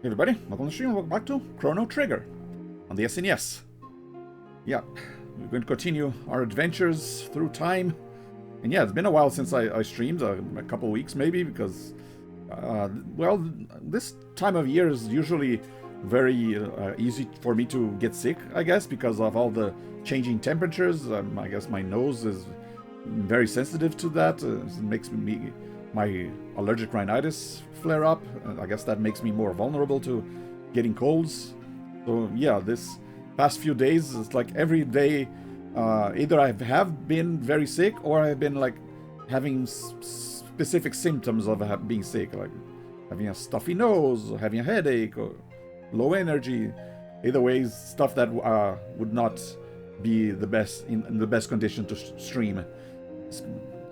Hey everybody, welcome to the stream. Welcome back to Chrono Trigger on the SNES. Yeah, we're going to continue our adventures through time. And yeah, it's been a while since I streamed, a couple of weeks maybe, because, well, this time of year is usually very easy for me to get sick, I guess, because of all the changing temperatures. I guess my nose is very sensitive to that. It makes my allergic rhinitis flare up. I guess that makes me more vulnerable to getting colds. So yeah, this past few days, it's like every day, either I have been very sick or I've been like having specific symptoms of being sick, like having a stuffy nose, or having a headache, or low energy. Either way, stuff that would not be the best in the best condition to stream,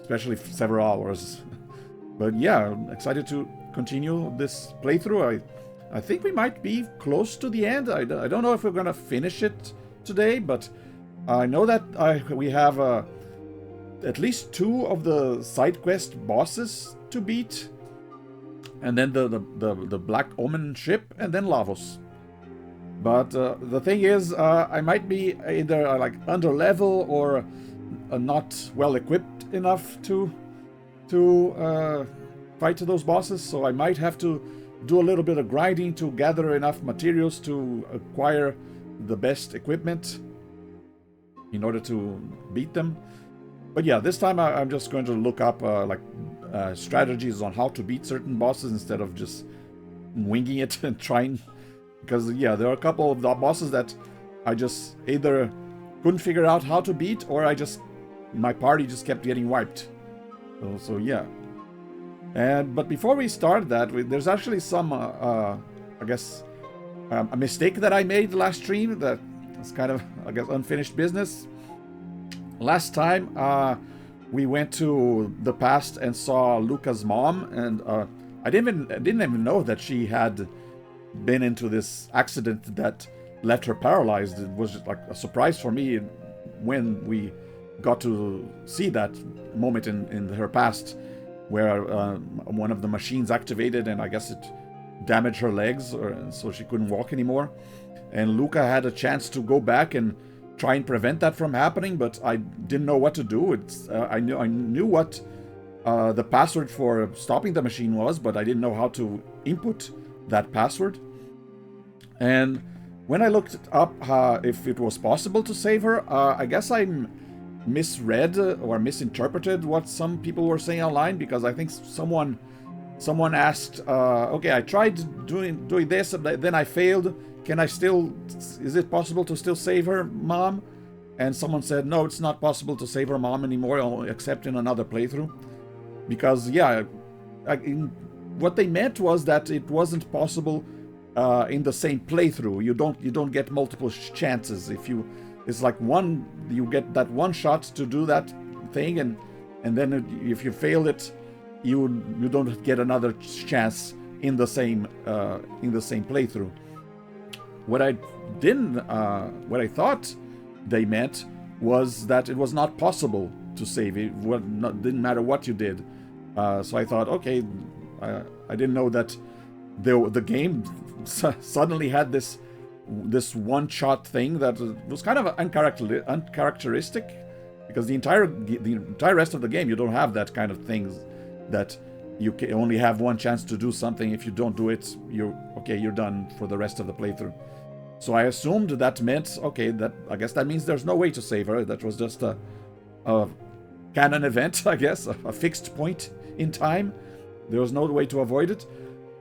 especially for several hours. But yeah, I'm excited to continue this playthrough. I think we might be close to the end. I don't know if we're gonna finish it today, but I know that we have at least 2 of the side quest bosses to beat, and then the Black Omen ship, and then Lavos. But the thing is, I might be either like under level or not well equipped enough to fight those bosses, so I might have to do a little bit of grinding to gather enough materials to acquire the best equipment in order to beat them. But yeah, this time I'm just going to look up strategies on how to beat certain bosses instead of just winging it and trying. Because yeah, there are a couple of the bosses that I just either couldn't figure out how to beat, or my party just kept getting wiped. So yeah. But before we start that, there's actually some, I guess, a mistake that I made last stream that's kind of, I guess, unfinished business. Last time, we went to the past and saw Luca's mom, and I didn't even know that she had been into this accident that left her paralyzed. It was just like a surprise for me when we got to see that moment in her past, where one of the machines activated, and I guess it damaged her legs, so she couldn't walk anymore. And Luca had a chance to go back and try and prevent that from happening, but I didn't know what to do. I knew what the password for stopping the machine was, but I didn't know how to input that password. And when I looked up if it was possible to save her, I guess I misread or misinterpreted what some people were saying online, because I think someone asked, okay, I tried doing this, then I failed. Is it possible to still save her mom? And someone said, no, it's not possible to save her mom anymore, except in another playthrough. Because yeah, what they meant was that it wasn't possible in the same playthrough. You don't get multiple chances. It's like you get that one shot to do that thing, and then if you fail it, you don't get another chance in the same playthrough. What I thought they meant was that it was not possible to save it. Didn't matter what you did. So I thought, okay, I didn't know that the game suddenly had this one-shot thing that was kind of uncharacteristic, because the entire rest of the game you don't have that kind of things, that you can only have one chance to do something. If you don't do it, you're done for the rest of the playthrough. So I assumed that meant, okay, I guess that means there's no way to save her. That was just a canon event, I guess, a fixed point in time. There was no way to avoid it.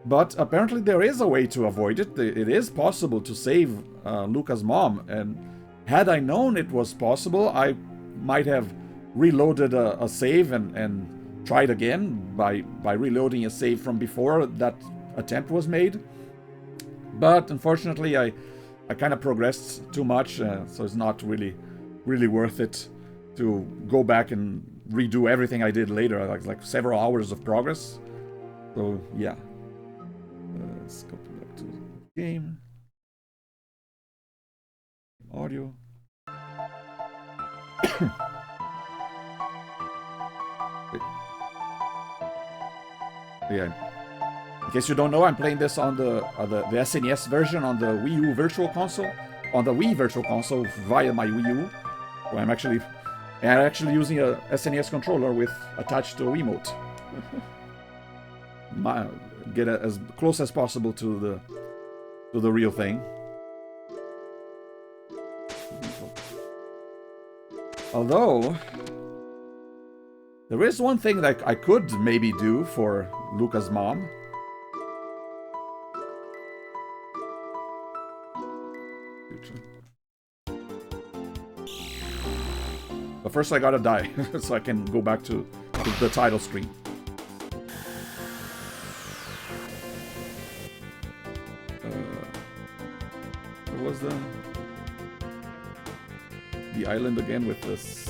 But apparently there is a way to avoid it. It is possible to save Luca's mom, and had I known it was possible, I might have reloaded a save and tried again by reloading a save from before that attempt was made. But unfortunately, I kind of progressed too much, so it's not really worth it to go back and redo everything I did later, like several hours of progress. So yeah. Let's go back to the game. Audio. Yeah. In case you don't know, I'm playing this on the SNES version on the Wii U Virtual Console, on the Wii Virtual Console via my Wii U. So I'm actually using a SNES controller with attached to a Wiimote. Get as close as possible to the real thing. Although there is one thing that I could maybe do for Luca's mom. But first I gotta die, so I can go back to the title screen. What was the island again with this?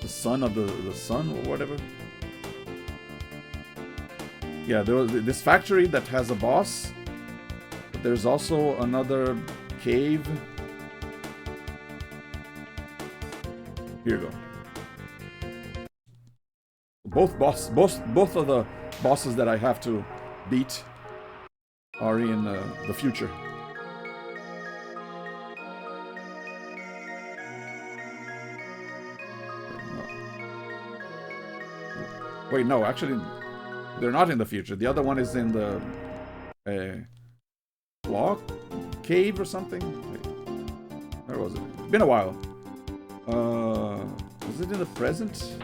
The son of the sun or whatever? Yeah, there was this factory that has a boss, but there's also another cave. Here you go. Both of the bosses that I have to beat are in the future. Wait, no, actually, they're not in the future. The other one is in the block cave or something. Wait, where was it? It's been a while. Was it in the present?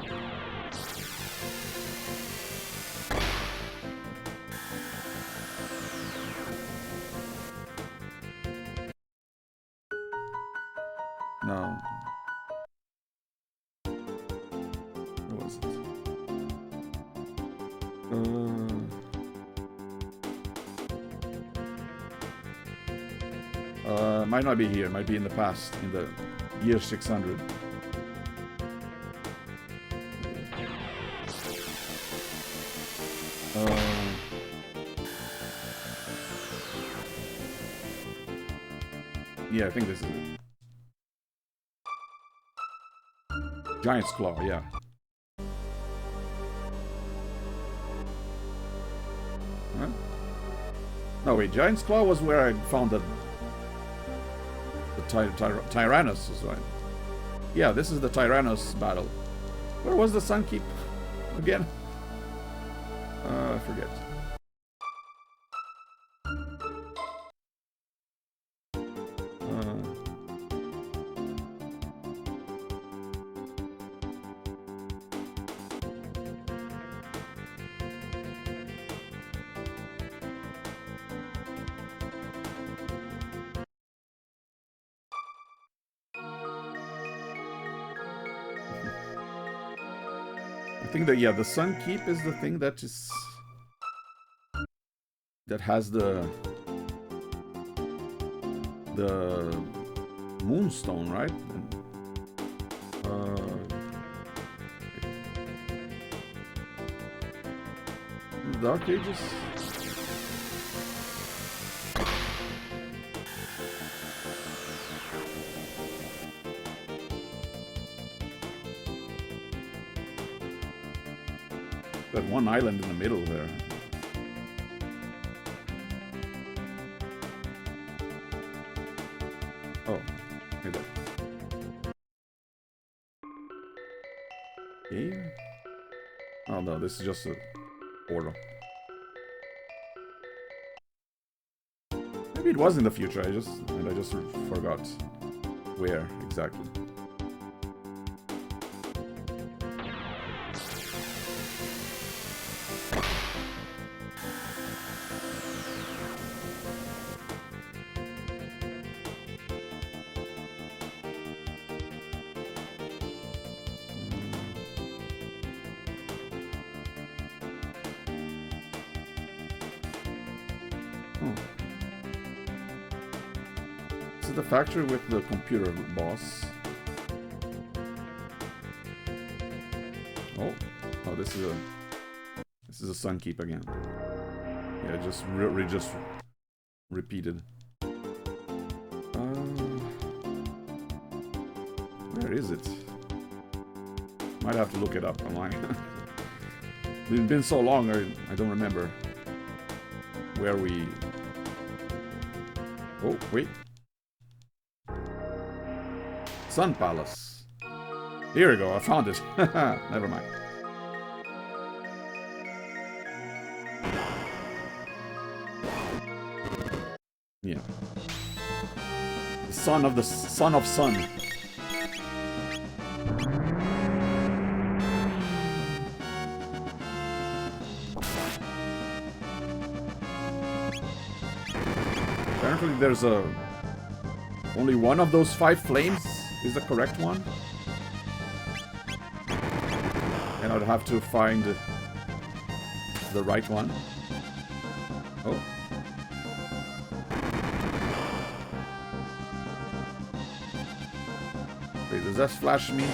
No. Where was it? Might not be here. Might be in the past, in the year 600. Yeah, I think this is it. Giant's Claw, yeah. Huh? No, wait, Giant's Claw was where I found the Tyrannus, right? Yeah, this is the Tyrannus battle. Where was the Sun Keep again? I forget. I think that, yeah, the Sun Keep is the thing that is... that has the Moonstone, right? Dark Ages? That one island in the middle there. Oh, here that. Here? Oh no, this is just a portal. Maybe it was in the future. I just forgot where exactly. The factory with the computer boss. Oh, this is a Sun Keep again. Yeah, just repeated. Where is it? Might have to look it up online. It's been so long, I don't remember where we... Oh, wait. Sun Palace. Here we go, I found it. Never mind. Yeah. The son of sun. Apparently there's only one of those 5 flames is the correct one. And I'd have to find the right one. Oh. Wait, does that flash me? I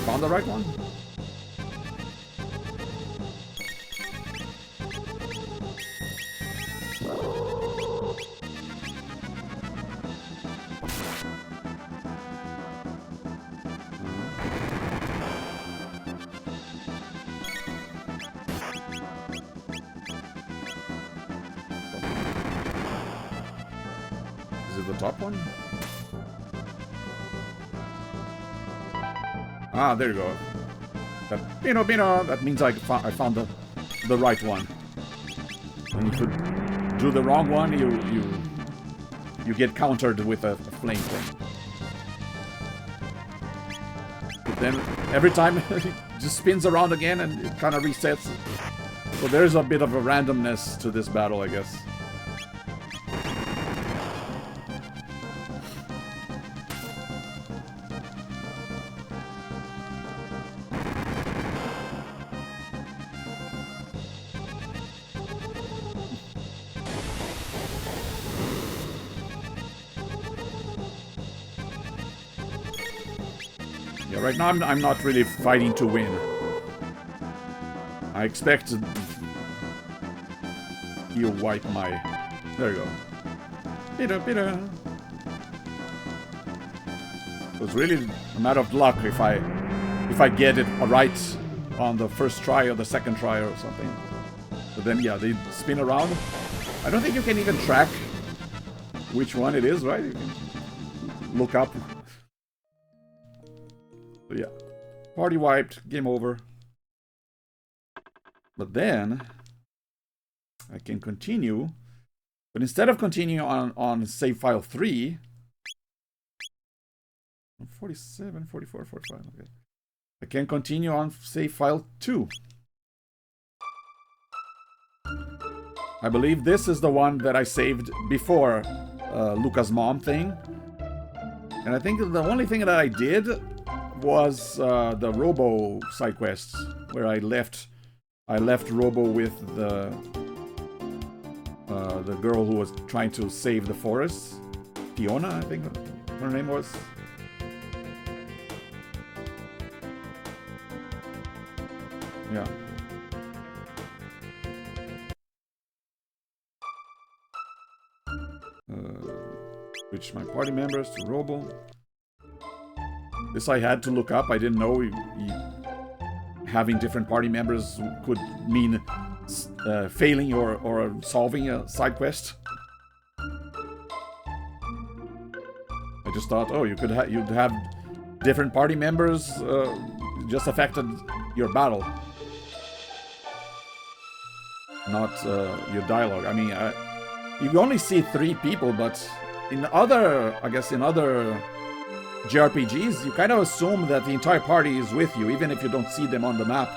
found the right one? Is it the top one? Ah, there you go. That, that means I found the right one. And if you do the wrong one, you get countered with a flame thing. But then every time it just spins around again and it kind of resets. So there's a bit of a randomness to this battle, I guess. Right now, I'm not really fighting to win. I expect you wipe my... There you go. Bitter. It's really a matter of luck if I get it right on the first try or the second try or something. But then, yeah, they spin around. I don't think you can even track which one it is, right? You can look up. So yeah, party wiped, game over. But then I can continue, but instead of continuing on save file 3, 47, 44, 45, okay. I can continue on save file 2. I believe this is the one that I saved before Luca's mom thing. And I think the only thing that I did was the Robo side quests, where I left Robo with the girl who was trying to save the forest, Fiona, I think her name was. Yeah. Switch my party members to Robo. This I had to look up. I didn't know having different party members could mean failing or solving a side quest. I just thought, oh, you'd have different party members just affected your battle, not your dialogue. I mean, you only see 3 people, but in other, I guess, in other JRPGs, you kind of assume that the entire party is with you, even if you don't see them on the map.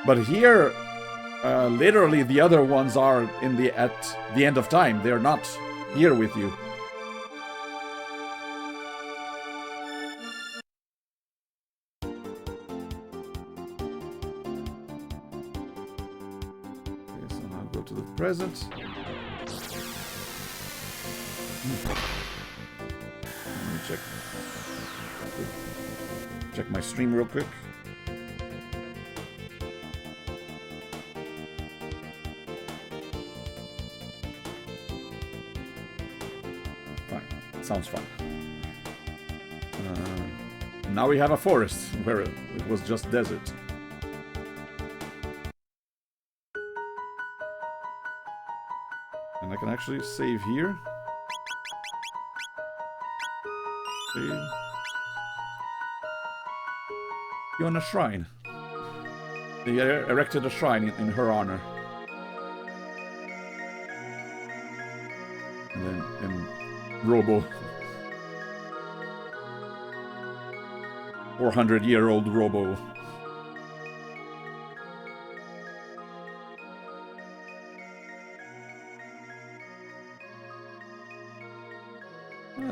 But here, literally, the other ones are at the end of time. They're not here with you. Okay, so now go to the present. Let me check my stream real quick. Fine. Sounds fun. Now we have a forest where it was just desert. And I can actually save here. Save. You're on a shrine. They erected a shrine in her honor. And then in Robo. 400-year-old Robo.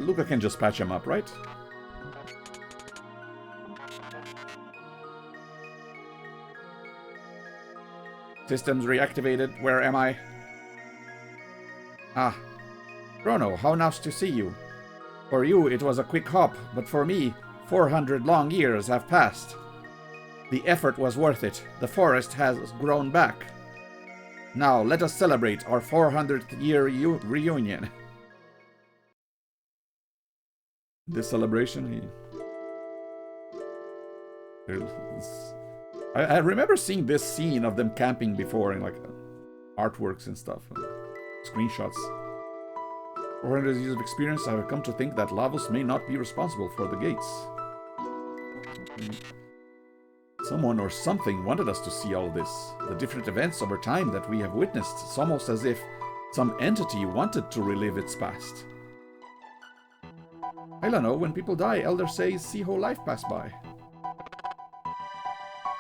Luca can just patch him up, right? Systems reactivated. Where am I? Ah. Chrono, how nice to see you. For you, it was a quick hop, but for me, 400 long years have passed. The effort was worth it. The forest has grown back. Now, let us celebrate our 400th year reunion. This celebration, I remember seeing this scene of them camping before in like artworks and stuff, and screenshots. 400 years of experience, I have come to think that Lavos may not be responsible for the gates. Someone or something wanted us to see all this. The different events over time that we have witnessed. It's almost as if some entity wanted to relive its past. I don't know, when people die, elders say, see whole life pass by.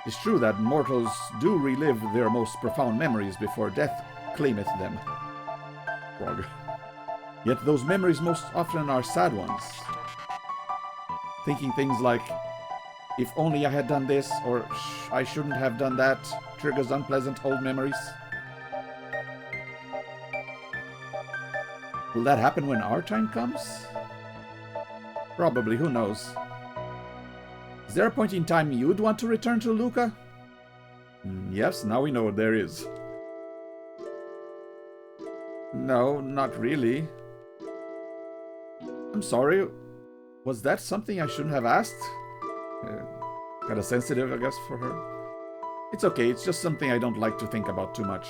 It's true that mortals do relive their most profound memories before death claimeth them. Frog. Yet those memories most often are sad ones. Thinking things like, if only I had done this, or I shouldn't have done that, triggers unpleasant old memories. Will that happen when our time comes? Probably, who knows. Is there a point in time you'd want to return to Luca? Yes, now we know there is. No, not really. I'm sorry. Was that something I shouldn't have asked? Kind of sensitive, I guess, for her. It's okay, it's just something I don't like to think about too much.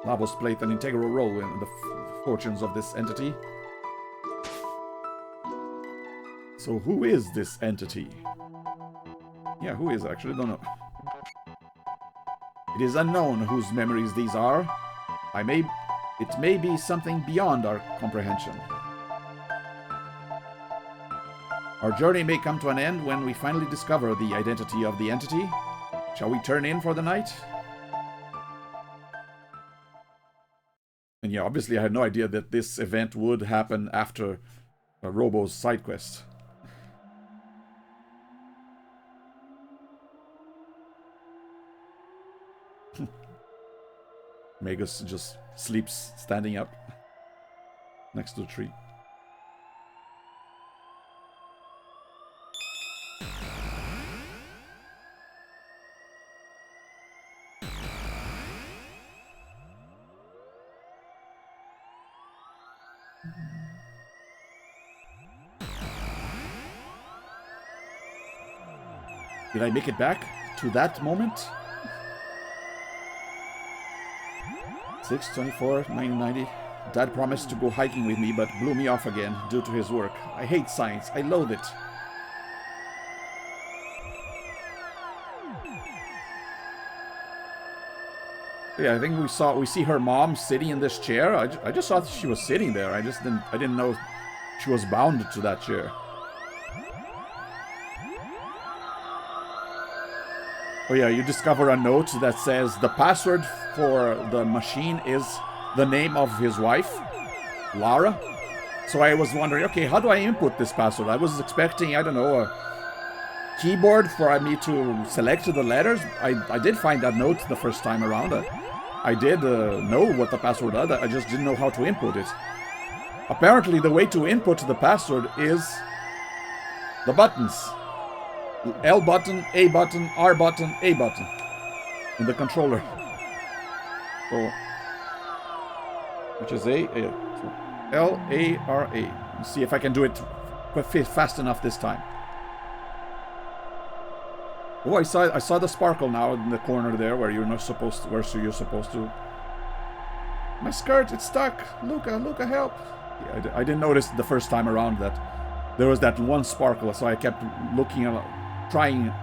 Lavos played an integral role in the fortunes of this entity. So who is this entity? Yeah, who is actually? Don't know. It is unknown whose memories these are. It may be something beyond our comprehension. Our journey may come to an end when we finally discover the identity of the entity. Shall we turn in for the night? And yeah, obviously I had no idea that this event would happen after Robo's side quest. Magus just sleeps standing up next to the tree. Did I make it back to that moment? 6/24/1990. Dad promised to go hiking with me, but blew me off again due to his work. I hate science. I loathe it. Yeah, I think we see her mom sitting in this chair. I just thought she was sitting there. I didn't know she was bound to that chair. Oh yeah, you discover a note that says the password for the machine is the name of his wife, Lara. So I was wondering, okay, how do I input this password? I was expecting, I don't know, a keyboard for me to select the letters. I did find that note the first time around. I did know what the password was. I just didn't know how to input it. Apparently, the way to input the password is the buttons. L button, A button, R button, A button in the controller. So, which is A. So L, A, R, A. Let's see if I can do it fast enough this time. Oh, I saw the sparkle now in the corner there where you're not supposed to, where you're supposed to. My skirt, it's stuck. Luca, help. Yeah, I didn't notice the first time around that there was that one sparkle, so I kept looking and trying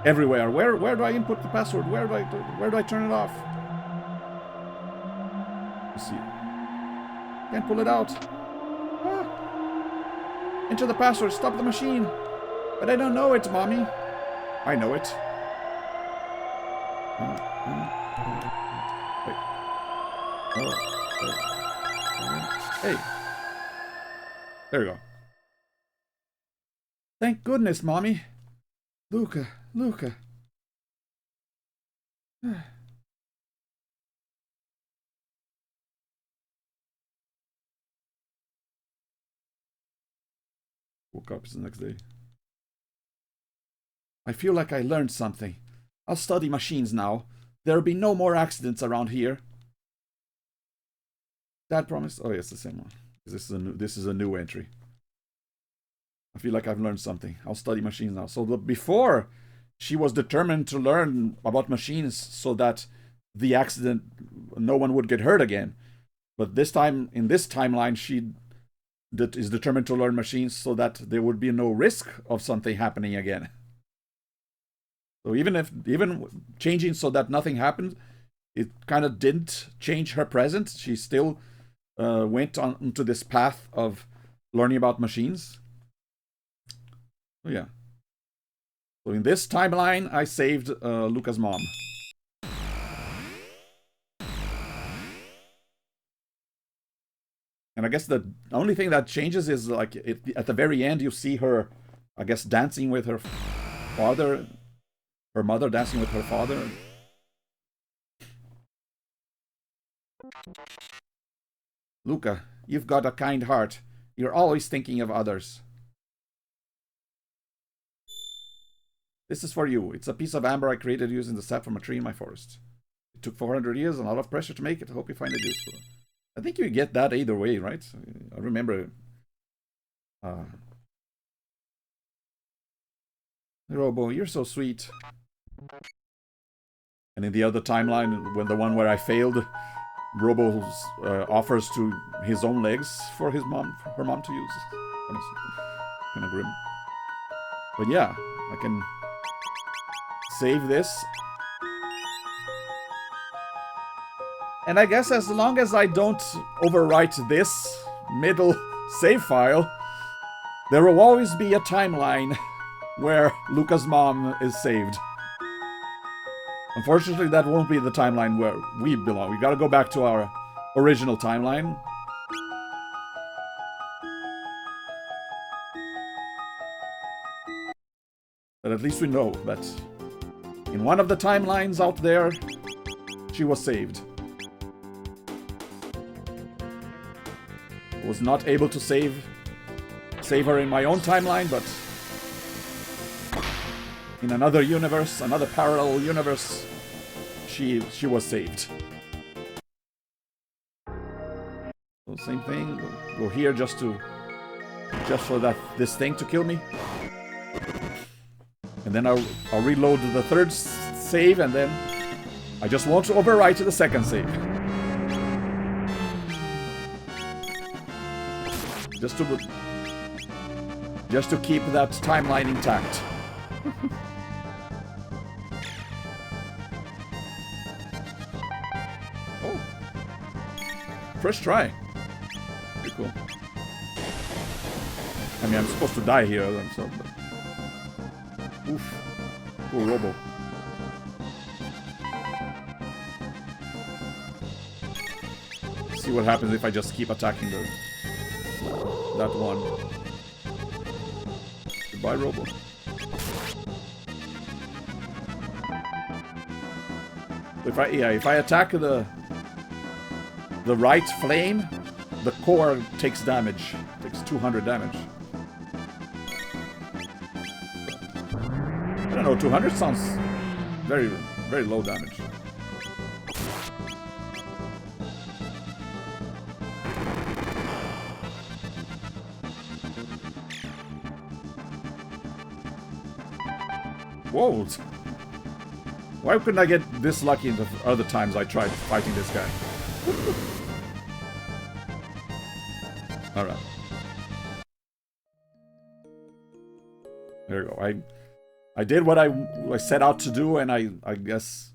everywhere. Where do I input the password? Where do I turn it off? Let's see. Can't pull it out. Ah. Enter the password. Stop the machine. But I don't know it, Mommy. I know it. Hey. There we go. Thank goodness, Mommy. Luca. Woke up the next day. I feel like I learned something. I'll study machines now. There'll be no more accidents around here. Dad promised. Oh, yes, the same one. This is a new entry. I feel like I've learned something. I'll study machines now. So before, she was determined to learn about machines so that the accident, no one would get hurt again. But this time, in this timeline, she is determined to learn machines so that there would be no risk of something happening again. So even changing so that nothing happened, it kind of didn't change her present. She still went on into this path of learning about machines. So yeah. So in this timeline, I saved Luca's mom. And I guess the only thing that changes is like at the very end, you see her, I guess, dancing with her father. Her mother dancing with her father. Luca, you've got a kind heart. You're always thinking of others. This is for you. It's a piece of amber I created using the sap from a tree in my forest. It took 400 years and a lot of pressure to make it. I hope you find it useful. I think you get that either way, right? I remember... Robo, you're so sweet. And in the other timeline, when the one where I failed, Robo offers to his own legs for her mom to use. Kind of grim. But yeah, I can save this. And I guess as long as I don't overwrite this middle save file, there will always be a timeline where Luca's mom is saved. Unfortunately, that won't be the timeline where we belong. We gotta go back to our original timeline. But at least we know that in one of the timelines out there, she was saved. Was not able to save her in my own timeline, but in another universe, another parallel universe, she was saved. So same thing. Go here just for this thing to kill me, and then I'll reload the third save, and then I just want to overwrite the second save. Just to keep that timeline intact. Oh. First try. Pretty cool. I mean, I'm supposed to die here, so... But... Oof. Poor Robo. See what happens if I just keep attacking that one. Goodbye, Robo. If I attack the right flame, the core takes damage. Takes 200 damage. I don't know, 200 sounds very, very low damage. Whoa! Why couldn't I get this lucky the other times I tried fighting this guy? Alright. There you go. I did what I set out to do, and I guess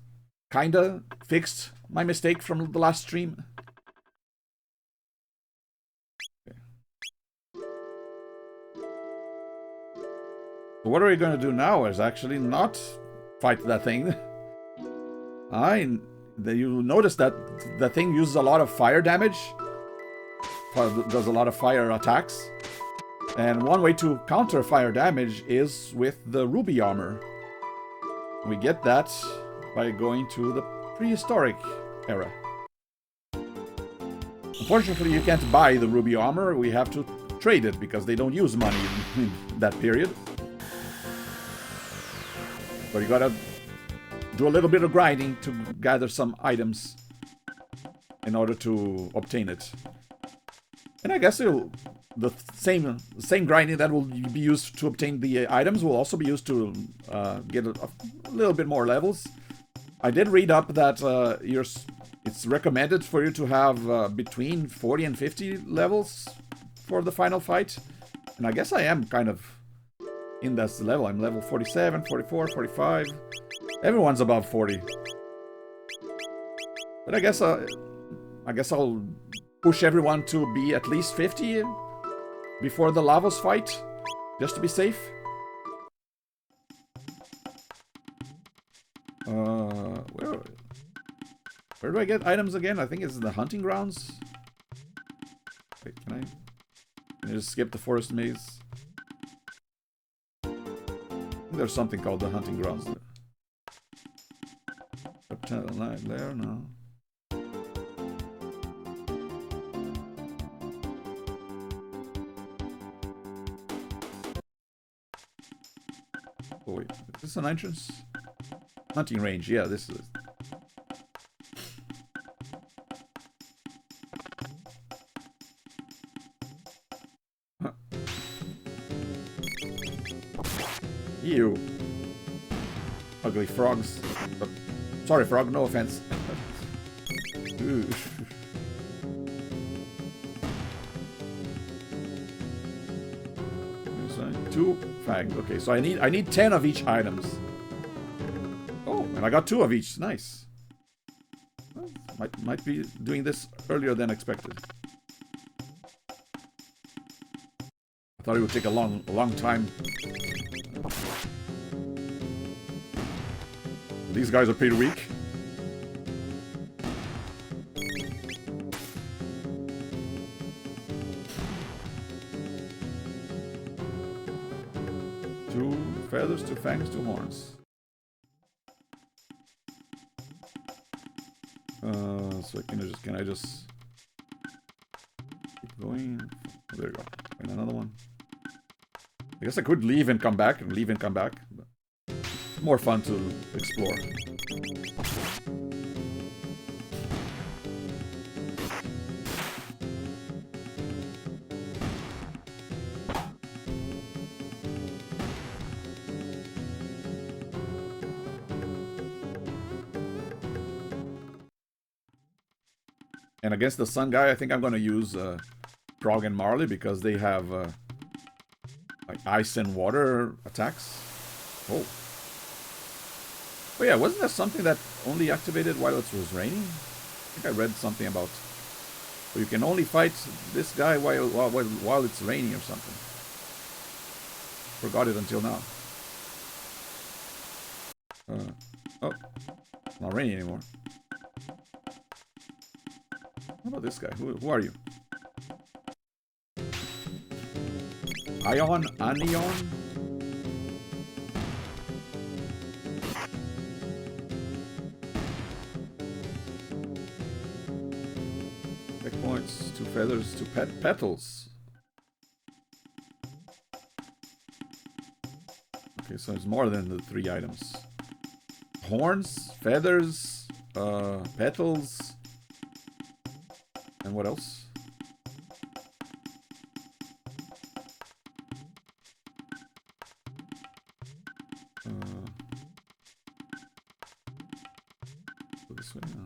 kinda fixed my mistake from the last stream. Okay. So what are we gonna do now is actually not fight that thing. You notice that the thing uses a lot of fire damage. Does a lot of fire attacks. And one way to counter fire damage is with the ruby armor. We get that by going to the prehistoric era. Unfortunately, you can't buy the ruby armor. We have to trade it because they don't use money in that period. But you gotta do a little bit of grinding to gather some items in order to obtain it. And I guess the same grinding that will be used to obtain the items will also be used to get a little bit more levels. I did read up that it's recommended for you to have between 40 and 50 levels for the final fight. And I guess I am kind of in that level. I'm level 47, 44, 45. Everyone's above 40. But I guess I'll push everyone to be at least 50 before the Lavos fight, just to be safe. Where do I get items again? I think it's the hunting grounds. Wait, can I just skip the forest maze? I think there's something called the hunting grounds. There, no. Oh wait, is this an entrance? Hunting range, yeah, this is. Huh. Ew. Ugly frogs. Sorry, frog, no offense. Ooh. Two fang. Okay, so I need 10 of each items. Oh, and I got 2 of each. Nice. Well, might be doing this earlier than expected. I thought it would take a long time. These guys are pretty weak. Feathers, 2 fangs, 2 horns. So can I just keep going? Oh, there you go. And another one. I guess I could leave and come back, but it's more fun to explore. And against the sun guy, I think I'm going to use Frog and Marley because they have like ice and water attacks. Oh. Oh yeah, wasn't that something that only activated while it was raining? I think I read something about. Or you can only fight this guy while it's raining or something. Forgot it until now. Oh, it's not raining anymore. How about this guy? Who are you? Ion? Anion? Checkpoints, 2 feathers, 2 petals. Okay, so it's more than the 3 items. Horns, feathers, petals. And what else? go this way now.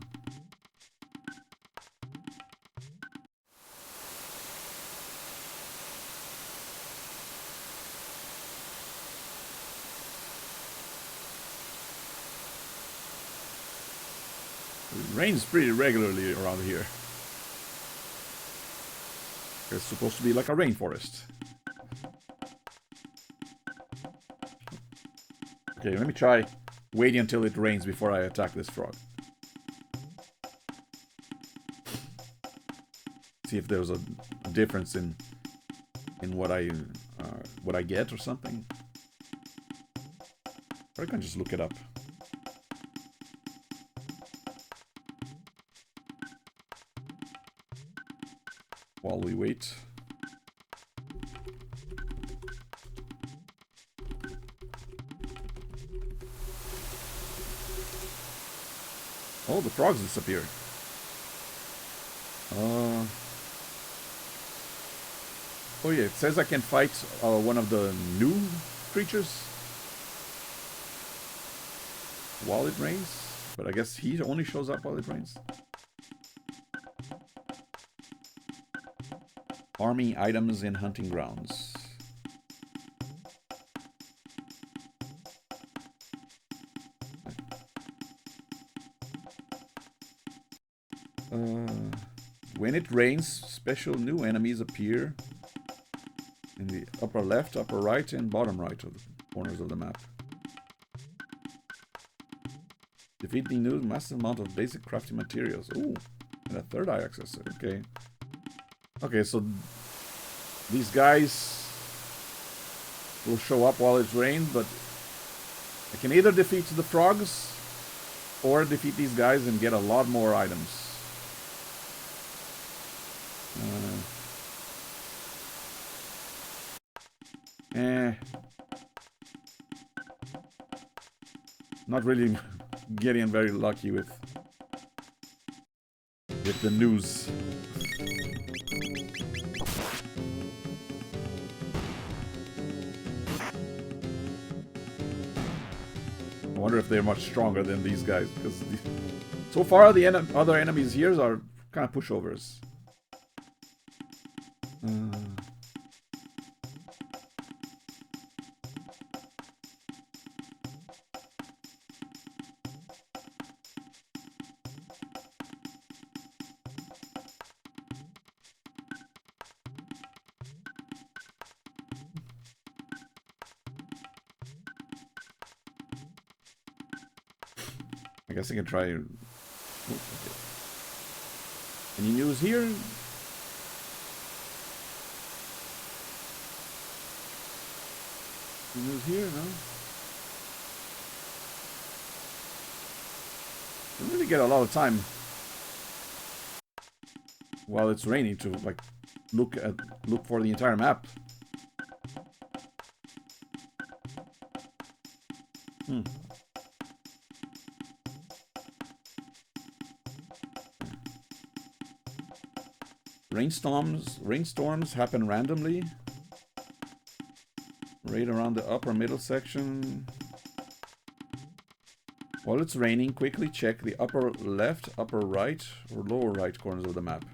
It rains pretty regularly around here. It's supposed to be like a rainforest. Okay, let me try waiting until it rains before I attack this frog. See if there's a difference in what I get or something. Or I can just look it up. While we wait. Oh, the frogs disappeared. Oh yeah, it says I can fight one of the new creatures while it rains, but I guess he only shows up while it rains. Farming items in hunting grounds. When it rains, special new enemies appear in the upper left, upper right, and bottom right of the corners of the map. Defeat the new massive amount of basic crafting materials. Ooh, and a third eye access. Okay. Okay, so these guys will show up while it's rained, but I can either defeat the frogs or defeat these guys and get a lot more items. Not really getting very lucky with the news. I wonder if they're much stronger than these guys, because so far the other enemies here are kind of pushovers. I guess I can try. Oh, okay. Any news here? Any news here? No. Don't really get a lot of time while it's raining to like look for the entire map. Rainstorms happen randomly. Right around the upper middle section. While it's raining, quickly check the upper left, upper right, or lower right corners of the map.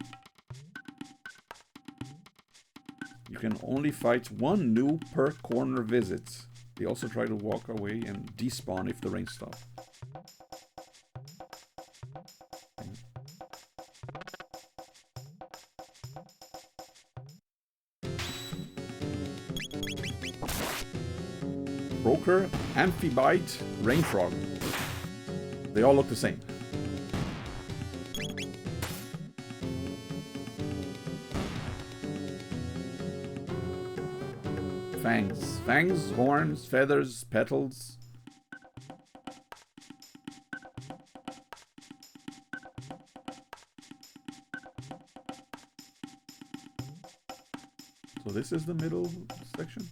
You can only fight one new per corner visit. They also try to walk away and despawn if the rain stops. Broker, Amphibite, Rain Frog. They all look the same. Fangs. Fangs, horns, feathers, petals. So this is the middle section.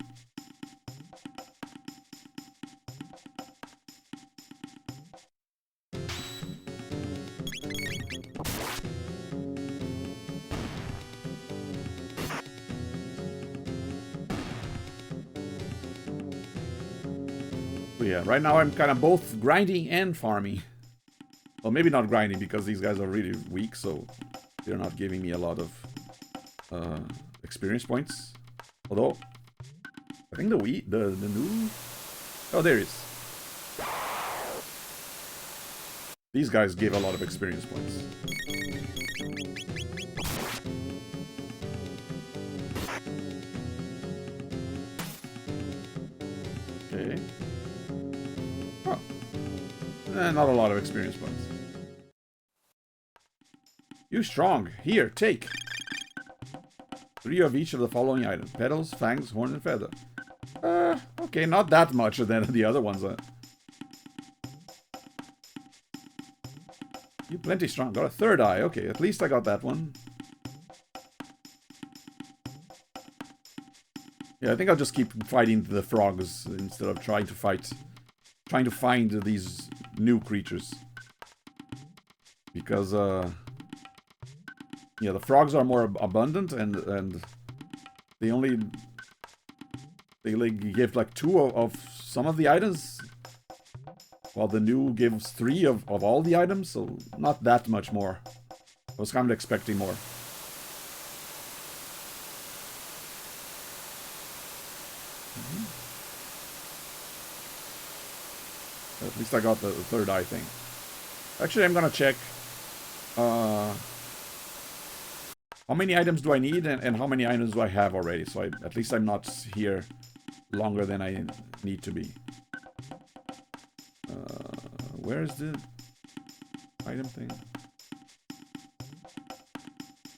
Yeah, right now I'm kind of both grinding and farming. Well, maybe not grinding because these guys are really weak, so they're not giving me a lot of experience points. Although, I think the new... Oh, there it is. These guys give a lot of experience points. Okay. Oh. Not a lot of experience points. You strong. Here, take. 3 of each of the following items. Petals, fangs, horn, and feather. Okay, not that much than the other ones. You plenty strong. Got a third eye. Okay, at least I got that one. Yeah, I think I'll just keep fighting the frogs instead of trying to find these new creatures. Because, yeah, the frogs are more abundant and they like give like 2 of some of the items, while the new gives 3 of all the items, so not that much more. I was kind of expecting more. At least I got the third eye thing. Actually, I'm gonna check how many items do I need and how many items do I have already, so at least I'm not here longer than I need to be. Where is the item thing?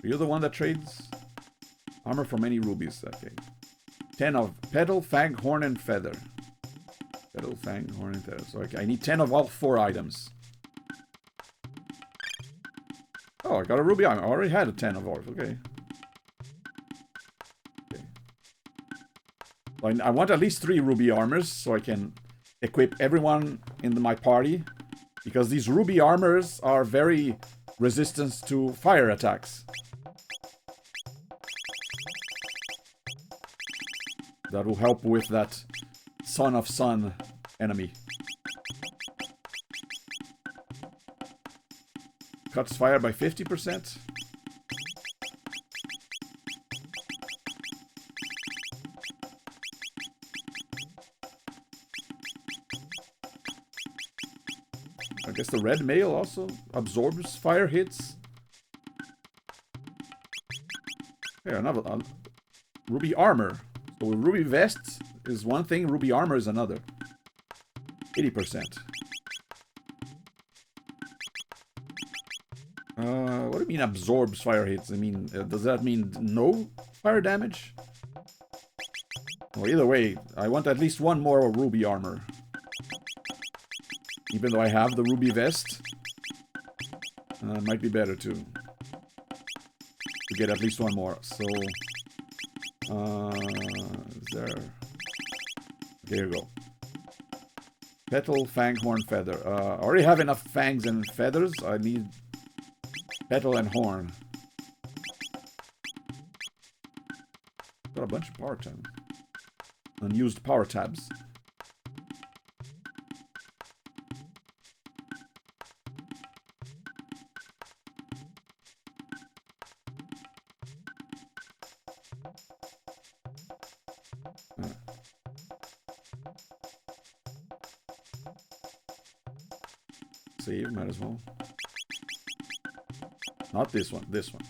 Are you the one that trades? Armor for many rubies. Okay. 10 of petal, fang, horn, and feather. Petal, fang, horn, and feather. So I need 10 of all 4 items. Oh, I got a ruby armor. I already had a 10 of all. Okay. Okay. I want at least 3 ruby armors so I can equip everyone in my party. Because these ruby armors are very resistant to fire attacks. That will help with that Son of Sun enemy. Cuts fire by 50%. I guess the red mail also absorbs fire hits. Yeah, another ruby armor. So ruby vest is one thing, ruby armor is another. 80%. What do you mean absorbs fire hits? I mean, does that mean no fire damage? Well, either way, I want at least 1 more ruby armor. Even though I have the ruby vest, it might be better to get at least 1 more. So, is there... There you go. Petal, fang, horn, feather. I already have enough fangs and feathers. I need petal and horn. Got a bunch of power tabs. Unused power tabs. Save, might as well. Not this one, this one.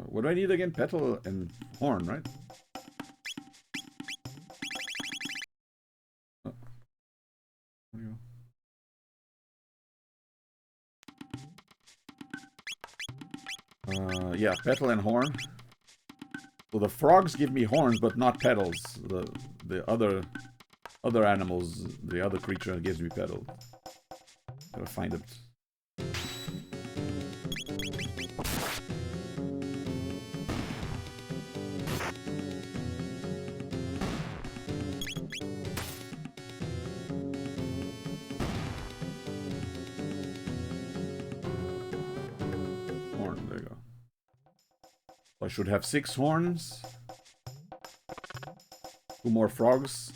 What do I need again? Petal and horn, right? Oh. There you go. Yeah, petal and horn. So the frogs give me horns, but not petals. The other other animals, the other creature that gives me petals. Gotta find it. Horn, there you go. I should have 6 horns. 2 more frogs.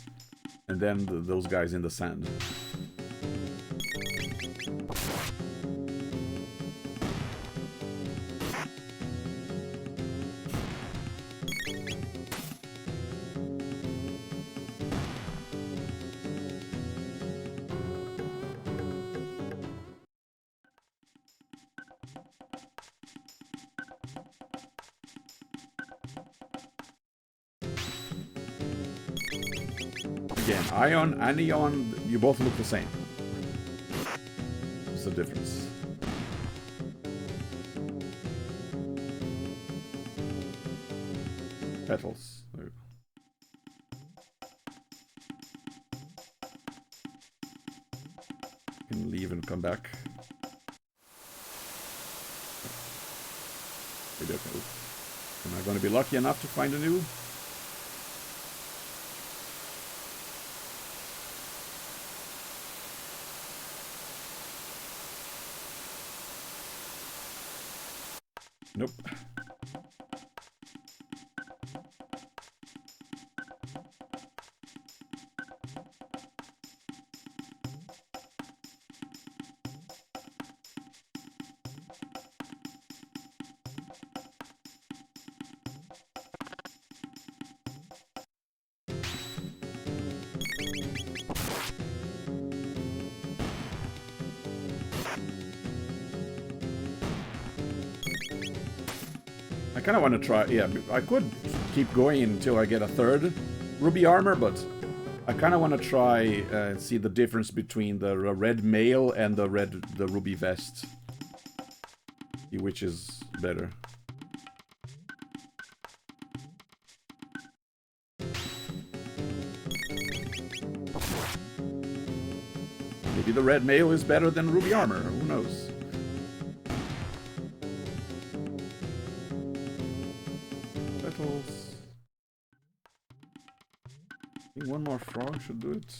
And then those guys in the sand. Again, ion, anion, you both look the same. What's the difference? Petals. There you go. You can leave and come back. Maybe okay. Am I going to be lucky enough to find a new? Nope. I kind of want to try, yeah, I could keep going until I get a 3rd ruby armor, but I kind of want to try and see the difference between the red mail and the ruby vest. See which is better. Maybe the red mail is better than ruby armor, who knows? I think one more frog should do it.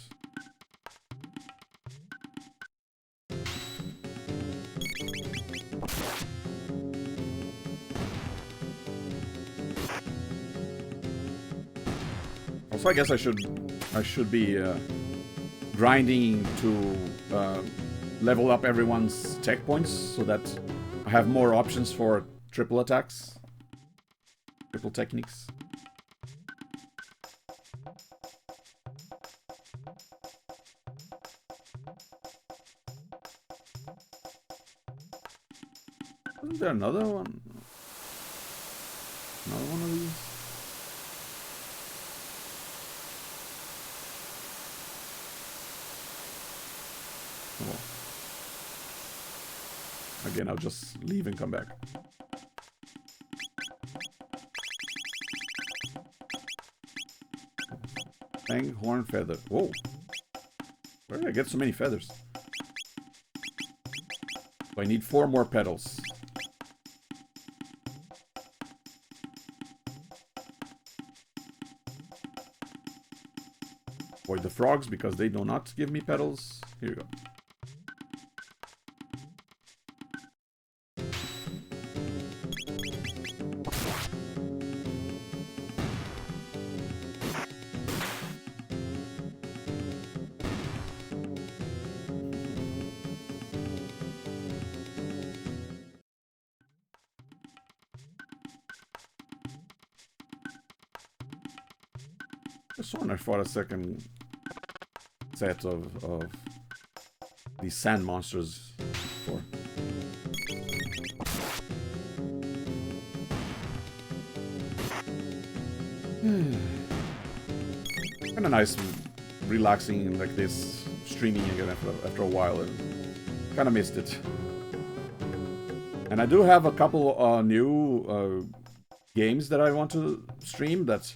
Also, I guess I should be grinding to level up everyone's tech points so that I have more options for triple attacks, triple techniques. Isn't there another one? Another one of these? Oh. Again, I'll just leave and come back. Fang, horn, feather. Whoa. Where did I get so many feathers? So I need 4 more petals. Avoid the frogs because they do not give me petals. Here you go. This one I fought a second set of these sand monsters for. Kind of nice, relaxing like this, streaming again after a while. Kind of missed it. And I do have a couple new games that I want to stream that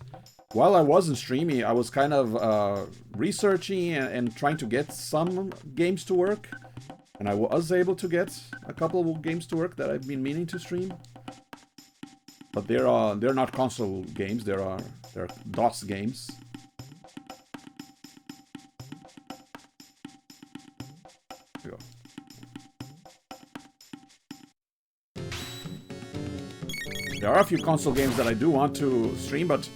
while I wasn't streaming, I was kind of researching and trying to get some games to work. And I was able to get a couple of games to work that I've been meaning to stream. But they're not console games, they're DOS games. Here we go. There are a few console games that I do want to stream, but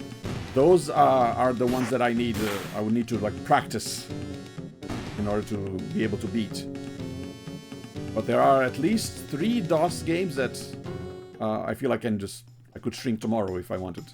those are the ones that I need. I would need to like practice in order to be able to beat. But there are at least 3 DOS games that I feel I could stream tomorrow if I wanted.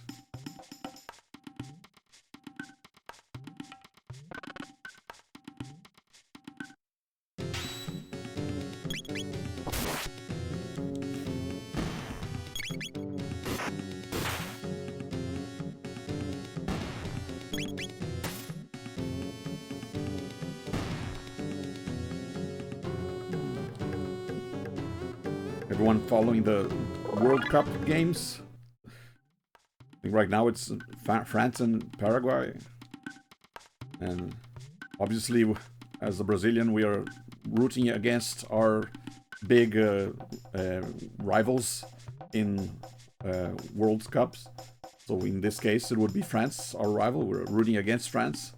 Everyone following the World Cup games? I think right now it's France and Paraguay. And obviously, as a Brazilian, we are rooting against our big rivals in World Cups. So in this case, it would be France, our rival. We're rooting against France.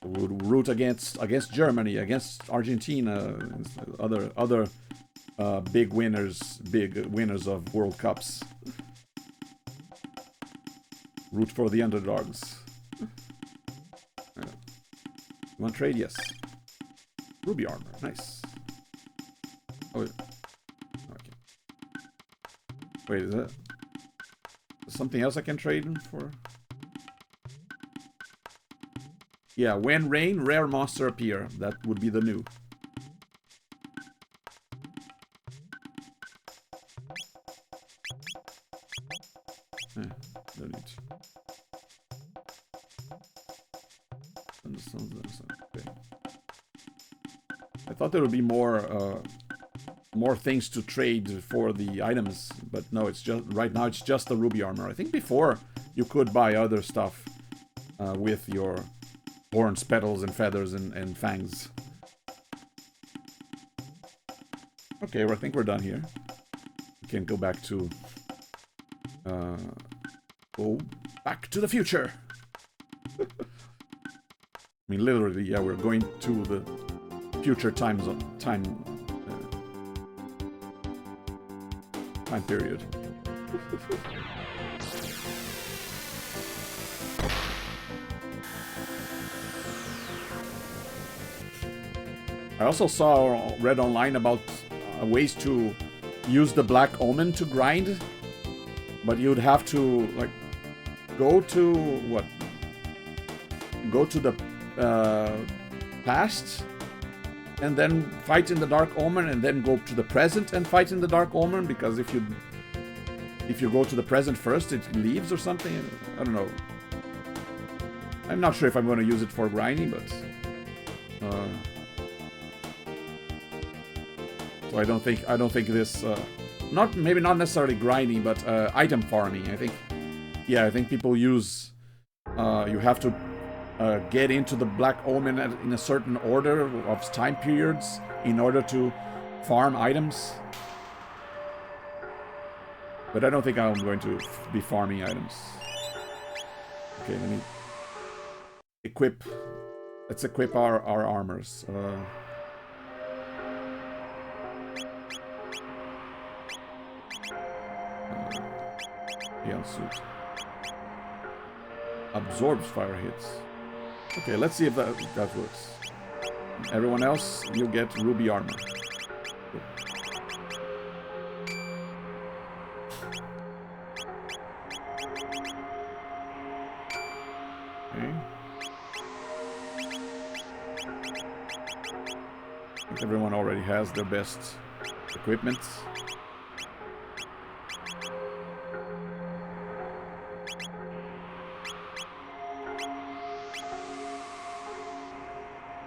We would root against Germany, against Argentina, other big winners of World Cups. Root for the underdogs. You want to trade? Yes. Ruby armor, nice. Oh, okay. Wait, is that something else I can trade for? Yeah, when rain, rare monster appear. That would be the new. No need. Okay. I thought there would be more things to trade for the items, but no, it's just right now it's just the ruby armor. I think before you could buy other stuff with your horns, petals, and feathers and fangs. Okay, well, I think we're done here. We can go back to Back to the Future. I mean, literally, yeah, we're going to the future time period. I also read online about ways to use the Black Omen to grind, but you'd have to like go to the past and then fight in the Dark Omen, and then go to the present and fight in the Dark Omen, because if you go to the present first, it leaves or something. I don't know. I'm not sure if I'm going to use it for grinding, but so I don't think this maybe not necessarily grinding, but item farming. I think people use you have to get into the Black Omen in a certain order of time periods in order to farm items. But I don't think I'm going to be farming items. Okay, let me equip. Let's equip our armors. Suit. Absorbs fire hits. Okay, let's see if that works. Everyone else, you get ruby armor. Okay. I think everyone already has their best equipment.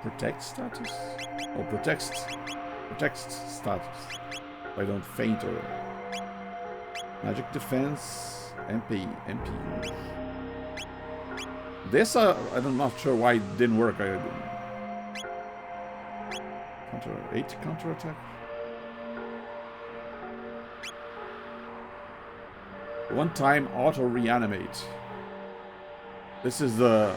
Protect status? Oh, protects status. I don't faint or magic defense. MP. This, I'm not sure why it didn't work. Counter attack. One time auto reanimate. This is the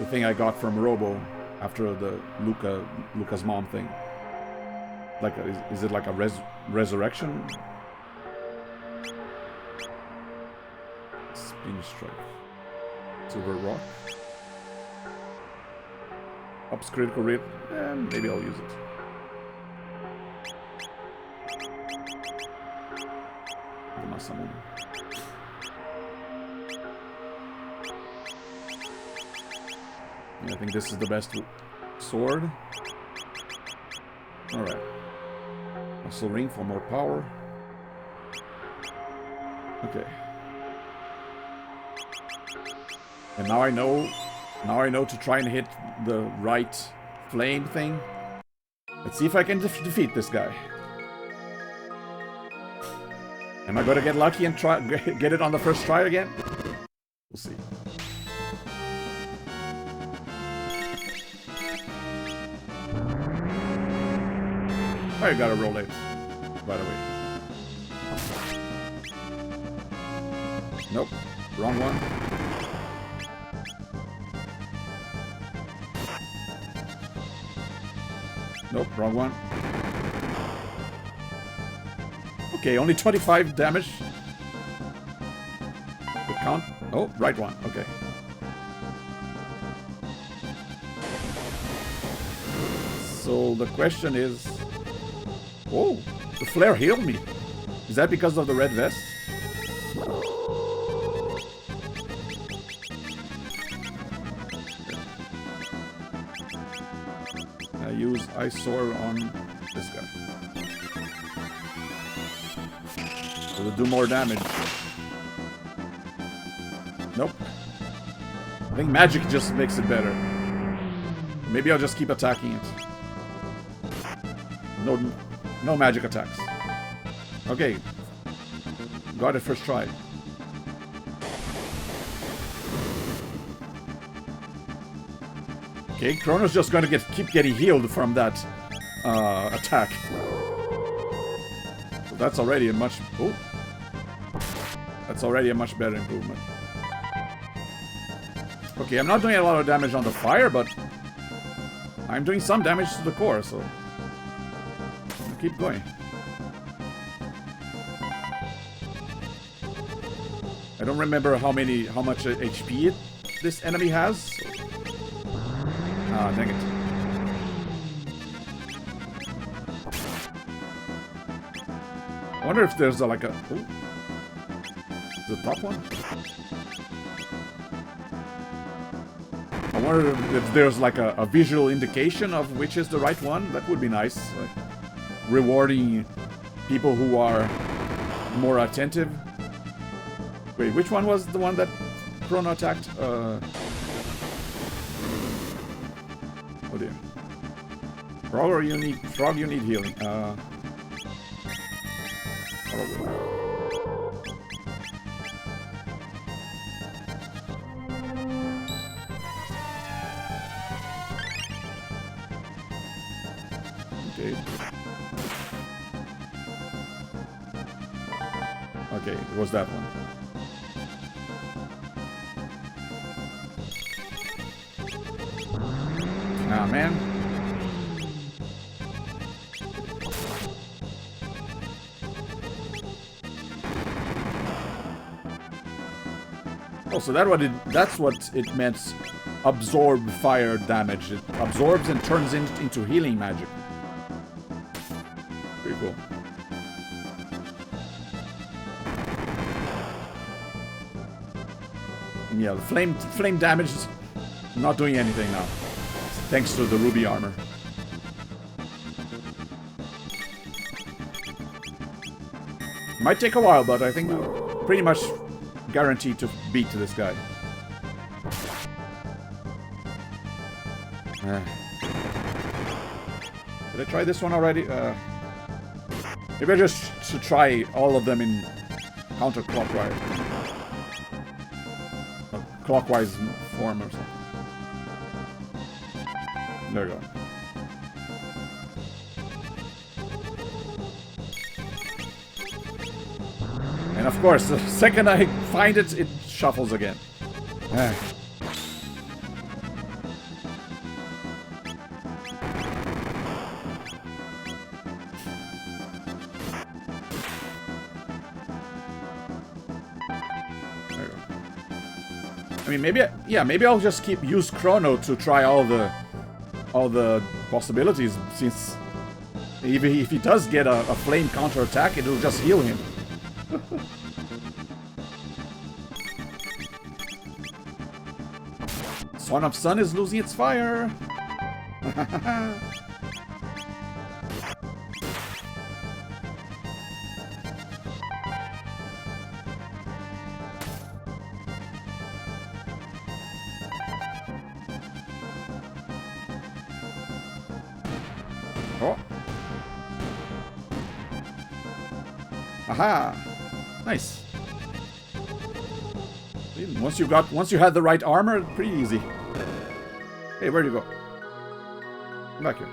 thing I got from Robo after the Luca's mom thing. Like, is it like a resurrection? Spin strike. Silver rock. Ups critical rate. Maybe I'll use it. Yeah, I think this is the best sword. Alright. Muscle ring for more power. Okay. And now I know to try and hit the right flame thing. Let's see if I can defeat this guy. Am I gonna get lucky and try get it on the first try again? We'll see. Oh, you gotta roll it, by the way. Nope, wrong one. Nope, wrong one. Okay, only 25 damage. The count. Oh, right one. Okay. So the question is... Oh, the flare healed me. Is that because of the red vest? I use Ice Sword on this guy. Will it do more damage? Nope. I think magic just makes it better. Maybe I'll just keep attacking it. No magic attacks. Okay. Got it first try. Okay, Chrono's just gonna keep getting healed from that attack. So that's already a much... Oh. That's already a much better improvement. Okay, I'm not doing a lot of damage on the fire, but I'm doing some damage to the core, so I'll keep going. I don't remember how much HP this enemy has. So. Ah, dang it. I wonder if there's like a... Oh. The top one? I wonder if there's like a visual indication of which is the right one. That would be nice. Like rewarding people who are more attentive. Wait, which one was the one that Chrono attacked? Oh dear. Frog, you need healing. Probably. Okay, it was that one. Ah, man. Oh, so that's what it meant. Absorb fire damage. It absorbs and turns into healing magic. Pretty cool. Yeah, the flame damage is not doing anything now. Thanks to the ruby armor. Might take a while, but I think we're pretty much guaranteed to beat this guy. Did I try this one already? Maybe I just should try all of them in counterclockwise. clockwise form or something. There we go. And of course, the second I find it, it shuffles again. Ah. I mean, maybe, maybe I'll just use Chrono to try all the possibilities. Since if he does get a flame counter attack, it'll just heal him. Swan of Sun is losing its fire. Oh. Aha! Nice. Once you had the right armor, pretty easy. Hey, where'd you go? Come back here.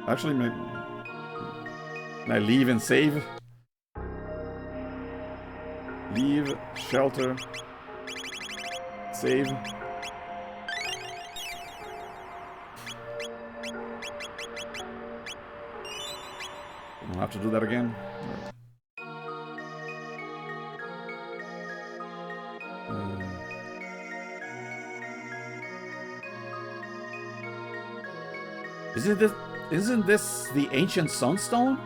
Actually, can I leave and save? Leave, shelter, save. I'll have to do that again. Isn't this the ancient sunstone?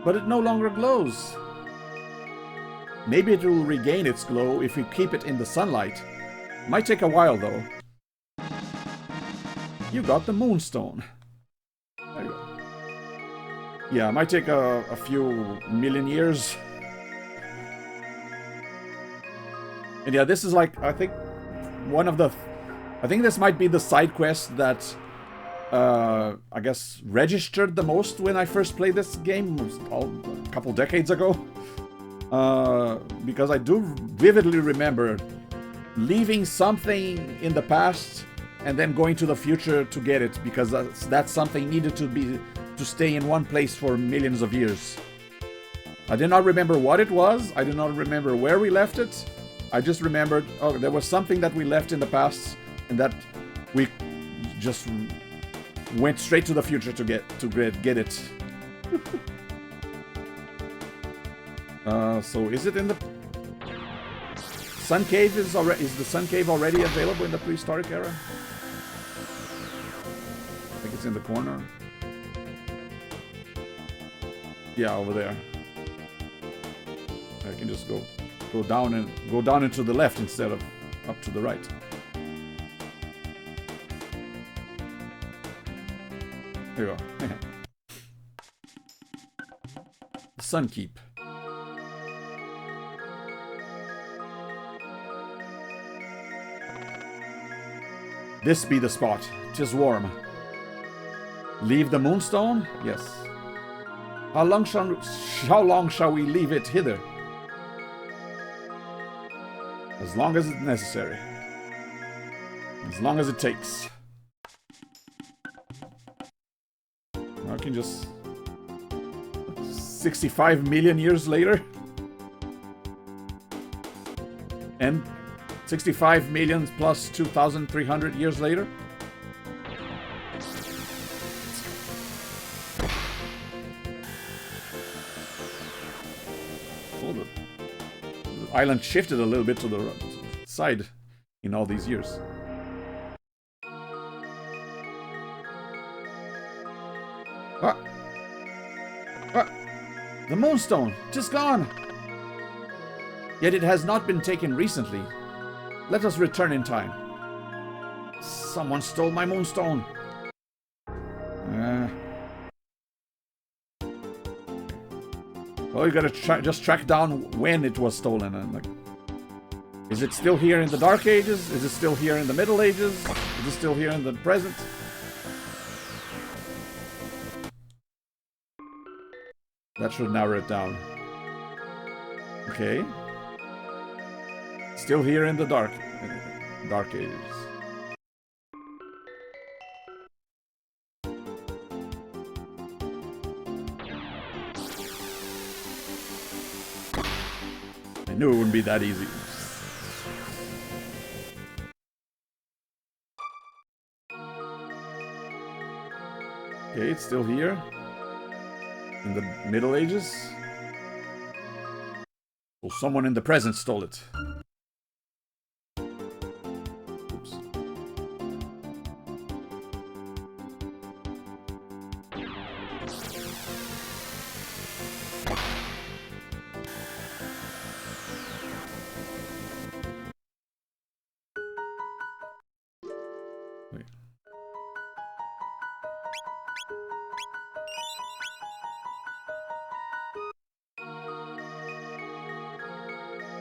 But it no longer glows. Maybe it will regain its glow if we keep it in the sunlight. Might take a while though. You got the moonstone. There you go. Yeah, it might take a few million years. And yeah, this is like, I think this might be the side quest that I guess registered the most when I first played this game a couple decades ago. Because I do vividly remember leaving something in the past and then going to the future to get it, because that something needed to stay in one place for millions of years. I did not remember what it was. I did not remember where we left it. I just remembered, oh, there was something that we left in the past and that we just went straight to the future to get it. So is it in the Sun Cave? Is the Sun Cave already available in the prehistoric era? I think it's in the corner. Yeah, over there. I can just go down and to the left instead of up to the right. There you go. The Sun Keep. This be the spot. 'Tis warm. Leave the moonstone? Yes. How long shall we leave it hither? As long as it's necessary. As long as it takes. I can just... 65 million years later? And 65 million plus 2,300 years later? Oh, the island shifted a little bit to the side in all these years. Ah! Ah! The moonstone! 'Tis gone! Yet it has not been taken recently. Let us return in time. Someone stole my moonstone. Well, you gotta just track down when it was stolen. And like, is it still here in the Dark Ages? Is it still here in the Middle Ages? Is it still here in the present? That should narrow it down. Okay. Still here in the dark. Dark Ages. I knew it wouldn't be that easy. Okay, it's still here. In the Middle Ages. Well, someone in the present stole it. Oops. Wait.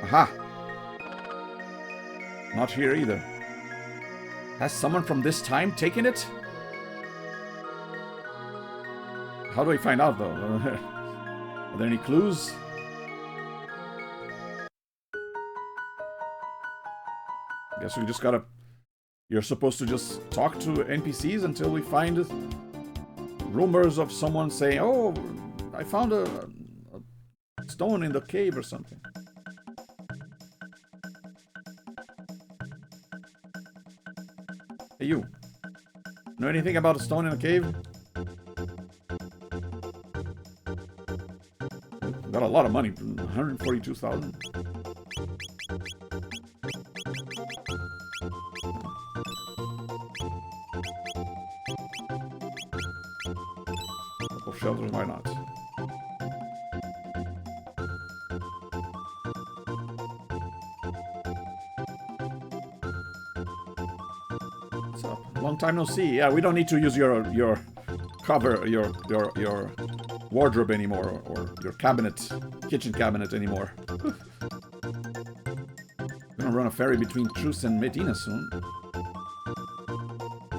Aha! Not here either. Has someone from this time taken it? How do I find out, though? Are there any clues? Guess we just gotta... You're supposed to just talk to NPCs until we find rumors of someone saying, oh, I found a stone in the cave or something. Hey, you. Know anything about a stone in a cave? Got a lot of money. 142,000. Couple shelters, why not? What's up? Long time no see. Yeah, we don't need to use your cover, your wardrobe anymore, or your cabinet, kitchen cabinet anymore. Gonna run a ferry between Truce and Medina soon.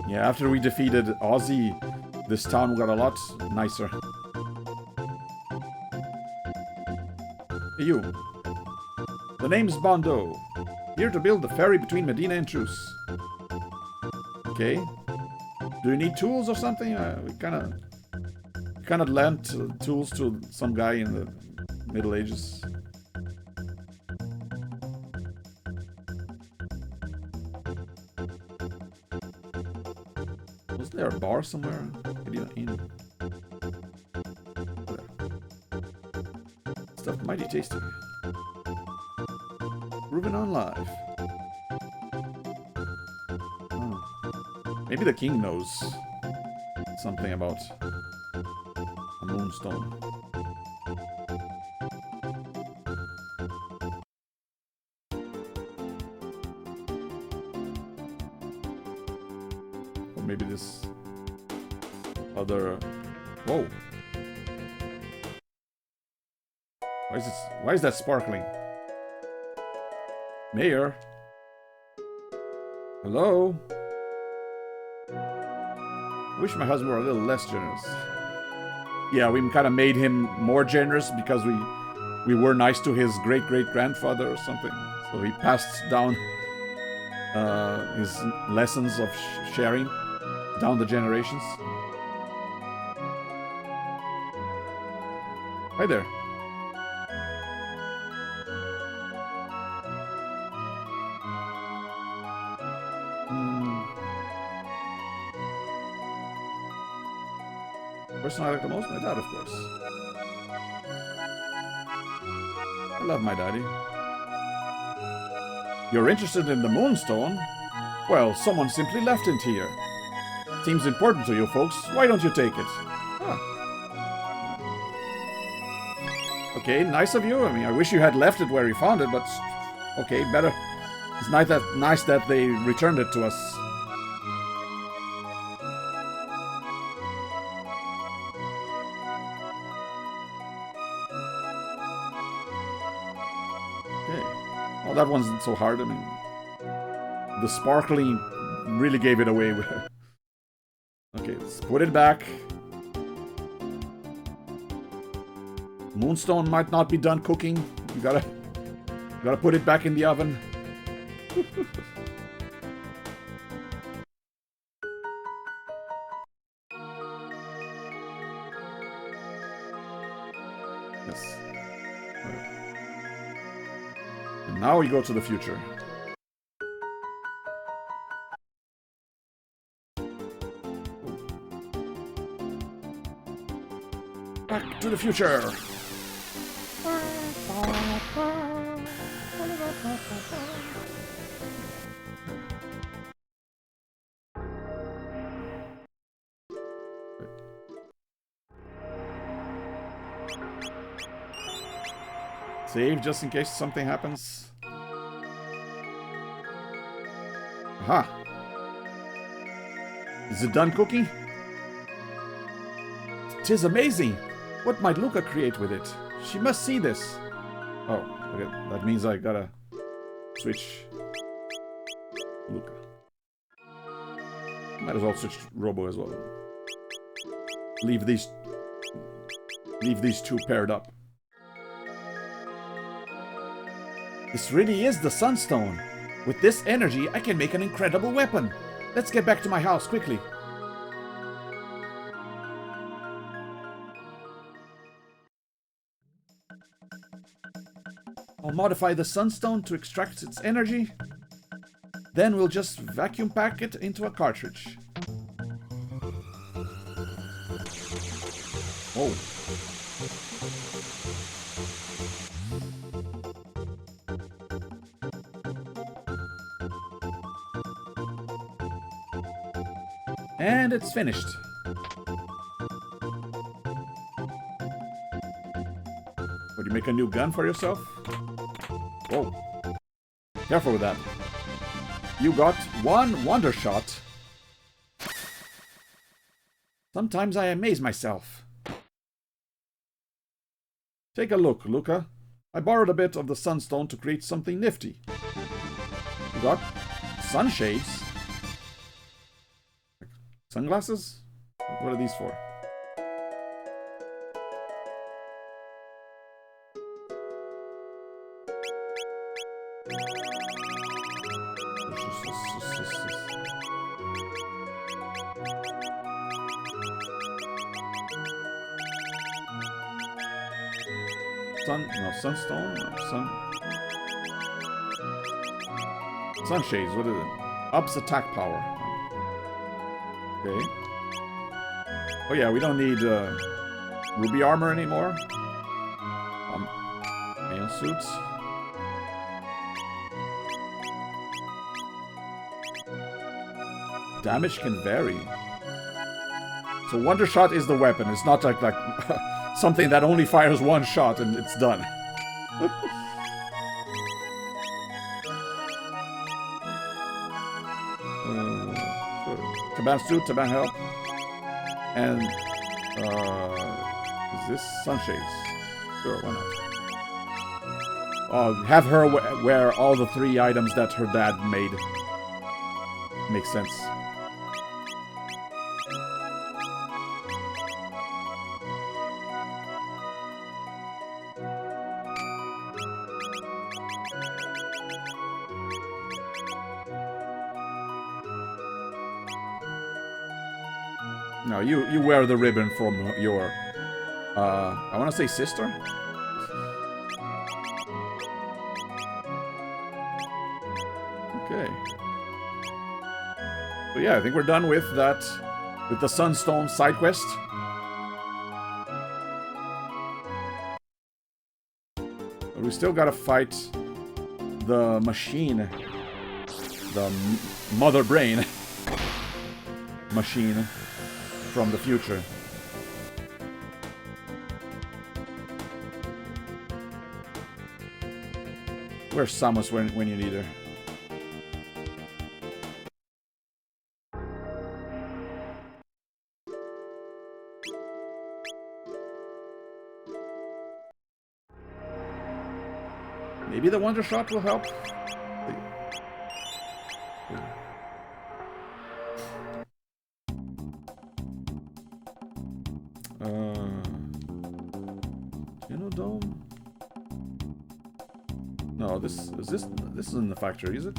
Yeah, after we defeated Ozzy, this town got a lot nicer. Hey, you. The name's Bondo. Here to build the ferry between Medina and Truce. Okay. Do you need tools or something? We kind of lent tools to some guy in the Middle Ages. Was there a bar somewhere? Stuff mighty tasty. Ruben on live. Oh. Maybe the king knows something about a moonstone. Or maybe this other... Whoa! Why is that sparkling? Mayor? Hello? Wish my husband were a little less generous. Yeah, we kind of made him more generous because we were nice to his great-great-grandfather or something. So he passed down his lessons of sharing down the generations. Hi there. Person I like the most? My dad, of course. I love my daddy. You're interested in the moonstone? Well, someone simply left it here. Seems important to you folks. Why don't you take it? Ah. Okay, nice of you. I mean, I wish you had left it where you found it, but... Okay, better. It's nice that they returned it to us. Well, that wasn't so hard. I mean, the sparkling really gave it away. Okay, let's put it back. Moonstone might not be done cooking. You gotta put it back in the oven. Yes. Right. And now we go to the future. Back to the future. Save just in case something happens. Aha! Is it done cooking? 'Tis amazing! What might Luca create with it? She must see this. Oh, okay. That means I gotta switch Luca. Might as well switch Robo as well. Leave these two paired up. This really is the Sunstone. With this energy, I can make an incredible weapon. Let's get back to my house quickly. I'll modify the Sunstone to extract its energy. Then we'll just vacuum pack it into a cartridge. Oh. And it's finished. Would you make a new gun for yourself? Whoa. Careful with that. You got one wonder shot. Sometimes I amaze myself. Take a look, Luca. I borrowed a bit of the Sunstone to create something nifty. You got sunshades. Sunglasses? What are these for? Sunstone? No, sunshades, what is it? Ups attack power. Okay. Oh yeah, we don't need ruby armor anymore. Iron suits. Damage can vary. So Wonder Shot is the weapon. It's not like something that only fires one shot and it's done. Taban suit, Taban help. And is this sunshades? Sure, why not? Have her wear all the 3 items that her dad made. Makes sense. No, you wear the ribbon from your, I want to say sister? Okay. So yeah, I think we're done with that, with the Sunstone side quest. But we still gotta fight the machine, the mother brain machine from the future. Where's Samus when you need her? Maybe the Wonder Shot will help? Dome? No, this is in the factory, is it?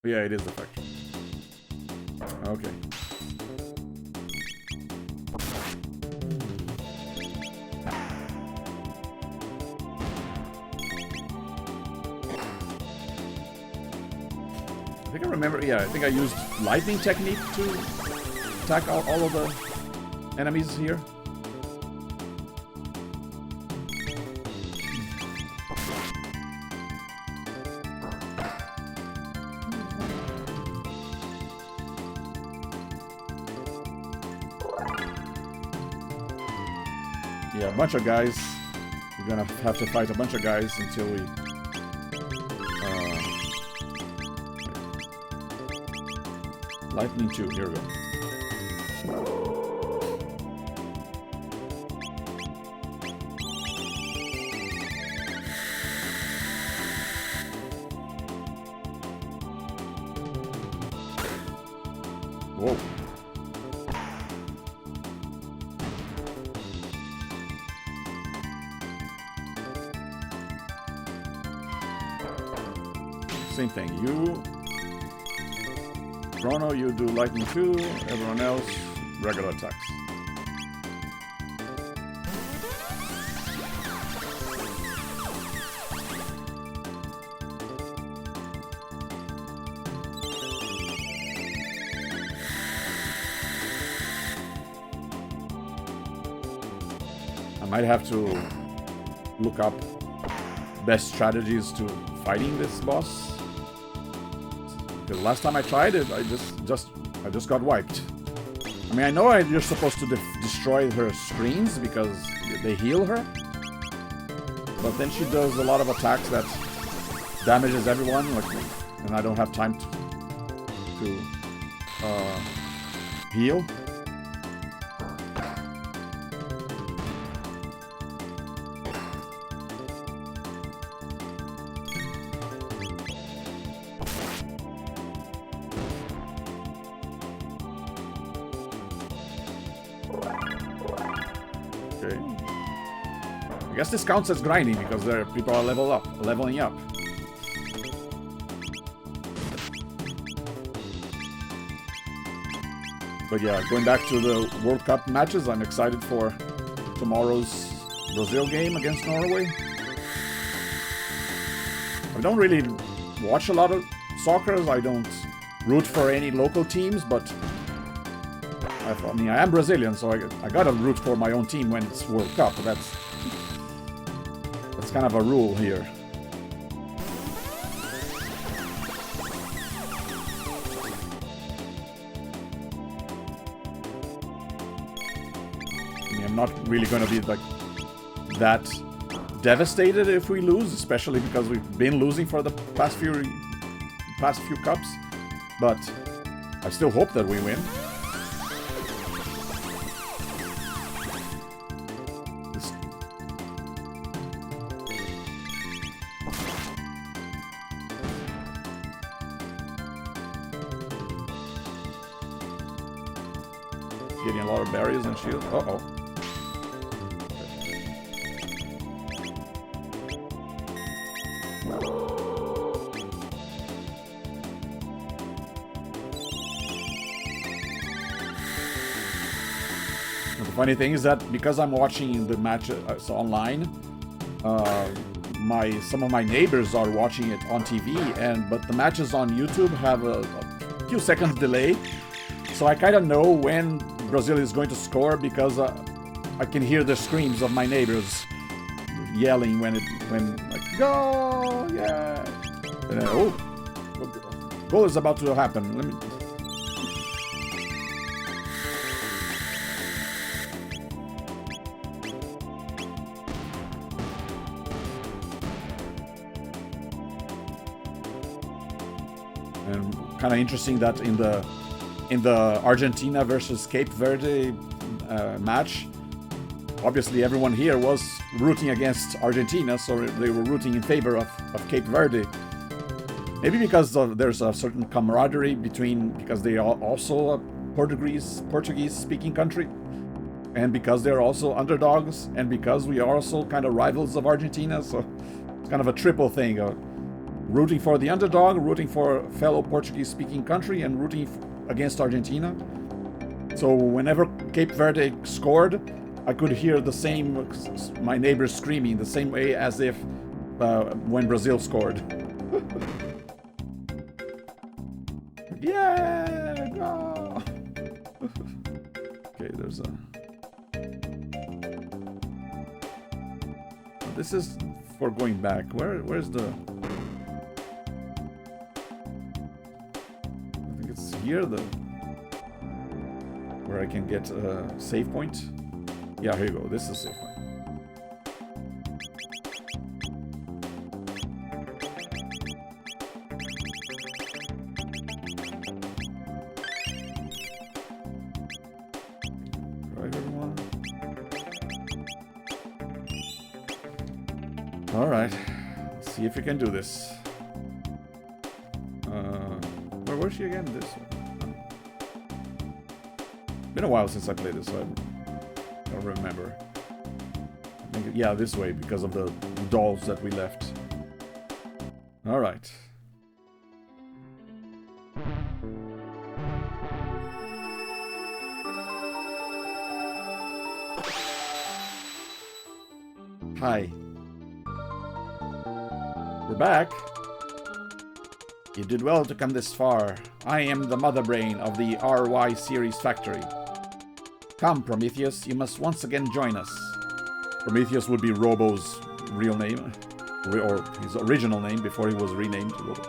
Yeah, it is the factory. Okay. I think I remember, yeah, I think I used lightning technique to attack all of the enemies here. Yeah, a bunch of guys. We're gonna have to fight a bunch of guys until we... Lightning 2, here we go. Whoa. Same thing. You, Chrono, you do lightning 2, everyone else, regular attacks. I might have to look up best strategies to fighting this boss. The last time I tried it, I just got wiped. I mean, I know you're supposed to destroy her screens because they heal her, but then she does a lot of attacks that damages everyone, like me, and I don't have time to heal. I guess this counts as grinding because people are leveling up. But yeah, going back to the World Cup matches, I'm excited for tomorrow's Brazil game against Norway. I don't really watch a lot of soccer. I don't root for any local teams, but I mean, I am Brazilian, so I gotta root for my own team when it's World Cup. That's kind of a rule here. I mean, I'm not really going to be like that devastated if we lose, especially because we've been losing for the past few cups. But I still hope that we win. Getting a lot of barriers and shields. Uh-oh. The funny thing is that because I'm watching the match online, some of my neighbors are watching it on TV, but the matches on YouTube have a few seconds delay, so I kind of know when Brazil is going to score because I can hear the screams of my neighbors yelling when like, go, yeah, and then, oh, goal is about to happen. Let me. And kind of interesting that in the Argentina versus Cape Verde match, obviously everyone here was rooting against Argentina, so they were rooting in favor of Cape Verde. Maybe because there's a certain camaraderie because they are also a Portuguese-speaking country, and because they're also underdogs, and because we are also kind of rivals of Argentina, so it's kind of a triple thing. rooting for the underdog, rooting for fellow Portuguese-speaking country, and rooting against Argentina. So whenever Cape Verde scored, I could hear the same, my neighbors screaming the same way as if when Brazil scored. Yeah, go! Okay, there's a... This is for going back. Where's the... I think it's here, where I can get a save point. Yeah, here you go. This is save point. Right, everyone. All right. Let's see if we can do this. Where was she again? This one. Been a while since I played this, so I don't remember. I think, yeah, this way, because of the dolls that we left. Alright. Hi. We're back. You did well to come this far. I am the mother brain of the RY series factory. Come, Prometheus, you must once again join us. Prometheus would be Robo's real name, or his original name before he was renamed Robo.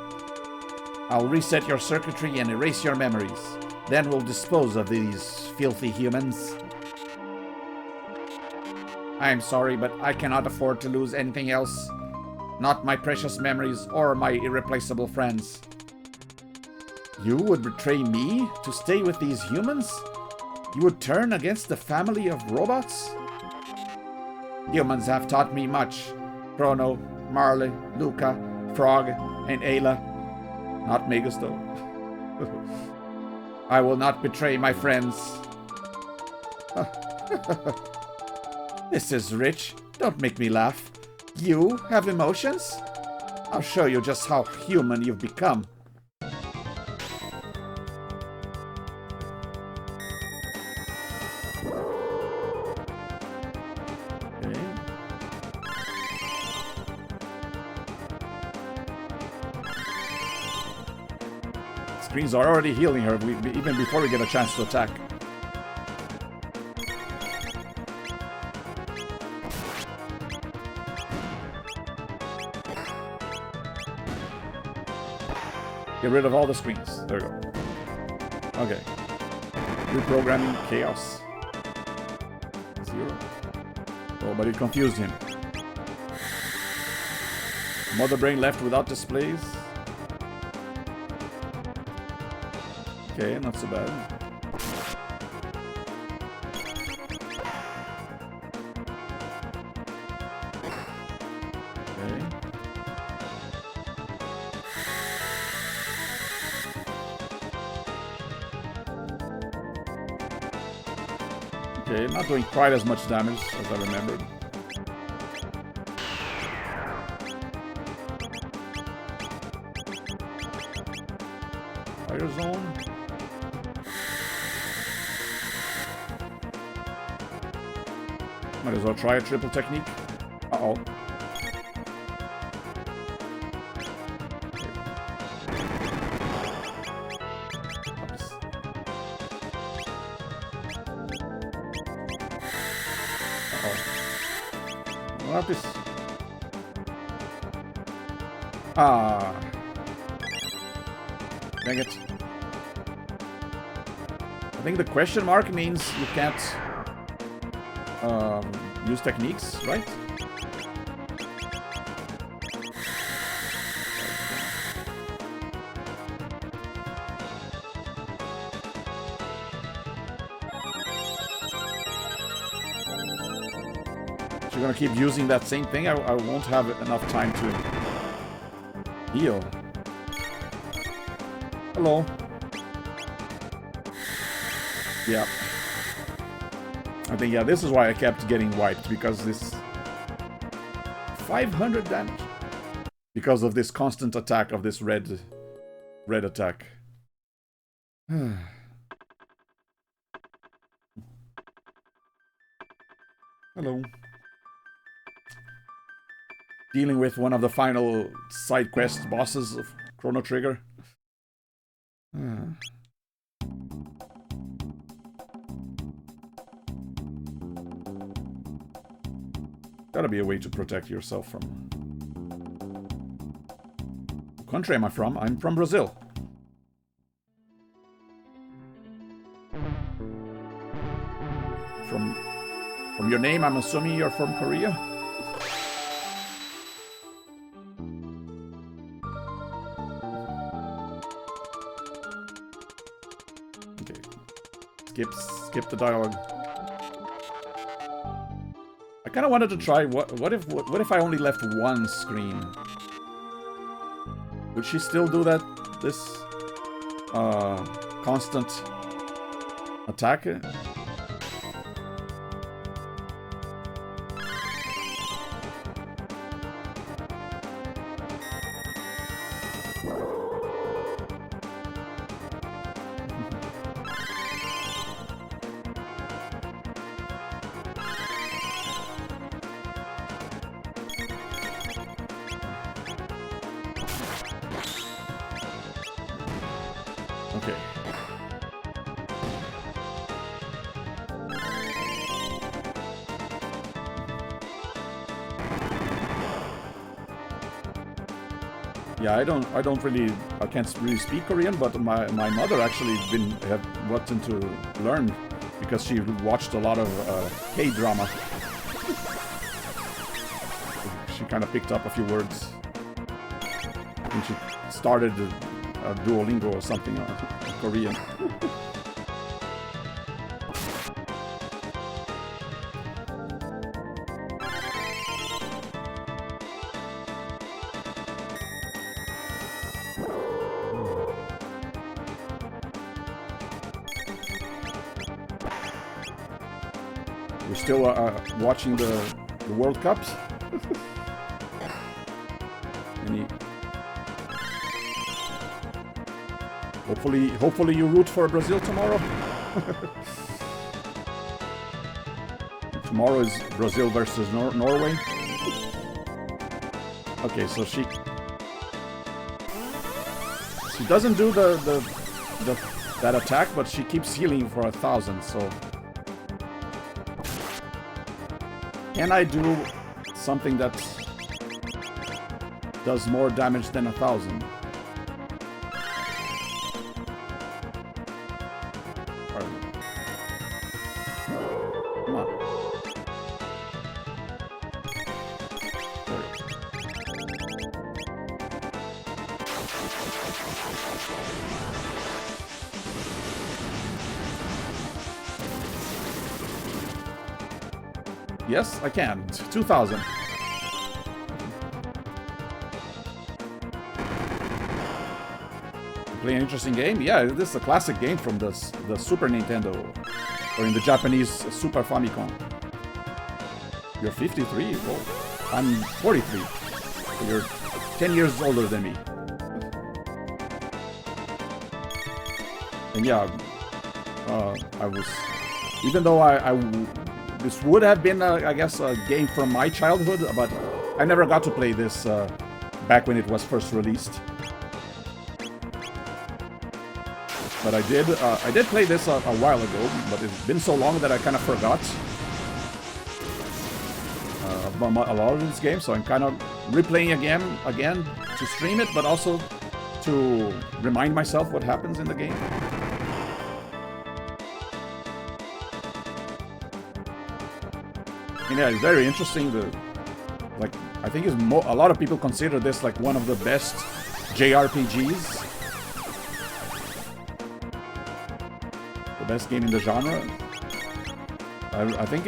I'll reset your circuitry and erase your memories. Then we'll dispose of these filthy humans. I'm sorry, but I cannot afford to lose anything else. Not my precious memories or my irreplaceable friends. You would betray me to stay with these humans? You would turn against the family of robots? Humans have taught me much. Chrono, Marley, Luca, Frog, and Ayla. Not Magus, though. I will not betray my friends. This is rich. Don't make me laugh. You have emotions? I'll show you just how human you've become. Screens are already healing her, even before we get a chance to attack. Get rid of all the screens. There we go. Okay. Reprogramming chaos. 0. Oh, but it confused him. Mother brain left without displays. Okay, not so bad. Okay. Okay, not doing quite as much damage as I remembered. Fire zone. Might as well try a triple technique. Uh-oh. What is? Ah. Dang it. I think the question mark means you can't use techniques, right? If you're gonna keep using that same thing, I won't have enough time to heal. Hello. Yeah. I think, yeah, this is why I kept getting wiped, because this 500 damage. Because of this constant attack of this red attack. Hello. Dealing with one of the final side quest bosses of Chrono Trigger. Gotta be a way to protect yourself from... What country am I from? I'm from Brazil. From your name, I'm assuming you're from Korea? Okay. Skip the dialogue. I kind of wanted to try what if I only left one screen? Would she still do that? This constant attack? Okay. Yeah, I can't really speak Korean, but my mother actually have gotten to learn because she watched a lot of K-drama. She kind of picked up a few words. And she started Duolingo or something in Korean. We're still watching the World Cups. Hopefully you root for Brazil tomorrow. Tomorrow is Brazil versus Norway. Okay, so she doesn't do that attack, but she keeps healing for 1,000. So can I do something that does more damage than 1,000? Yes, I can. 2,000. Play an interesting game? Yeah, this is a classic game from the Super Nintendo, or in the Japanese Super Famicom. You're 53? Well, I'm 43. So you're 10 years older than me. And yeah, I was... Even though this would have been, I guess, a game from my childhood, but I never got to play this back when it was first released. But I did play this a while ago, but it's been so long that I kind of forgot about a lot of this game, so I'm kind of replaying again to stream it, but also to remind myself what happens in the game. And yeah, it's very interesting. I think a lot of people consider this like one of the best JRPGs. The best game in the genre. I think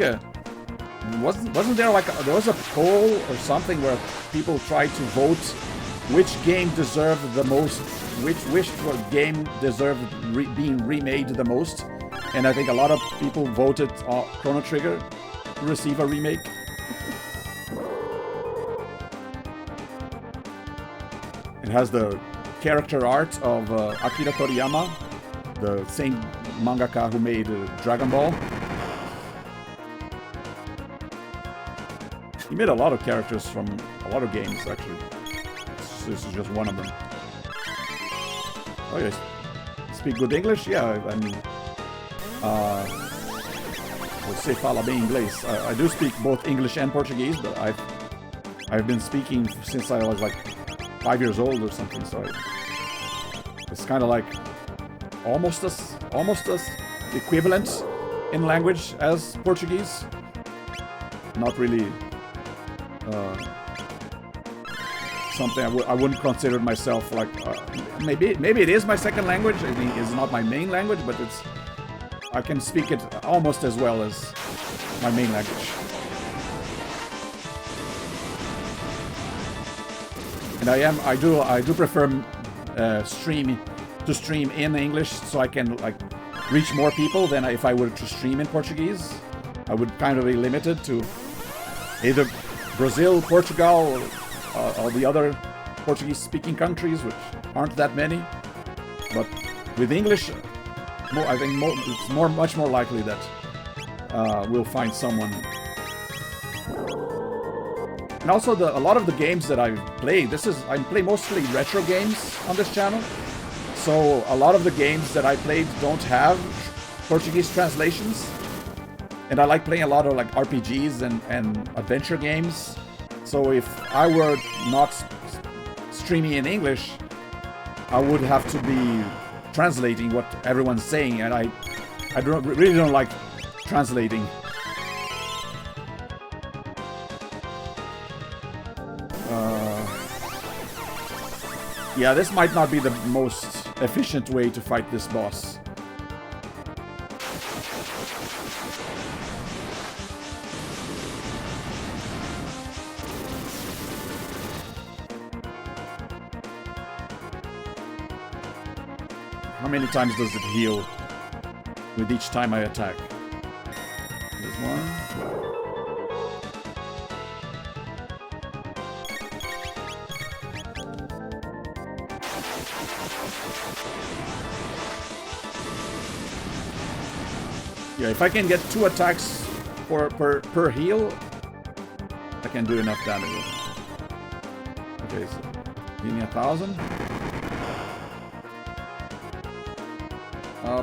wasn't there like there was a poll or something where people tried to vote which game deserved the most, which game deserved being remade the most, and I think a lot of people voted Chrono Trigger to receive a remake. has the character art of Akira Toriyama, the same mangaka who made Dragon Ball. He made a lot of characters from a lot of games, actually. This is just one of them. Oh, yes. Speak good English? Yeah, I mean... você fala bem inglês. I do speak both English and Portuguese, but I've been speaking since I was like 5 years old or something, so it's kind of like almost as equivalent in language as Portuguese. Not really something I wouldn't consider myself like maybe it is my second language. I mean, it's not my main language, but I can speak it almost as well as my main language. And I do prefer stream in English, so I can like reach more people than if I were to stream in Portuguese. I would kind of be limited to either Brazil, Portugal, or the other Portuguese-speaking countries, which aren't that many. But with English, I think it's much more likely that we'll find someone. And also, a lot of the games that I've played, I play mostly retro games on this channel. So a lot of the games that I played don't have Portuguese translations. And I like playing a lot of like RPGs and adventure games. So if I were not streaming in English, I would have to be translating what everyone's saying, and I really don't like translating. Yeah, this might not be the most efficient way to fight this boss. How many times does it heal with each time I attack? There's one. Yeah, if I can get 2 attacks per heal, I can do enough damage. Okay, so give me 1,000.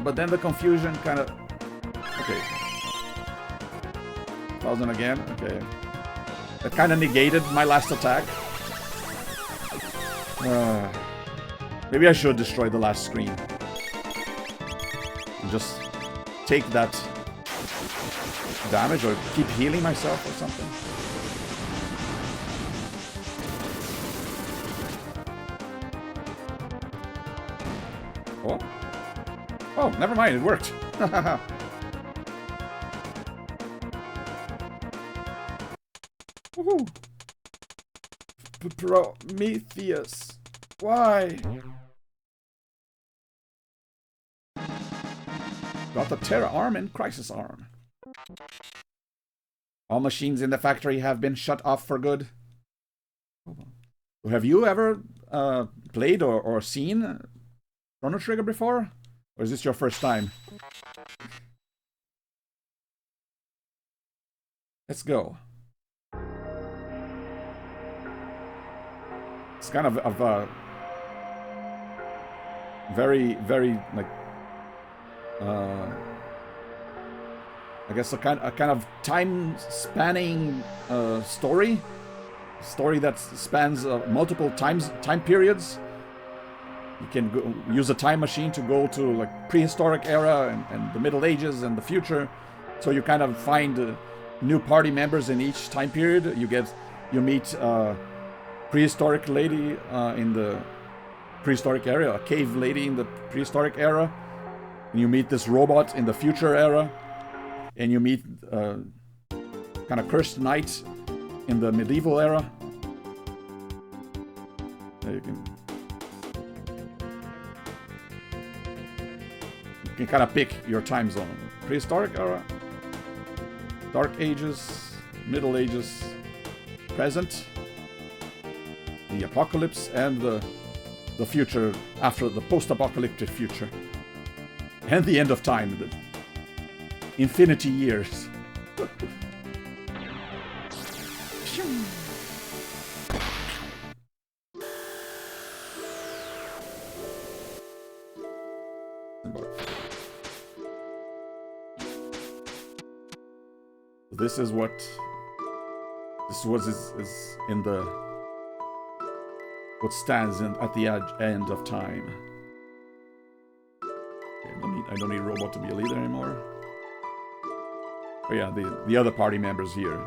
But then the confusion kind of... Okay. 1,000 again. Okay. That kind of negated my last attack. Maybe I should destroy the last screen. And just take that damage or keep healing myself or something. Oh. Oh, never mind, it worked. Woohoo! Prometheus. Why? Got the Terra arm and Crisis arm. All machines in the factory have been shut off for good. Have you ever played or seen Chrono Trigger before? Or is this your first time? Let's go. It's kind of a very, very like I guess a kind of time-spanning story that spans multiple time periods. You can use a time machine to go to like prehistoric era and the Middle Ages and the future. So you kind of find new party members in each time period. You meet prehistoric lady in the prehistoric era, a cave lady in the prehistoric era. And you meet this robot in the future era, and you meet kind of cursed knight in the medieval era. There you can kind of pick your time zone. Prehistoric era, Dark Ages, Middle Ages, present, the apocalypse, and the the future after the post-apocalyptic future. And the end of time. The infinity years. This is what is in the what stands at the end of time. Okay, I don't need Robot to be a leader anymore. Oh yeah, the other party members here: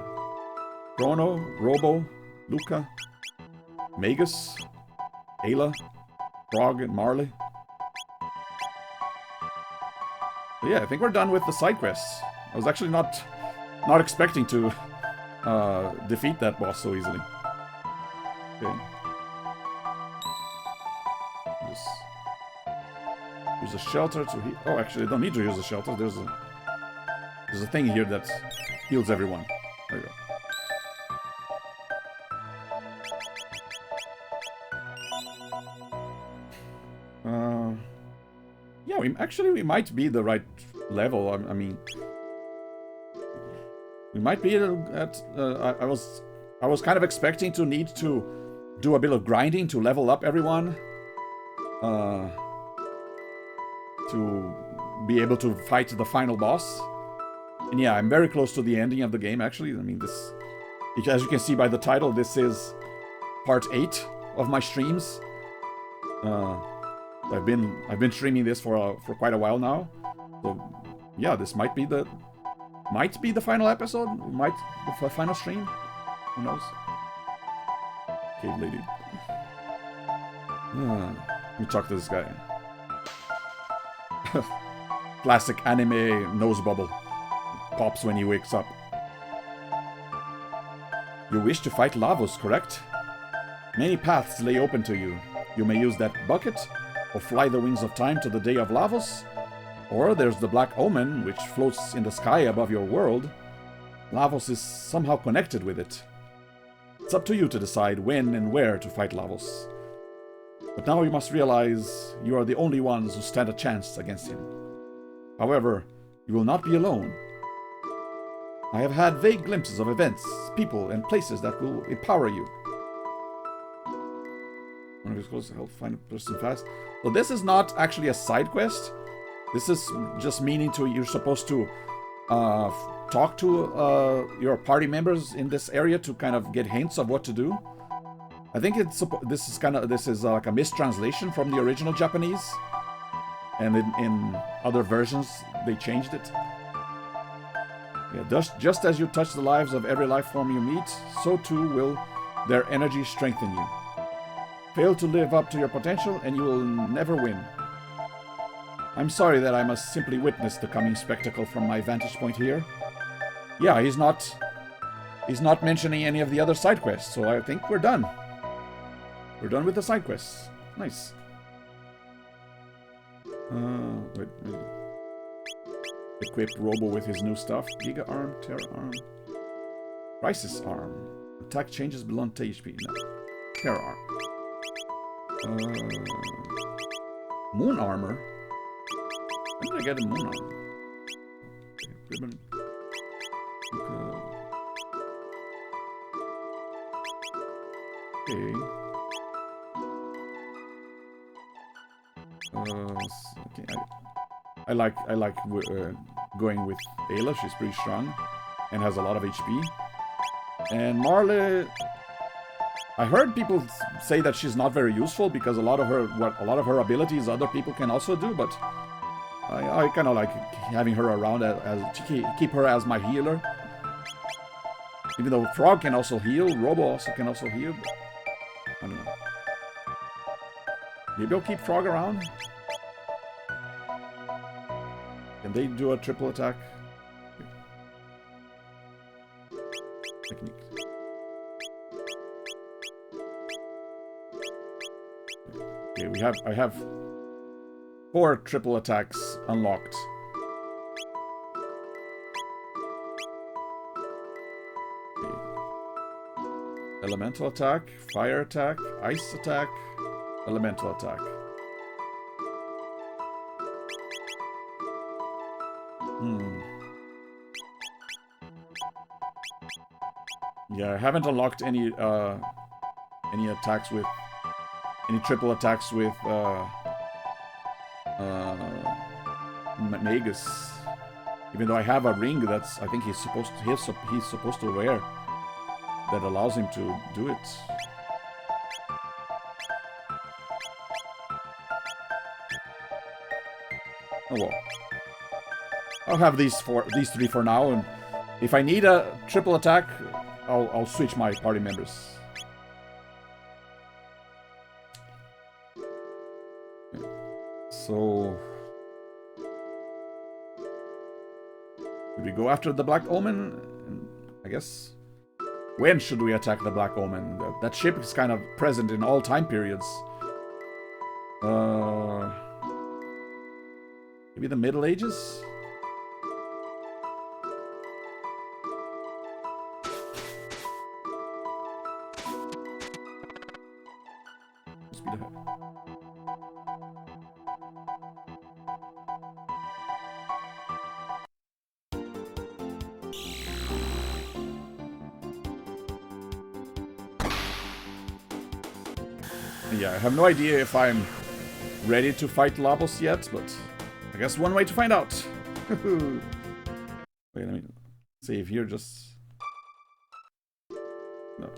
Chrono, Robo, Luca, Magus, Ayla, Frog, and Marley. But yeah, I think we're done with the side quests. I was actually not expecting to defeat that boss so easily. Okay. Just use a shelter to heal. Oh, actually, I don't need to use a shelter. There's a thing here that heals everyone. There you go. Yeah, we might be the right level. I mean, we might be at. I was kind of expecting to need to do a bit of grinding to level up everyone. To be able to fight the final boss. And yeah, I'm very close to the ending of the game, actually. I mean, this, as you can see by the title, this is part 8 of my streams. I've been streaming this for quite a while now. So yeah, this might be the final episode, the final stream. Who knows? Cave lady. Let me talk to this guy. Classic anime nose bubble. Pops when he wakes up. You wish to fight Lavos, correct? Many paths lay open to you. You may use that bucket, or fly the wings of time to the day of Lavos. Or there's the Black Omen, which floats in the sky above your world. Lavos is somehow connected with it. It's up to you to decide when and where to fight Lavos. But now you must realize you are the only ones who stand a chance against him. However, you will not be alone. I have had vague glimpses of events, people, and places that will empower you. One of you supposed to help find a person fast. So this is not actually a side quest. This is just meaning you're supposed to talk to your party members in this area to kind of get hints of what to do. I think this is like a mistranslation from the original Japanese, and in other versions they changed it. Yeah, just as you touch the lives of every life form you meet, so too will their energy strengthen you. Fail to live up to your potential, and you will never win. I'm sorry that I must simply witness the coming spectacle from my vantage point here. Yeah, he's not mentioning any of the other side quests, so I think we're done. We're done with the side quests. Nice. Wait. Equip Robo with his new stuff. Giga Arm, Terra Arm. Crisis Arm. Attack changes below HP. No. Terra Arm. Moon Armor. When did I get a Moon Armor? Okay, ribbon. Okay. Okay. I like going with Ayla. She's pretty strong and has a lot of HP. And Marley, I heard people say that she's not very useful because a lot of her abilities other people can also do. But I kind of like having her around to keep her as my healer. Even though Frog can also heal, Robo also can also heal. But I don't know. Maybe I'll keep Frog around. Can they do a triple attack? Technique. Okay, I have 4 triple attacks unlocked. Okay. Elemental attack, fire attack, ice attack, Elemental attack. Yeah, I haven't unlocked any attacks with any triple attacks with Magus. Even though I have a ring that's I think he's supposed to wear that allows him to do it. Oh well. I'll have these three for now, and if I need a triple attack, I'll switch my party members. So, do we go after the Black Omen? I guess. When should we attack the Black Omen? That ship is kind of present in all time periods. Maybe the Middle Ages? Yeah, I have no idea if I'm ready to fight Lavos yet, but I guess one way to find out. Wait, let me save here just... No.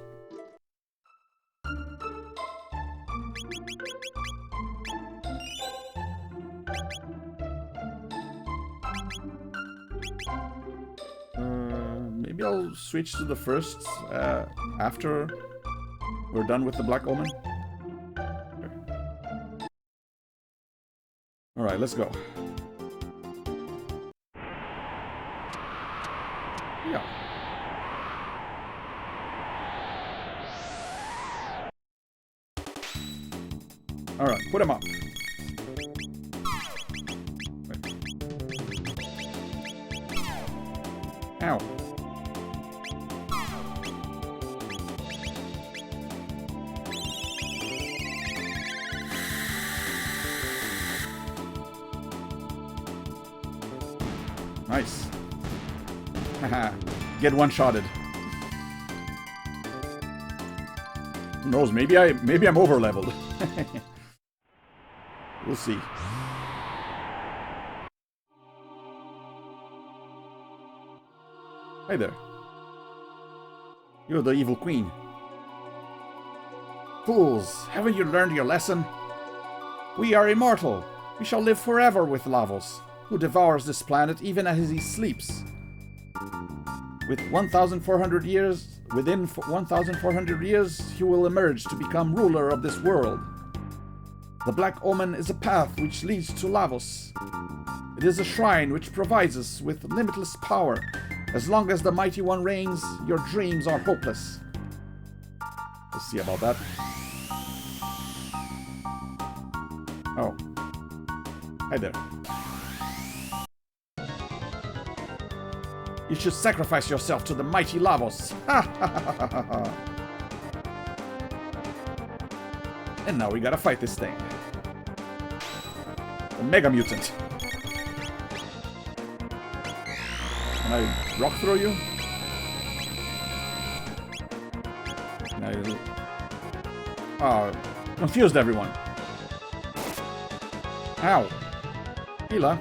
Maybe I'll switch to the first after we're done with the Black Omen. Alright, let's go. Yeah. Alright, put him up. Wait. Ow. Nice. Haha. Get one-shotted. Who knows? Maybe I'm over-leveled. We'll see. Hey there. You're the evil queen. Fools, haven't you learned your lesson? We are immortal. We shall live forever with Lavos, who devours this planet even as he sleeps. Within 1,400 years, he will emerge to become ruler of this world. The Black Omen is a path which leads to Lavos. It is a shrine which provides us with limitless power. As long as the Mighty One reigns, your dreams are hopeless. Let's see about that. Oh. Hi there. You should sacrifice yourself to the mighty Lavos. And now we gotta fight this thing. The Mega Mutant. Can I rock throw you? Can I... Oh, confused everyone. Ow. Hila.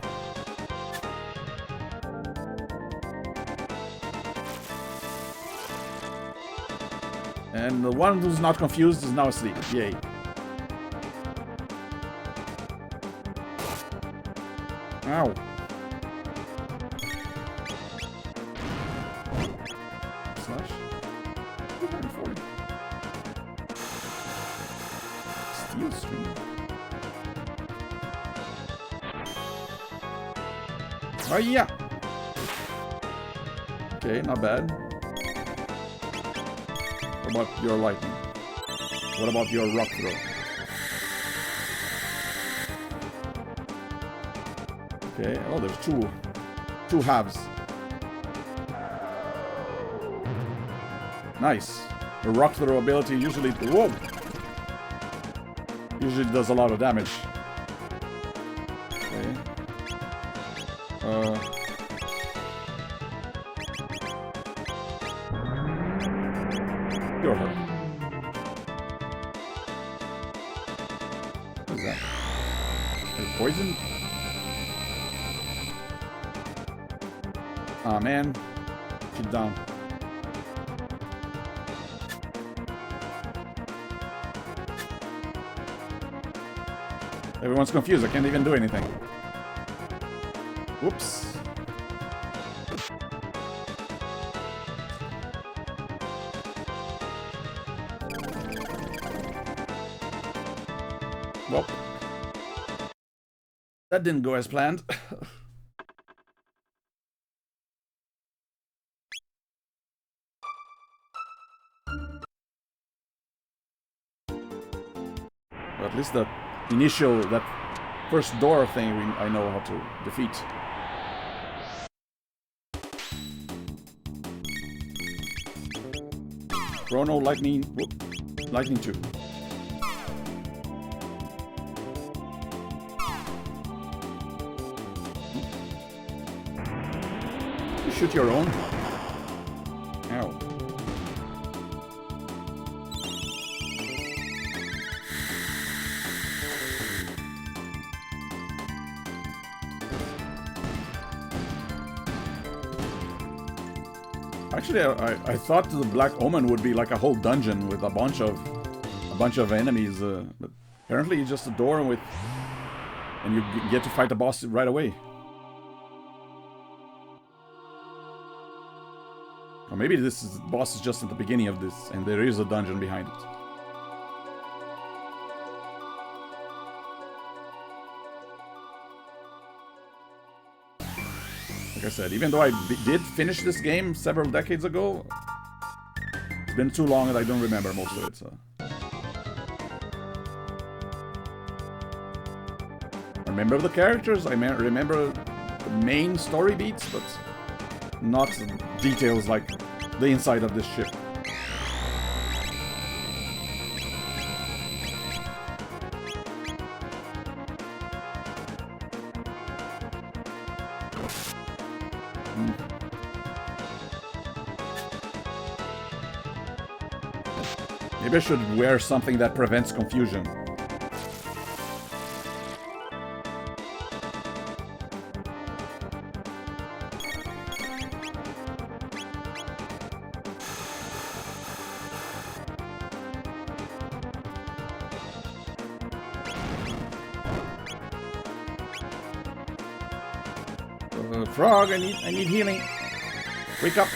And the one who's not confused is now asleep. Yay. Ow. Slash. 240. Steel string. Oh yeah. Okay, not bad. What about your lightning? What about your rock throw? Okay, oh, there's two halves. Nice. The rock throw ability usually Usually does a lot of damage. Okay. Cure her. What is that? You're poisoned? Aw, man. She's down. Everyone's confused. I can't even do anything. Whoops. Well, that didn't go as planned. But at least the initial, that first door thing, I know how to defeat. Chrono, lightning, whoop, lightning 2. You shoot your own. Ow. Actually, I thought the Black Omen would be like a whole dungeon with a bunch of enemies, but apparently it's just a door with, and you get to fight the boss right away. Or maybe this boss is just at the beginning of this, and there is a dungeon behind it. Like I said, even though I did finish this game several decades ago, it's been too long that I don't remember most of it, so. I remember the characters, I remember the main story beats, but not details like the inside of this ship. Maybe I should wear something that prevents confusion. Frog, I need healing. Wake up.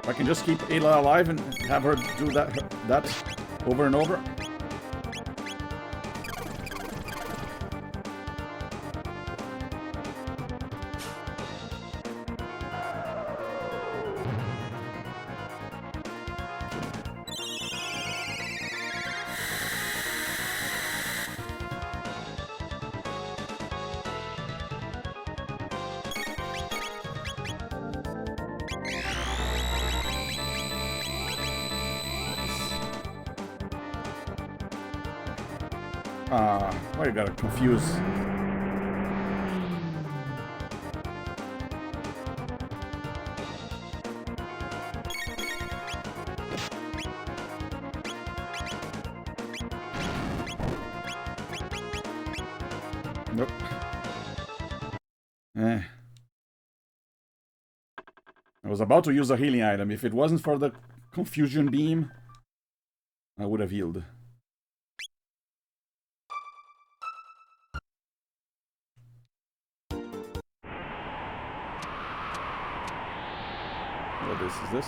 If I can just keep Ayla alive and have her do that over and over. Why you gotta confuse? Nope. I was about to use a healing item. If it wasn't for the confusion beam, I would have healed. What is this?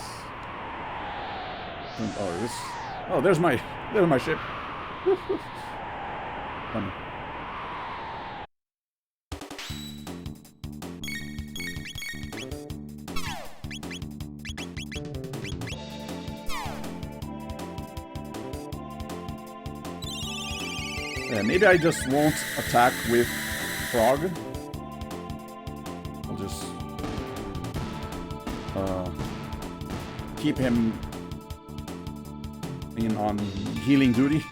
Oh, this. Oh, there's my ship. Funny. Yeah, maybe I just won't attack with Frog. keep him in on healing duty.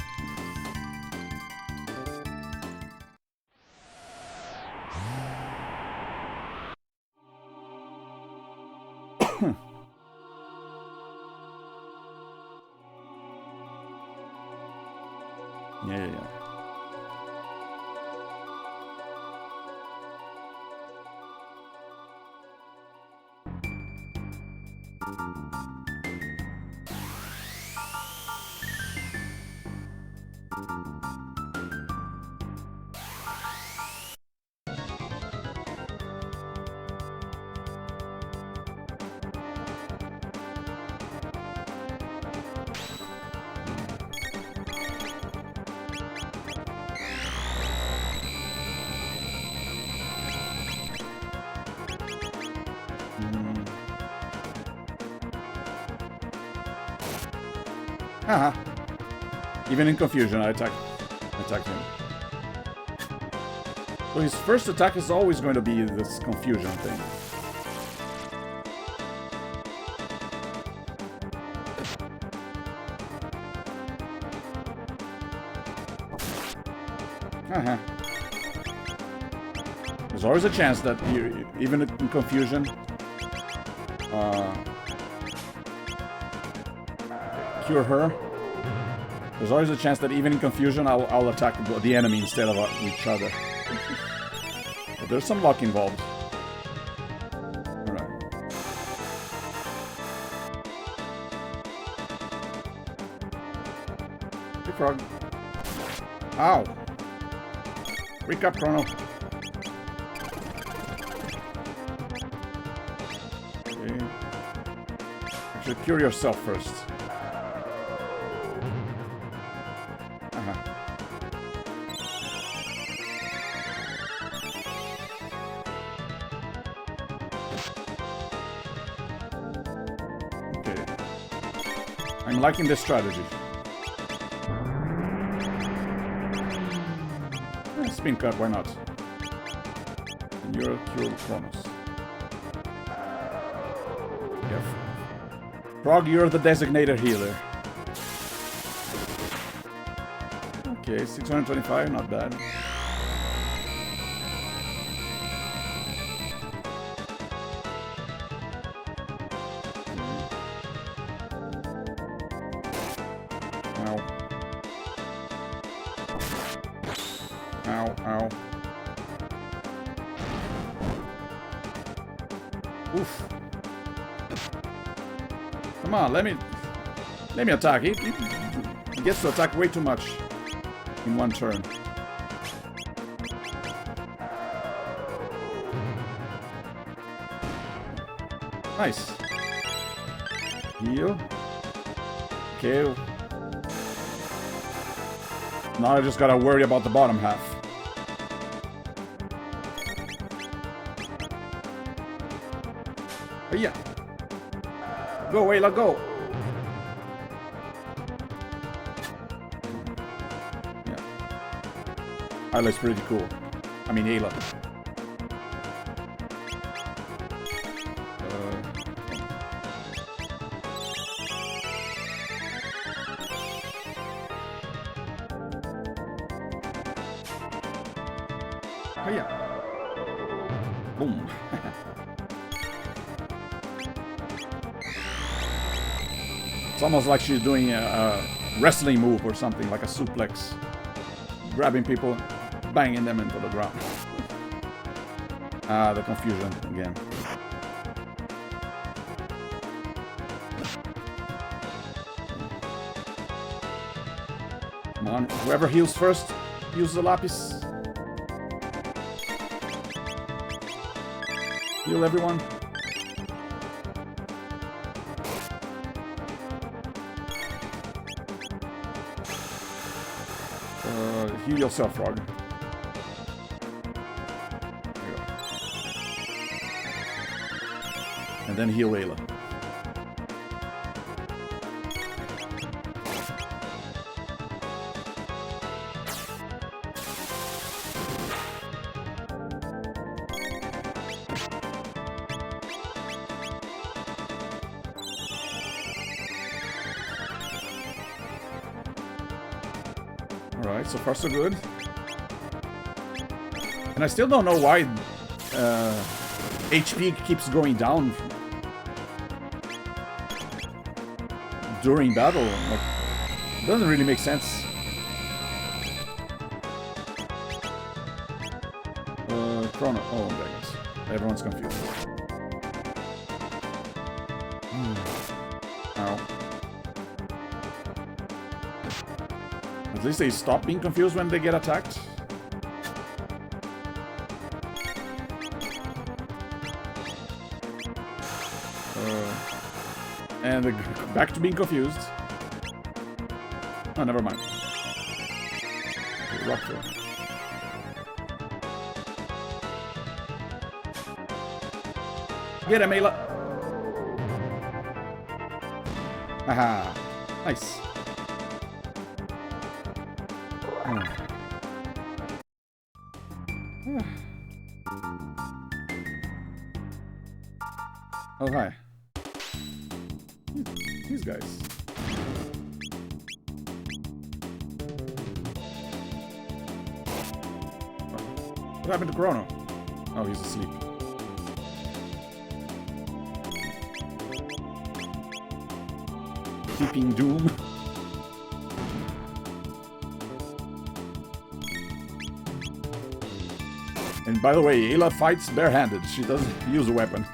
Yeah. Even in confusion, I attack him. So his first attack is always going to be this confusion thing. There's always a chance that you, even in confusion, cure her. There's always a chance that even in confusion, I'll attack the enemy instead of each other. But there's some luck involved. Alright. Hey, frog. Ow! Wake up, Chrono. Okay. Actually, cure yourself first. I'm liking this strategy. Spin cut, why not? And you're cured Chronos. Yep. Frog, you're the designated healer. Okay, 625, not bad. Ow. Oof. Come on, let me attack. He gets to attack way too much in one turn. Nice. Heal. Okay. Now I just gotta worry about the bottom half. Oh, yeah. Go away, let go. Yeah. Ayla's pretty cool. I mean, Ayla. Oh, yeah. Boom. It's almost like she's doing a wrestling move or something, like a suplex. Grabbing people, banging them into the ground. The confusion again. Come on, whoever heals first, use the lapis. Heal everyone. Heal yourself, Frog. There you go. And then heal Ayla. Alright, so far so good. And I still don't know why HP keeps going down during battle. Like, it doesn't really make sense. Chrono. Oh my goodness. Everyone's confused. Ow. At least they stop being confused when they get attacked. And they're back to being confused. Oh, never mind. Okay, rock through. Get him, Ayla! Haha. Nice. Oh, hi. These guys. What happened to Chrono? Oh, he's asleep. Keeping Doom. And by the way, Ayla fights barehanded. She doesn't use a weapon.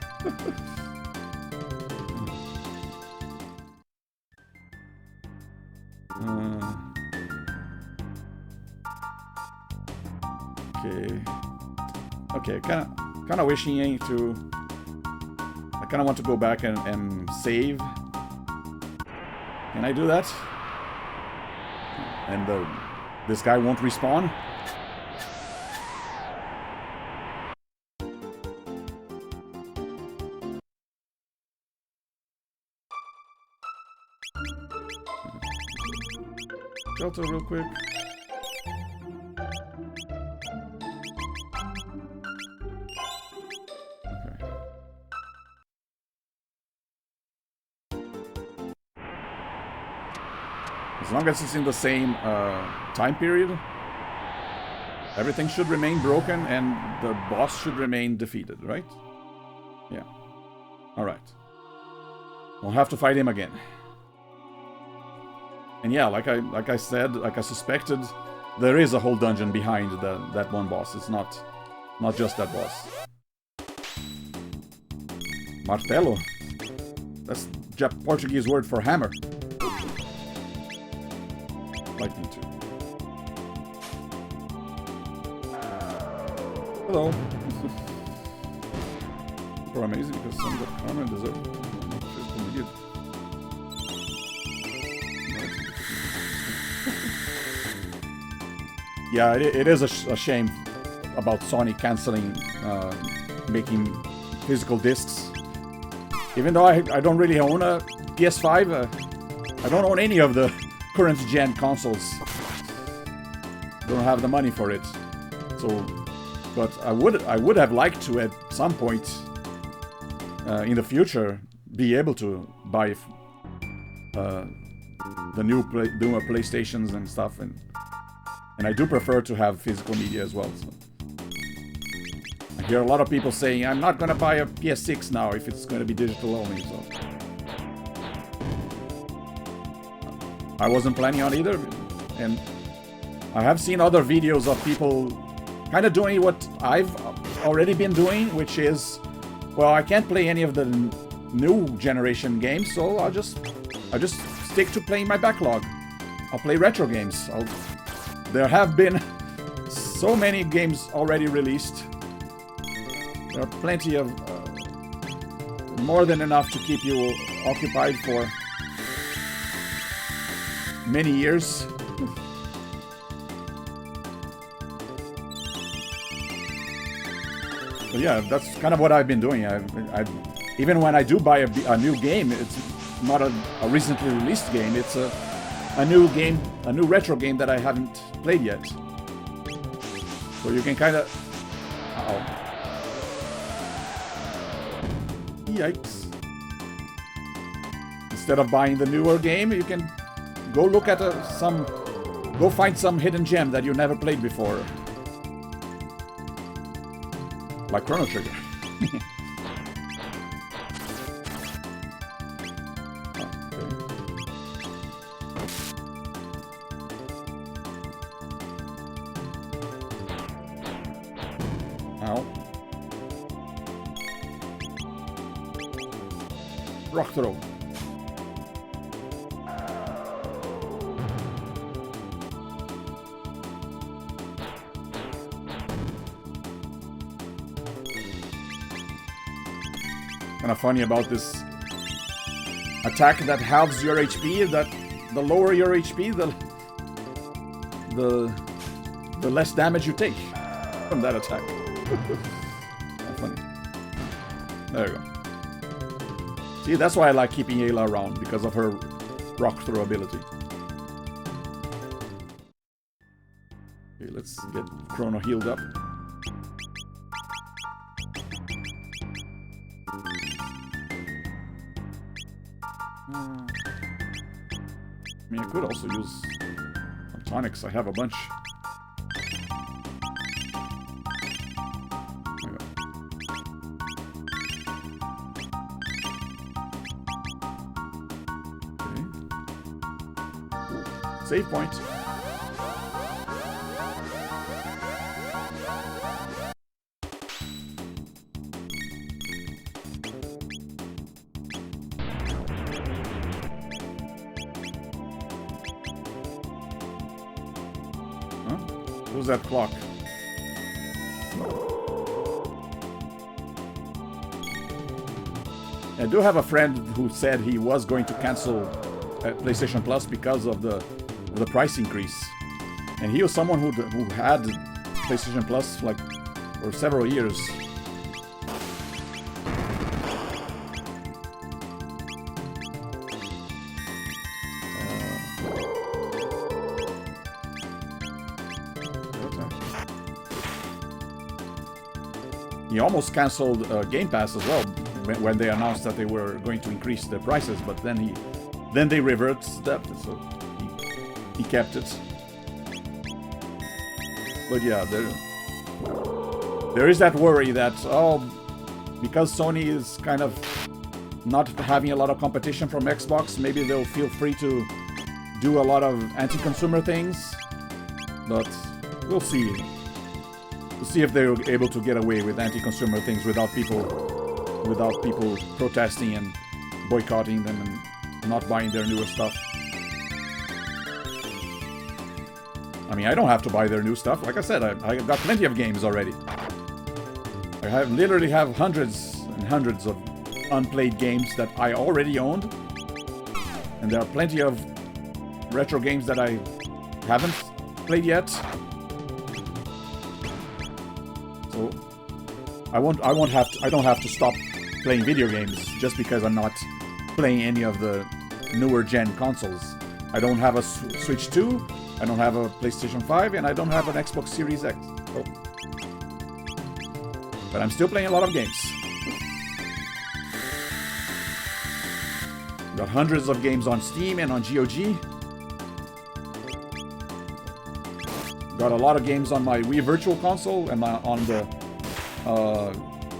Okay, kind of wishing to. I kind of want to go back and save. Can I do that? And this guy won't respawn. Delta real quick. As long as it's in the same time period, everything should remain broken and the boss should remain defeated, right? Yeah. Alright. We'll have to fight him again. And yeah, like I said, like I suspected, there is a whole dungeon behind that one boss. It's not just that boss. Martelo? That's Portuguese word for hammer. Lightning too. Hello. Super amazing because some got karma and deserve physical media. Yeah, it is a shame about Sony canceling making physical discs. Even though I don't really own a PS5, I don't own any of the current gen consoles. Don't have the money for it. So, but I would have liked to at some point in the future be able to buy the new PlayStations and stuff, and I do prefer to have physical media as well. So. I hear a lot of people saying I'm not gonna buy a PS6 now if it's gonna be digital only. So. I wasn't planning on either, and I have seen other videos of people kind of doing what I've already been doing, which is, well, I can't play any of the new generation games, so I just stick to playing my backlog. I'll play retro games. There have been so many games already released. There are plenty of more than enough to keep you occupied for many years. But yeah, that's kind of what I've been doing. Even when I do buy a new game, it's not a recently released game. It's a new game, a new retro game that I haven't played yet. So you can kind of... Uh-oh. Yikes. Instead of buying the newer game, you can go look at some Go find some hidden gem that you never played before. Like Chrono Trigger. Rock throw. Kind of funny about this attack that halves your HP. That the lower your HP, the less damage you take from that attack. Funny. There you go. See, that's why I like keeping Ayla around, because of her rock throw ability. Okay, let's get Chrono healed up. I mean, I could also use some tonics. I have a bunch. Save point. Huh? Who's that clock? I do have a friend who said he was going to cancel PlayStation Plus because of the price increase, and he was someone who had PlayStation Plus like for several years. He almost canceled Game Pass as well when they announced that they were going to increase the prices, but then they reverted that, so he kept it. But yeah, there is that worry that, because Sony is kind of not having a lot of competition from Xbox, maybe they'll feel free to do a lot of anti-consumer things. But we'll see. We'll see if they're able to get away with anti-consumer things without people protesting and boycotting them and not buying their newer stuff. I mean, I don't have to buy their new stuff. Like I said, I got plenty of games already. I literally have hundreds and hundreds of unplayed games that I already owned. And there are plenty of retro games that I haven't played yet. So I don't have to stop playing video games just because I'm not playing any of the newer gen consoles. I don't have a Switch 2. I don't have a PlayStation 5, and I don't have an Xbox Series X. Oh. But I'm still playing a lot of games. Got hundreds of games on Steam and on GOG. Got a lot of games on my Wii Virtual Console and on the...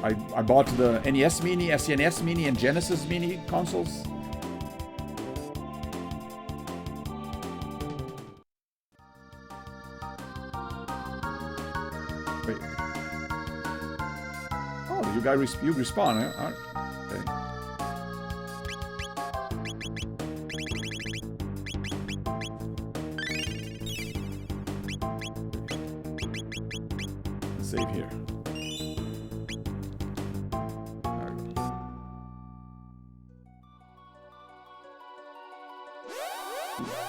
I bought the NES Mini, SNES Mini, and Genesis Mini consoles. Wait. Oh, you respawn, eh? Okay. Save here.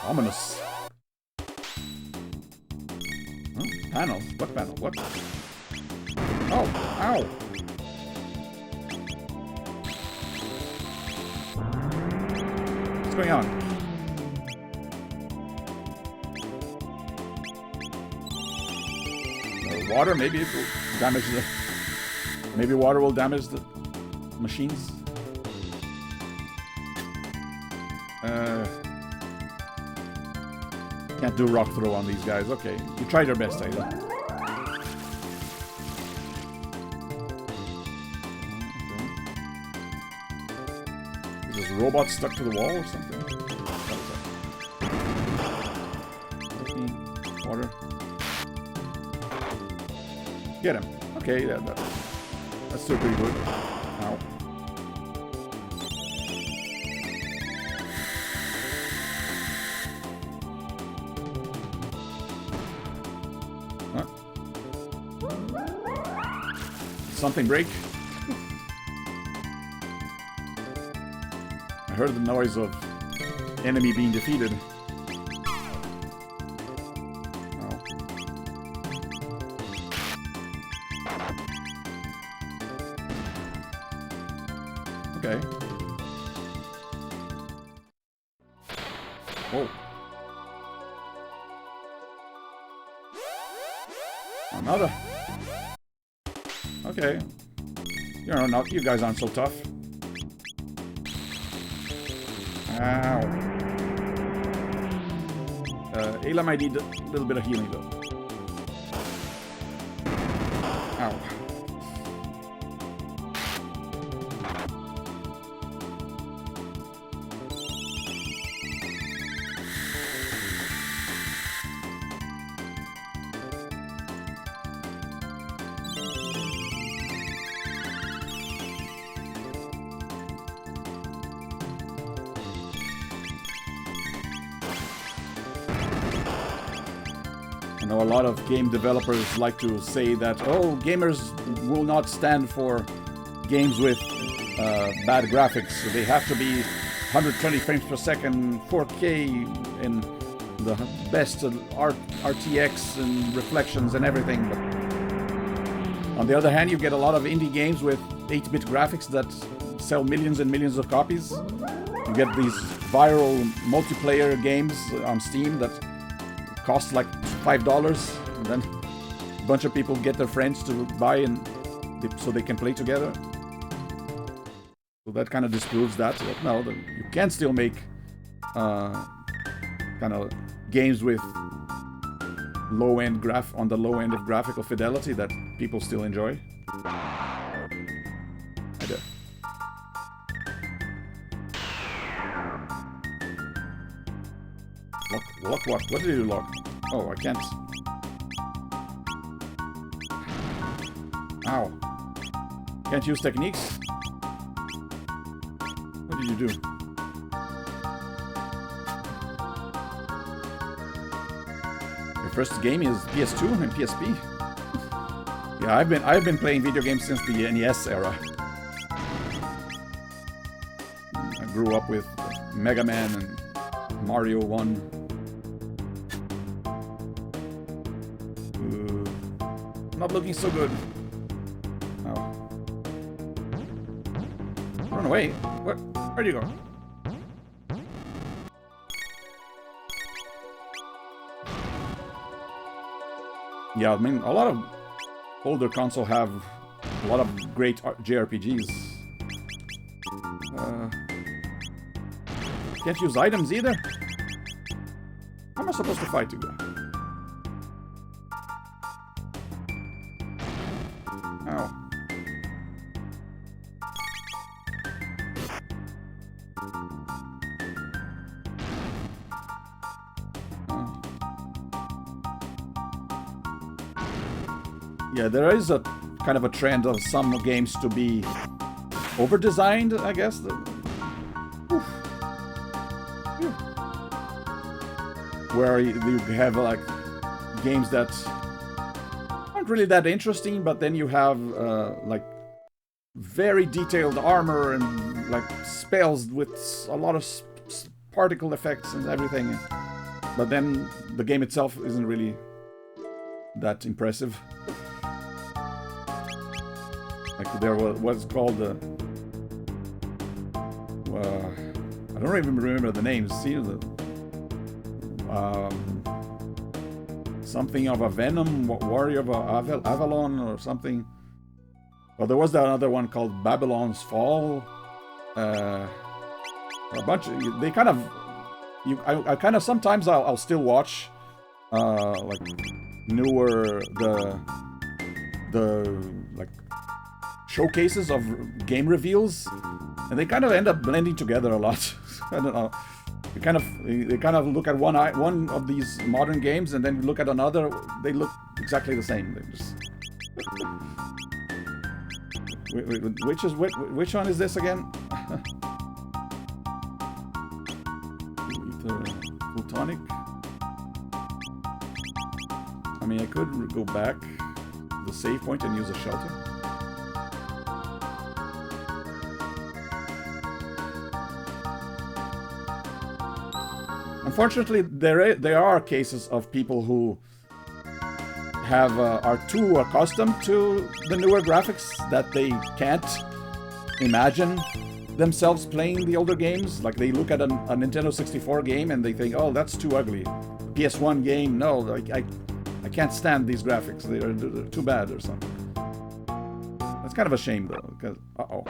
Ominous. Huh? Panel? What panel? What? Oh! Ow! What's going on? Water? Maybe it will damage the... Maybe water will damage the machines? Can't do rock throw on these guys. Okay, you tried your best, Ada. Is this robot stuck to the wall or something? Water. Get him. Okay, yeah, that's still pretty good. Ow. Huh? Something break? I heard the noise of enemy being defeated. Okay. Whoa. Another. Okay. You guys aren't so tough. Ow. Ayla might need a little bit of healing though. Ow. I know a lot of game developers like to say that, oh, gamers will not stand for games with bad graphics. They have to be 120 frames per second, 4K, and the best RTX and reflections and everything. But on the other hand, you get a lot of indie games with 8-bit graphics that sell millions and millions of copies. You get these viral multiplayer games on Steam that cost like $5, and then a bunch of people get their friends to buy so they can play together. So that kind of disproves that. No, you can still make kind of games with on the low end of graphical fidelity that people still enjoy. I did. Lock what? What did you lock? Oh, I can't. Ow. Can't use techniques? What did you do? Your first game is PS2 and PSP? Yeah, I've been playing video games since the NES era. I grew up with Mega Man and Mario 1. Not looking so good. Oh. Run away. Where'd you go? Yeah, I mean, a lot of older consoles have a lot of great JRPGs. Can't use items either? How am I supposed to fight you? Ow. Yeah, there is a kind of a trend of some games to be over-designed, I guess. Where you have like games that aren't really that interesting, but then you have like very detailed armor and like spells with a lot of particle effects and everything. But then the game itself isn't really that impressive. Like there was what's called I don't even remember the names. See something of a Venom, Warrior of Avalon or something. Well, there was another one called Babylon's Fall. A bunch of, they kind of I kind of sometimes I'll still watch like newer the like showcases of game reveals, and they kind of end up blending together a lot. I don't know. They kind of look at one of these modern games, and then you look at another. They look exactly the same. They just which one is this again? Plutonic. I mean, I could go back to the save point and use a shelter. Unfortunately, there are cases of people who are too accustomed to the newer graphics that they can't imagine themselves playing the older games. Like, they look at a Nintendo 64 game and they think, oh, that's too ugly. PS1 game, no, I can't stand these graphics. They're too bad or something. That's kind of a shame, though, because... Uh-oh.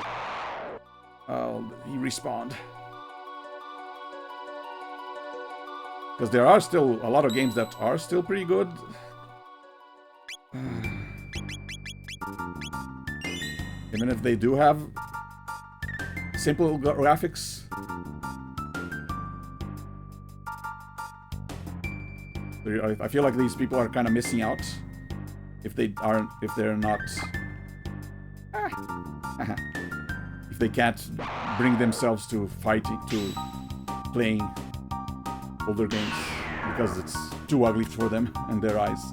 Oh, he respawned. Because there are still a lot of games that are still pretty good. Even if they do have simple graphics. I feel like these people are kind of missing out if they're not if they can't bring themselves to playing older games because it's too ugly for them and their eyes.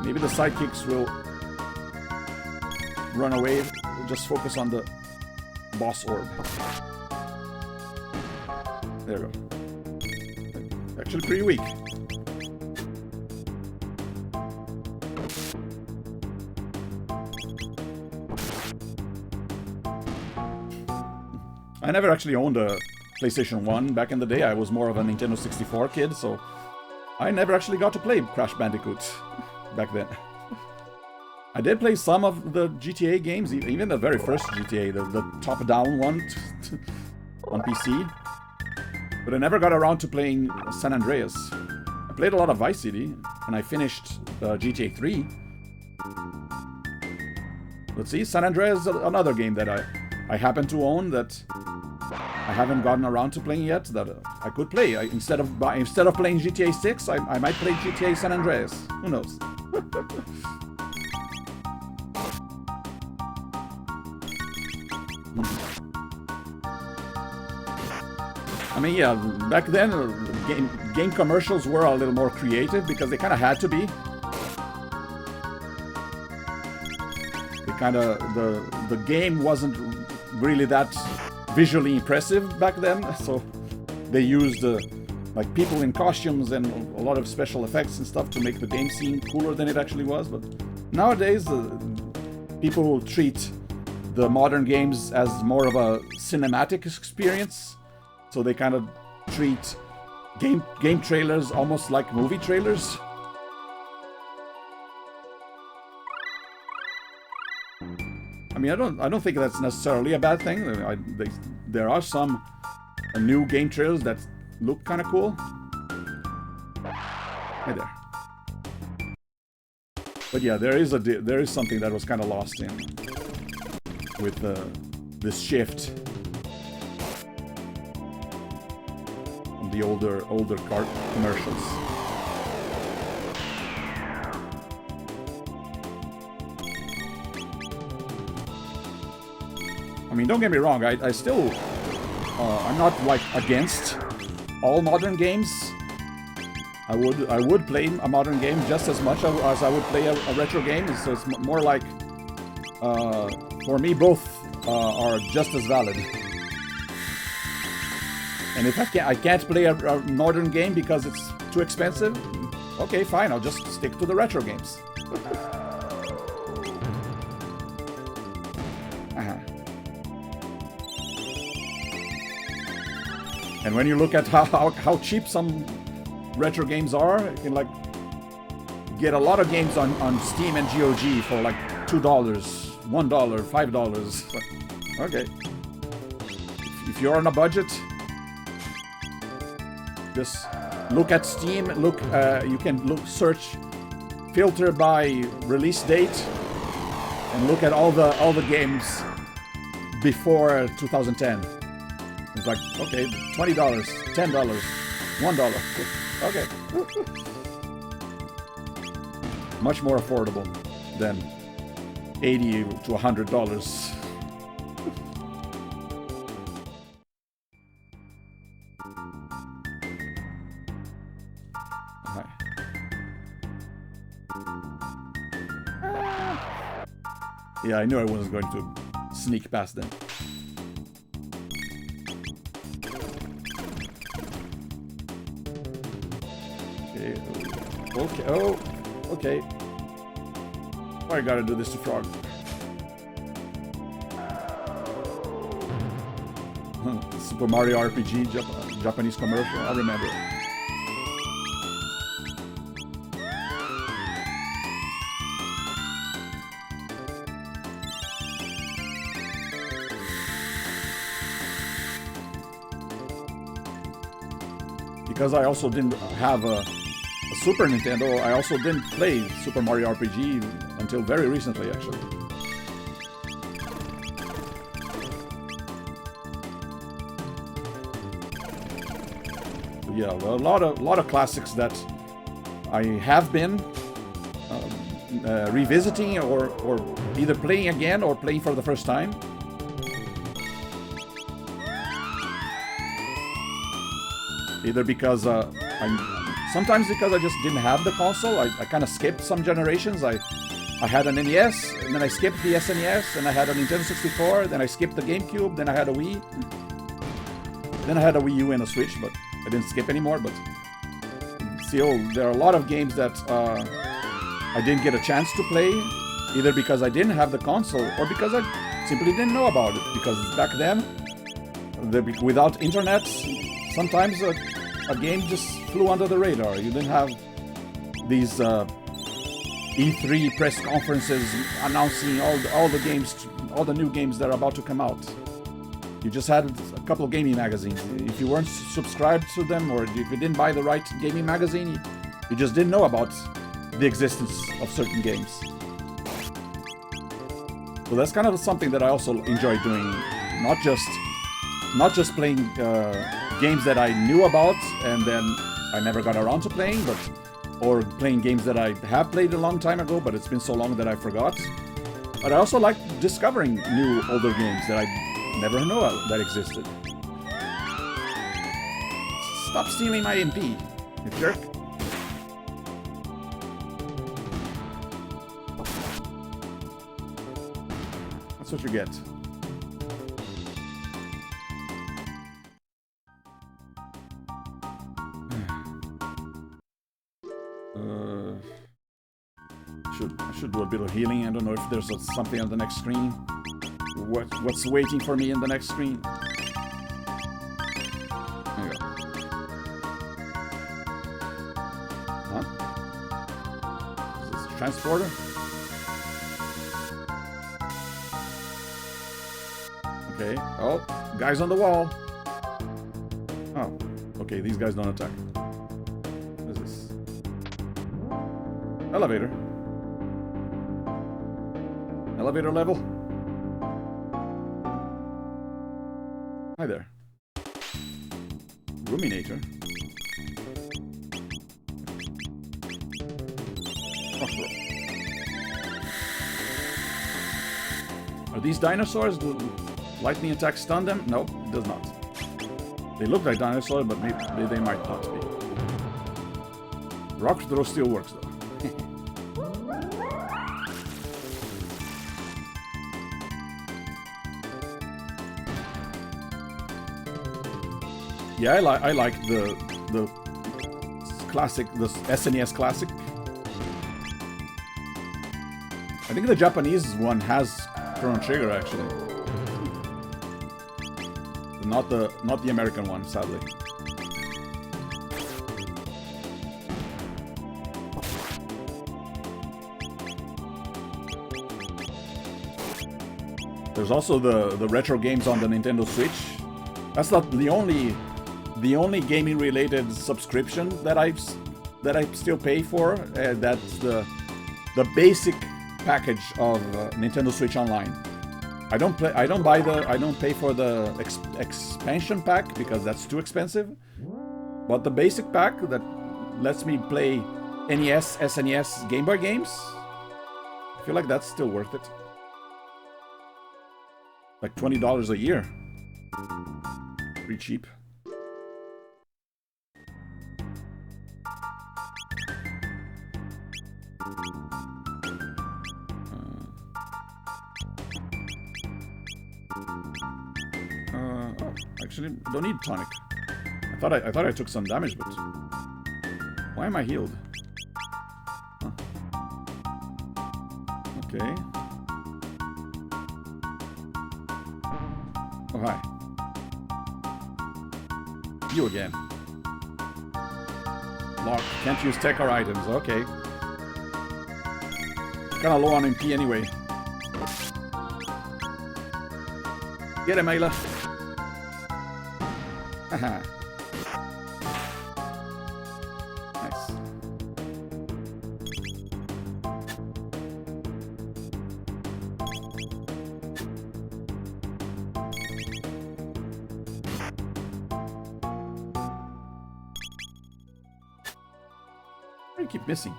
Maybe the sidekicks will run away. We'll just focus on the boss orb. There we go. Actually pretty weak. I never actually owned a PlayStation 1 back in the day. I was more of a Nintendo 64 kid, so I never actually got to play Crash Bandicoot back then. I did play some of the GTA games, even the very first GTA, the top-down one on PC. But I never got around to playing San Andreas. I played a lot of Vice City, and I finished GTA 3. Let's see, San Andreas is another game that I happen to own that I haven't gotten around to playing yet, that I could play. Instead of playing GTA 6, I might play GTA San Andreas. Who knows? I mean, yeah, back then, game commercials were a little more creative because they kind of had to be. The game wasn't really that visually impressive back then, so they used like people in costumes and a lot of special effects and stuff to make the game seem cooler than it actually was. But nowadays, people will treat the modern games as more of a cinematic experience, so they kind of treat game trailers almost like movie trailers. I mean, I don't think that's necessarily a bad thing. There are some new game trailers that look kind of cool. Hey there. But yeah, there is something that was kind of lost in with this shift from the older car commercials. I mean, don't get me wrong, I still, I'm not, like, against all modern games. I would play a modern game just as much as I would play a retro game, so it's more like, for me, both are just as valid. And if I can't play a modern game because it's too expensive, okay, fine, I'll just stick to the retro games. And when you look at how cheap some retro games are, in like get a lot of games on Steam and GOG for like $2, $1, $5. Okay. If you're on a budget, just look at Steam. Look, you can search, filter by release date, and look at all the games before 2010. It's like, okay, $20, $10, $1. Okay. Much more affordable than $80 to $100. Yeah, I knew I wasn't going to sneak past them. Okay, oh, okay. Why I gotta do this to Frog? Super Mario RPG, Japanese commercial, I remember. Because I also didn't have a Super Nintendo, I also didn't play Super Mario RPG until very recently, actually. So yeah, a lot of classics that I have been revisiting or either playing again or playing for the first time. Either because sometimes because I just didn't have the console. I kind of skipped some generations. I had an NES, and then I skipped the SNES, and I had a Nintendo 64, then I skipped the GameCube, then I had a Wii. Then I had a Wii U and a Switch, but I didn't skip anymore. But still, there are a lot of games that I didn't get a chance to play, either because I didn't have the console or because I simply didn't know about it. Because back then, without internet, sometimes a game just flew under the radar. You didn't have these E3 press conferences announcing all the games, all the new games that are about to come out. You just had a couple of gaming magazines. If you weren't subscribed to them, or if you didn't buy the right gaming magazine, you just didn't know about the existence of certain games. So that's kind of something that I also enjoy doing. Not just playing games that I knew about and then I never got around to playing, or playing games that I have played a long time ago, but it's been so long that I forgot. But I also like discovering new, older games that I never knew that existed. Stop stealing my MP, you jerk. That's what you get. I should do a bit of healing. I don't know if there's something on the next screen. What's waiting for me in the next screen? There you go. Huh? Is this a transporter? Okay. Oh, guys on the wall. Oh, okay. These guys don't attack. What is this? Elevator. Elevator level. Hi there. Ruminator. Are these dinosaurs? Do lightning attacks stun them? Nope, it does not. They look like dinosaurs, but maybe they might not be. Rock throw still works though. Yeah, I like the classic, the SNES classic. I think the Japanese one has Chrono Trigger actually, not the American one, sadly. There's also the retro games on the Nintendo Switch. That's not the only gaming related subscription that I still pay for. That's the basic package of Nintendo Switch Online. I don't pay for the expansion pack because that's too expensive. But the basic pack that lets me play NES, SNES, Game Boy games, I feel like that's still worth it. Like $20 a year. Pretty cheap. Oh, actually, don't need tonic. I thought I took some damage, but why am I healed? Huh. Okay. Oh, hi. You again. Lock. Can't use tech or items. Okay. Kinda low on MP anyway. Get him, Ayla. Haha. Nice. I keep missing.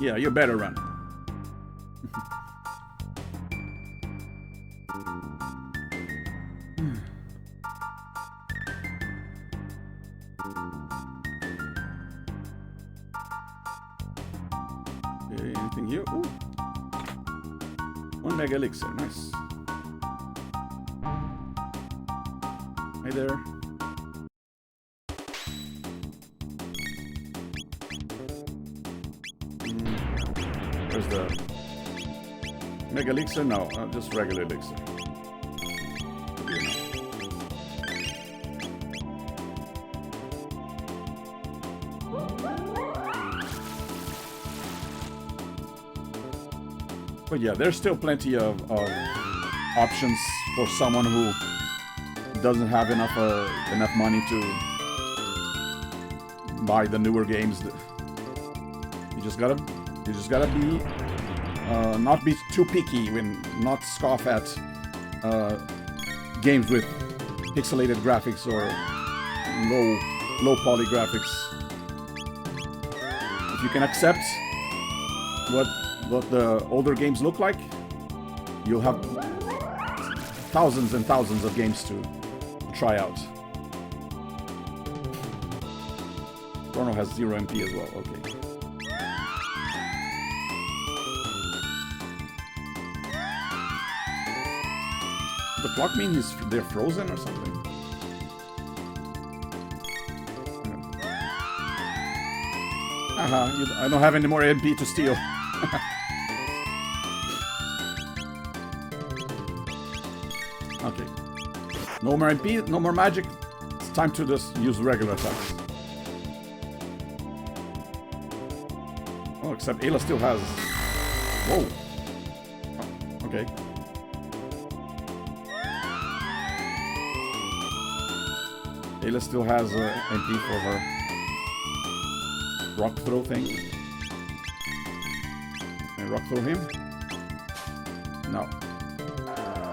Yeah, you better run. Okay, anything here? Ooh. 1 mega elixir, nice. Hey there. Where's the mega elixir? No, just regular elixir. But yeah, there's still plenty of options for someone who doesn't have enough money to buy the newer games. You just gotta be not be too picky when not scoff at games with pixelated graphics or low poly graphics. If you can accept what the older games look like, you'll have thousands and thousands of games to try out. Chrono has 0 MP as well. Okay. The clock mean they're frozen or something? I don't have any more MP to steal. Okay. No more MP, no more magic. It's time to just use regular attacks. Oh, except Ayla still has... Whoa. Oh, okay. Ayla still has MP for her rock throw thing. Can I rock throw him? No.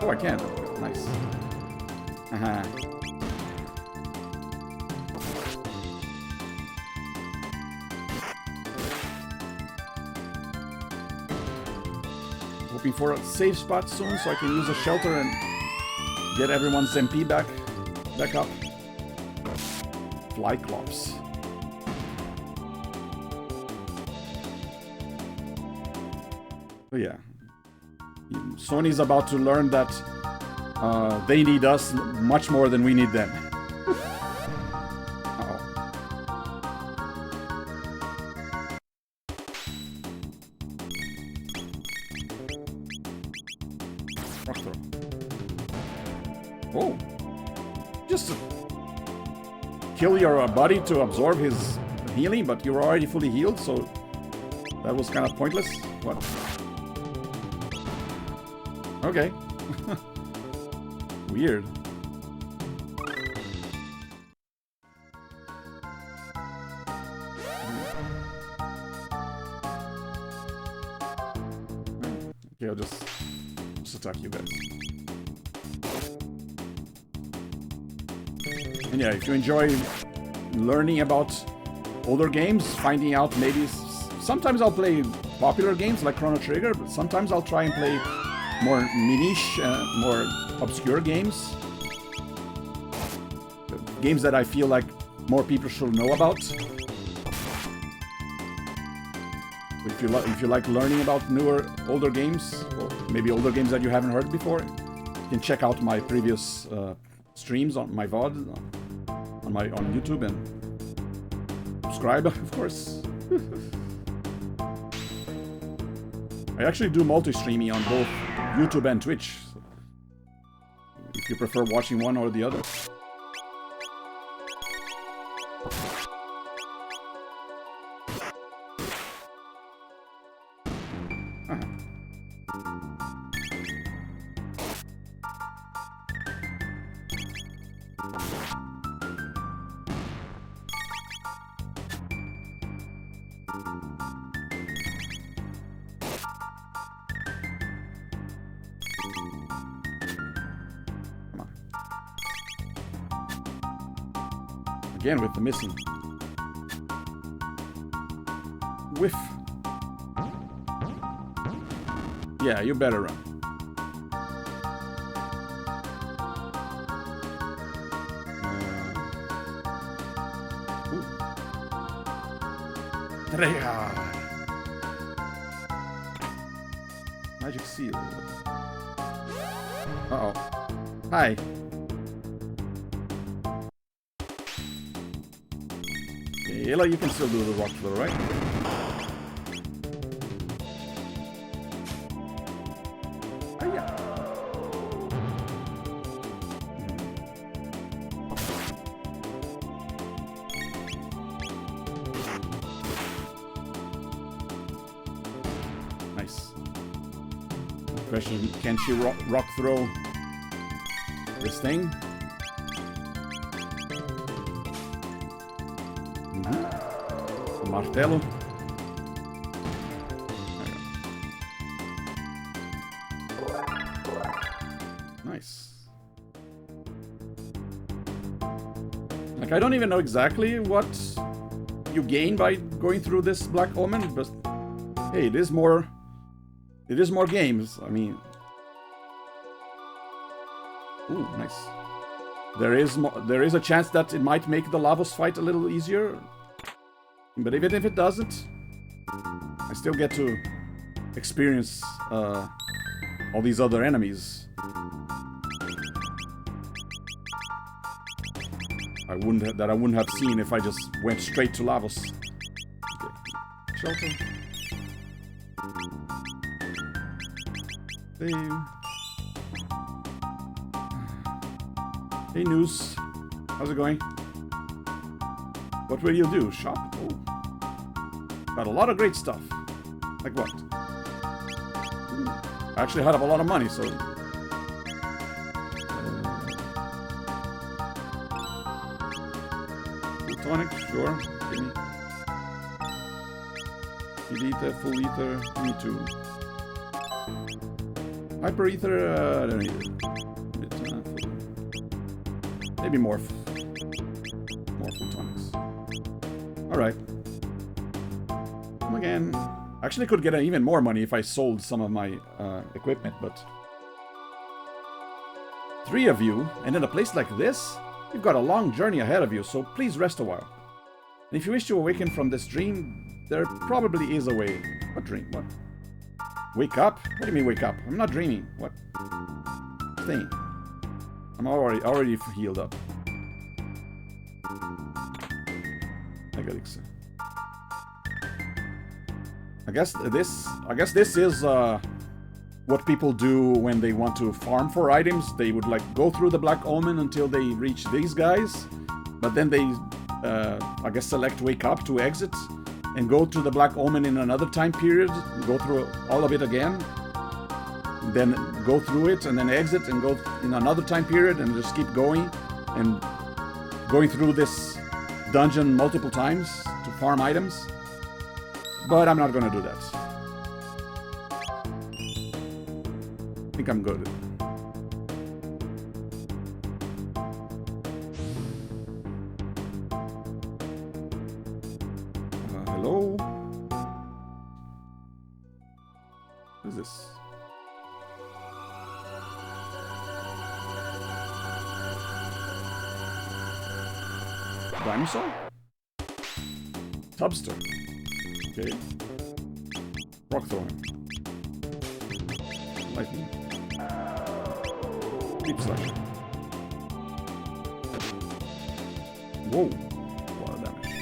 Oh, I can. Nice. Haha. Hoping for a safe spot soon so I can use a shelter and get everyone's MP back up. Flyclops. Oh yeah. Sony's about to learn that they need us much more than we need them. Uh-oh. Rock throw. Oh. Just kill your buddy to absorb his healing, but you're already fully healed, so that was kind of pointless. What? Okay. Weird. Okay, I'll just attack you guys. And yeah, if you enjoy learning about older games, finding out maybe... Sometimes I'll play popular games like Chrono Trigger, but sometimes I'll try and play more niche, more obscure games. Games that I feel like more people should know about. If you like learning about newer, older games, or maybe older games that you haven't heard before, you can check out my previous streams on my VOD on YouTube and subscribe, of course. I actually do multi-streaming on both YouTube and Twitch, so if you prefer watching one or the other. Again with the missing. Whiff. Yeah, you better run. Magic seal. Uh-oh. Hi. Ayla, you can still do the rock throw, right? Oh, yeah. Nice. Question, can she rock throw this thing? Martelo. Nice. Like, I don't even know exactly what you gain by going through this Black Omen, but hey, it is more games. I mean, ooh, nice. There is a chance that it might make the Lavos fight a little easier. But even if it doesn't, I still get to experience all these other enemies. I wouldn't have seen if I just went straight to Lavos. Okay. Shelter. Hey, News. How's it going? What will you do? Shop? Oh. Got a lot of great stuff. Like what? Ooh. I actually had a lot of money, so... Tonic, sure. Give me. Speed ether, full ether, me too. Hyper ether, I don't need it. Maybe more photonics. Alright. Again, I actually could get even more money if I sold some of my equipment, but... 3 of you, and in a place like this, you've got a long journey ahead of you, so please rest a while. And if you wish to awaken from this dream, there probably is a way. What dream? What? Wake up? What do you mean wake up? I'm not dreaming. What? Thing. I'm already healed up. I guess this is what people do when they want to farm for items. They would like go through the Black Omen until they reach these guys, but then they, I guess, select wake up to exit and go to the Black Omen in another time period, go through all of it again, then go through it and then exit and go in another time period and just keep going and going through this dungeon multiple times to farm items. But I'm not gonna do that. I think I'm good. Hello? What is this? Dinosaur? Tubster. Okay. Rock throwing. Lightning. Deep slash. Whoa. A lot of damage.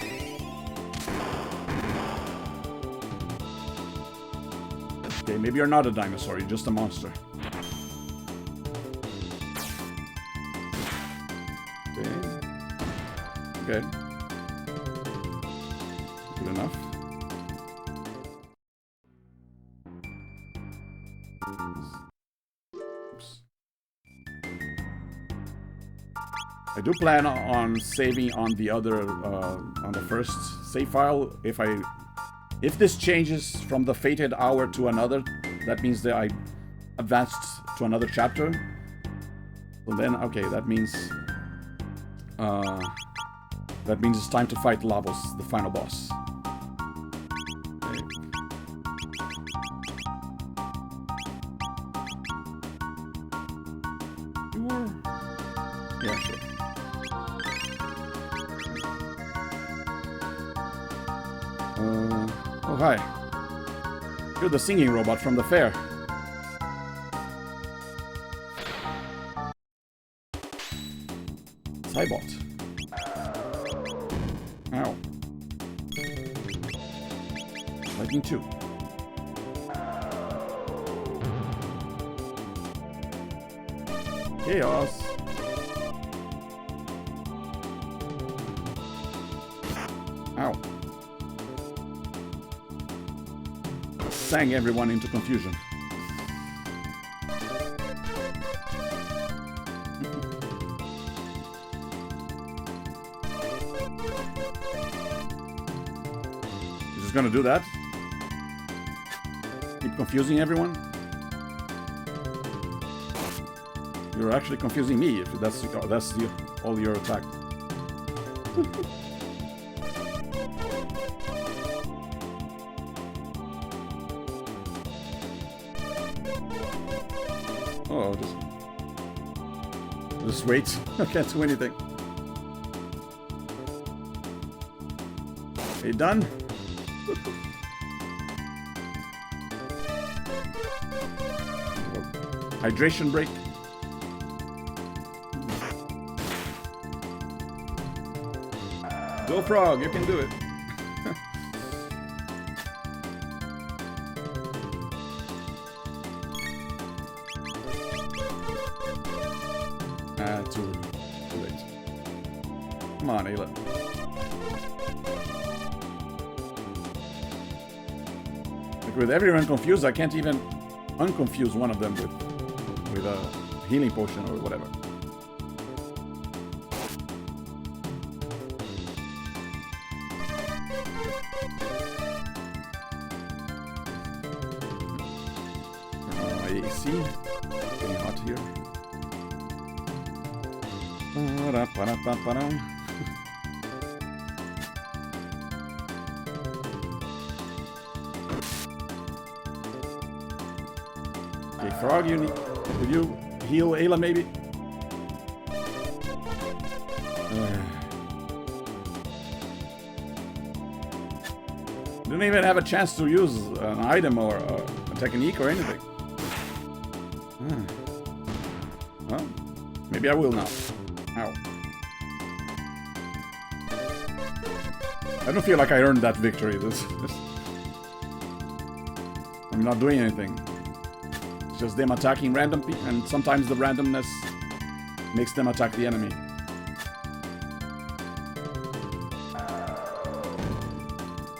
Okay, maybe you're not a dinosaur, you're just a monster. Okay. Okay. Good enough. Oops. I do plan on saving on the other, on the first save file. If this changes from the fated hour to another, that means that I advanced to another chapter. So then, okay, that means it's time to fight Lavos, the final boss. Okay. Sure. Yeah, sure. Oh, hi. You're the singing robot from the fair. Cybot. Ow. Lightning 2. Chaos. Ow. Sang everyone into confusion. You're just gonna do that? Keep confusing everyone? You're actually confusing me if that's all your attack. Oh, just wait. I can't do anything. Are you done? Hydration break. Go Frog, you can do it. Too late. Come on, Ayla. Like with everyone confused, I can't even unconfuse one of them with a healing potion or whatever. AC. Getting hot here. Okay, Frog, will you heal Ayla maybe? Didn't even have a chance to use an item or a technique or anything. Well, maybe I will now. Ow. I don't feel like I earned that victory. I'm not doing anything. It's just them attacking random people, and sometimes the randomness makes them attack the enemy.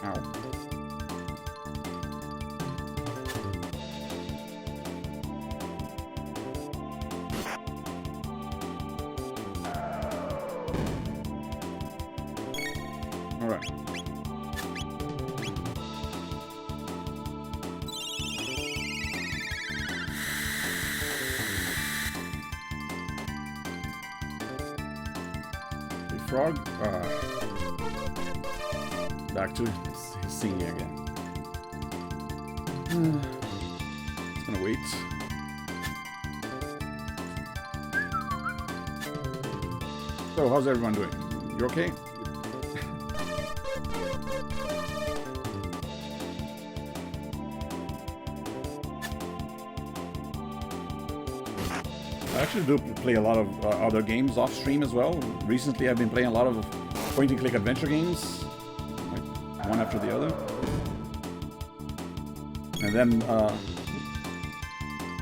Ow. All right. Frog. Back to singing again. It's gonna wait. So, how's everyone doing? You okay? I actually do play a lot of other games off stream as well. Recently, I've been playing a lot of point-and-click adventure games, like one after the other. And then,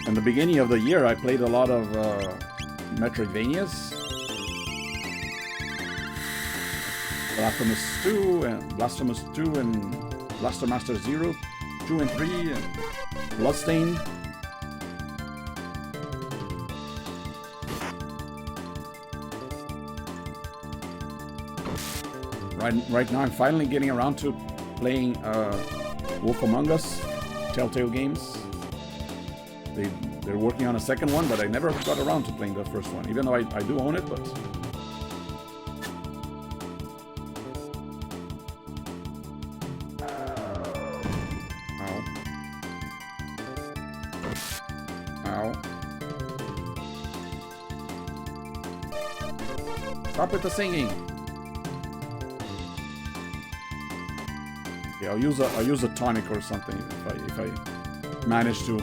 in the beginning of the year, I played a lot of Metroidvanias. Blasphemous 2 and Blaster Master 0, 2 and 3, and Bloodstained. Right now, I'm finally getting around to playing Wolf Among Us, Telltale Games. They're working on a second one, but I never got around to playing the first one, even though I do own it, but... Ow. Stop with the singing! Yeah, I'll use a tonic or something if I manage to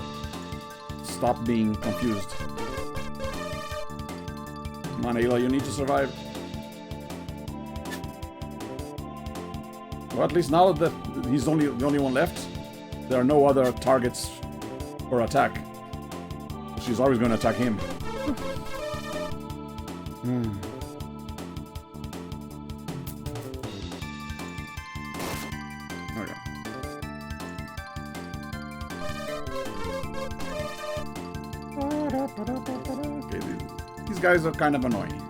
stop being confused. Come on, Ayla, you need to survive. Well, at least now that he's the only one left, there are no other targets for attack. She's always going to attack him. Okay, these guys are kind of annoying.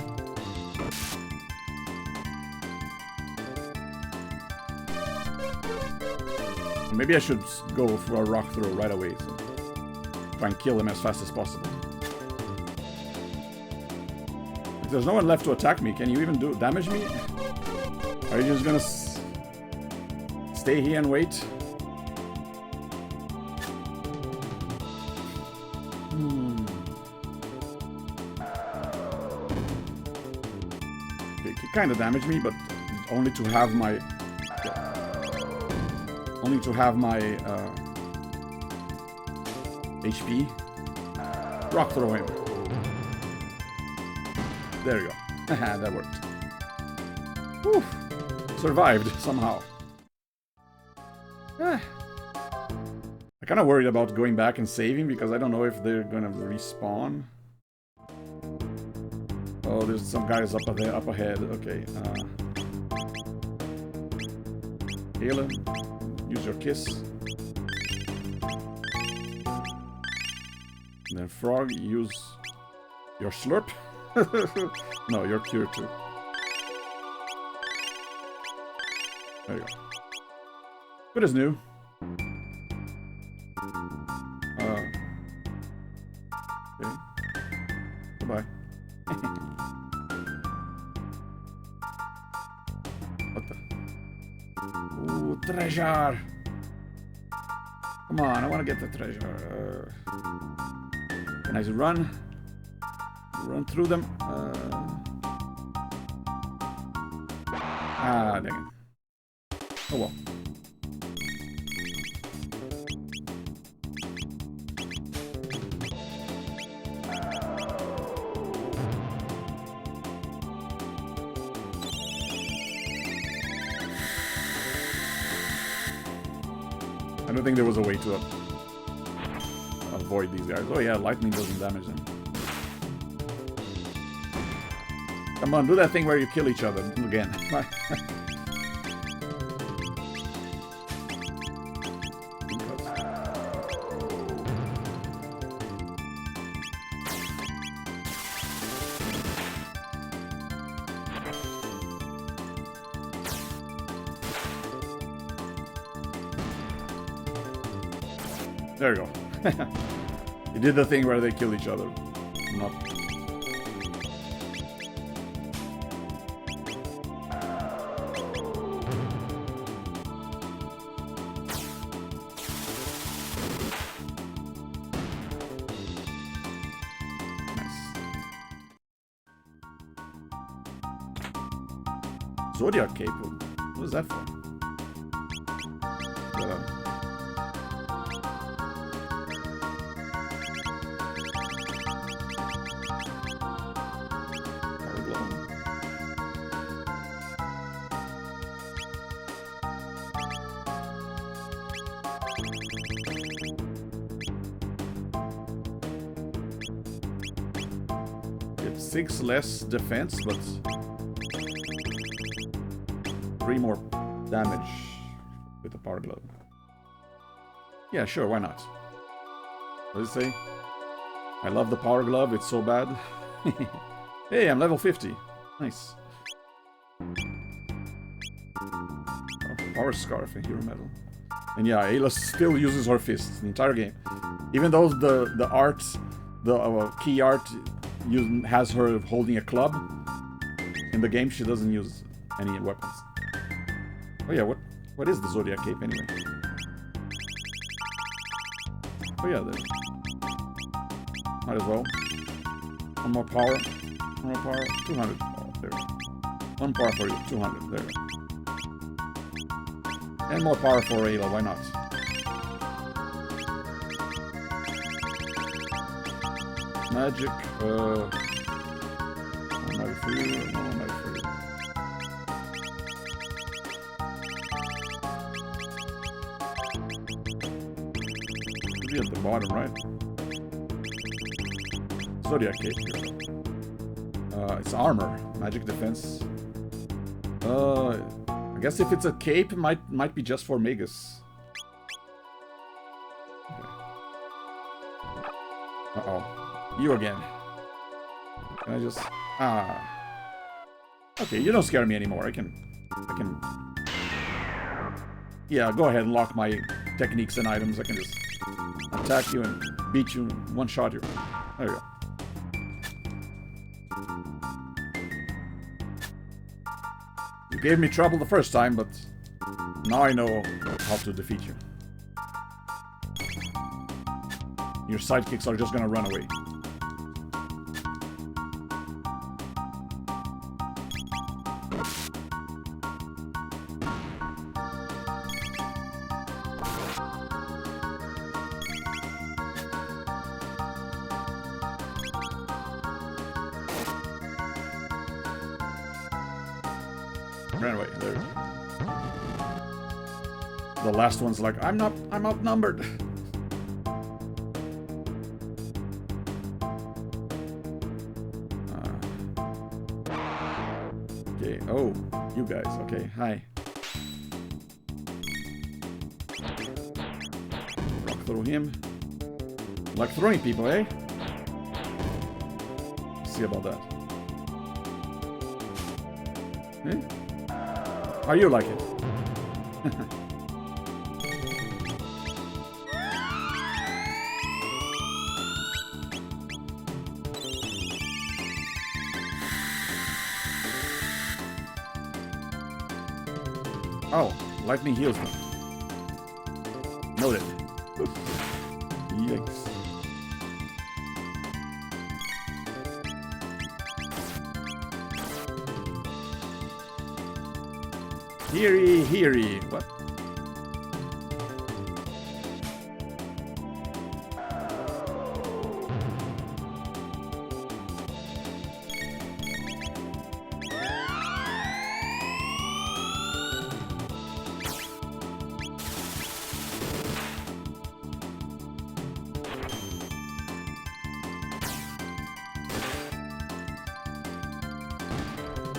Maybe I should go for a rock throw right away, so try and kill him as fast as possible. If there's no one left to attack me, can you even damage me? Are you just gonna stay here and wait? It kind of damaged me, but only to have my HP. Rock throw him. There you go. That worked. Whew. Survived somehow. I'm kind of worried about going back and saving because I don't know if they're gonna respawn. Oh, there's some guys up ahead. Okay. Ayla, use your kiss. And then Frog, use your slurp. No, your cure too. There you go. Good as new. Okay. Goodbye. What the? Ooh, treasure! Come on, I want to get the treasure. Can I run? Run through them? Dang it. Oh well. I don't think there was a way to avoid these guys. Oh yeah, lightning doesn't damage them. Come on, do that thing where you kill each other again. There you go. You did the thing where they kill each other. Not. Zodiac Cape. What is that for? It's 6 less defense, but 3 more damage with the power glove. Yeah, sure, why not? What does it say? I love the power glove, it's so bad. Hey, I'm level 50. Nice. Oh, power scarf and hero medal. And yeah, Ayla still uses her fists the entire game. Even though the art, the key art has her holding a club, in the game she doesn't use any weapons. Oh yeah, what is the Zodiac Cape anyway? Oh yeah, there. Might as well. One more power. 200. Oh, there. 1 power for you. 200. There. And more power for Ayla. Why not? Magic. One magic for you. One magic for you. Should be at the bottom, right? Zodiac Cape here. It's armor, magic defense. I guess if it's a cape, it might be just for Magus. Okay. Uh-oh. You again. Can I just... Okay, you don't scare me anymore. I can... Yeah, go ahead and lock my techniques and items. I can just attack you and beat you in one shot here. There you go. You gave me trouble the first time, but now I know how to defeat you. Your sidekicks are just gonna run away. Ran away. There. The last one's like, I'm outnumbered. Okay. Oh, you guys. Okay. Hi. Walk through him. Like throwing people, eh? See about that. Eh? How you like it? Oh, lightning heals them. Noted. Yikes. Heary. What?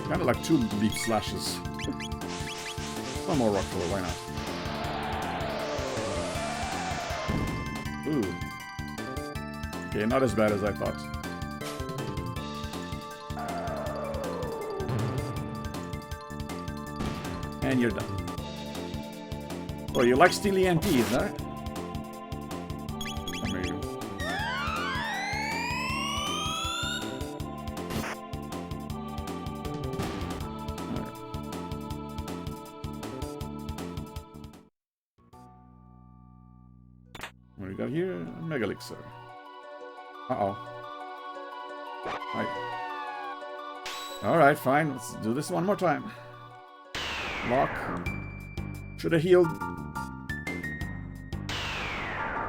Kind of like 2 leaf slashes. One more rock thrower, why not? Ooh. Okay, not as bad as I thought. And you're done. Oh, you like steely MPs, huh? There you go. Alright. What do we got here? Mega Elixir. Uh-oh. Hi. Alright, fine. Let's do this one more time. Lock. Should have healed.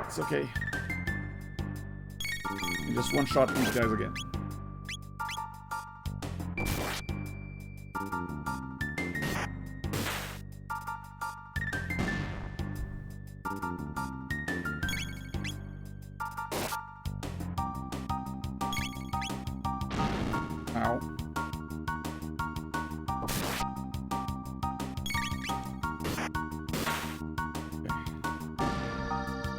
It's okay. You just one-shot these guys again. Ow.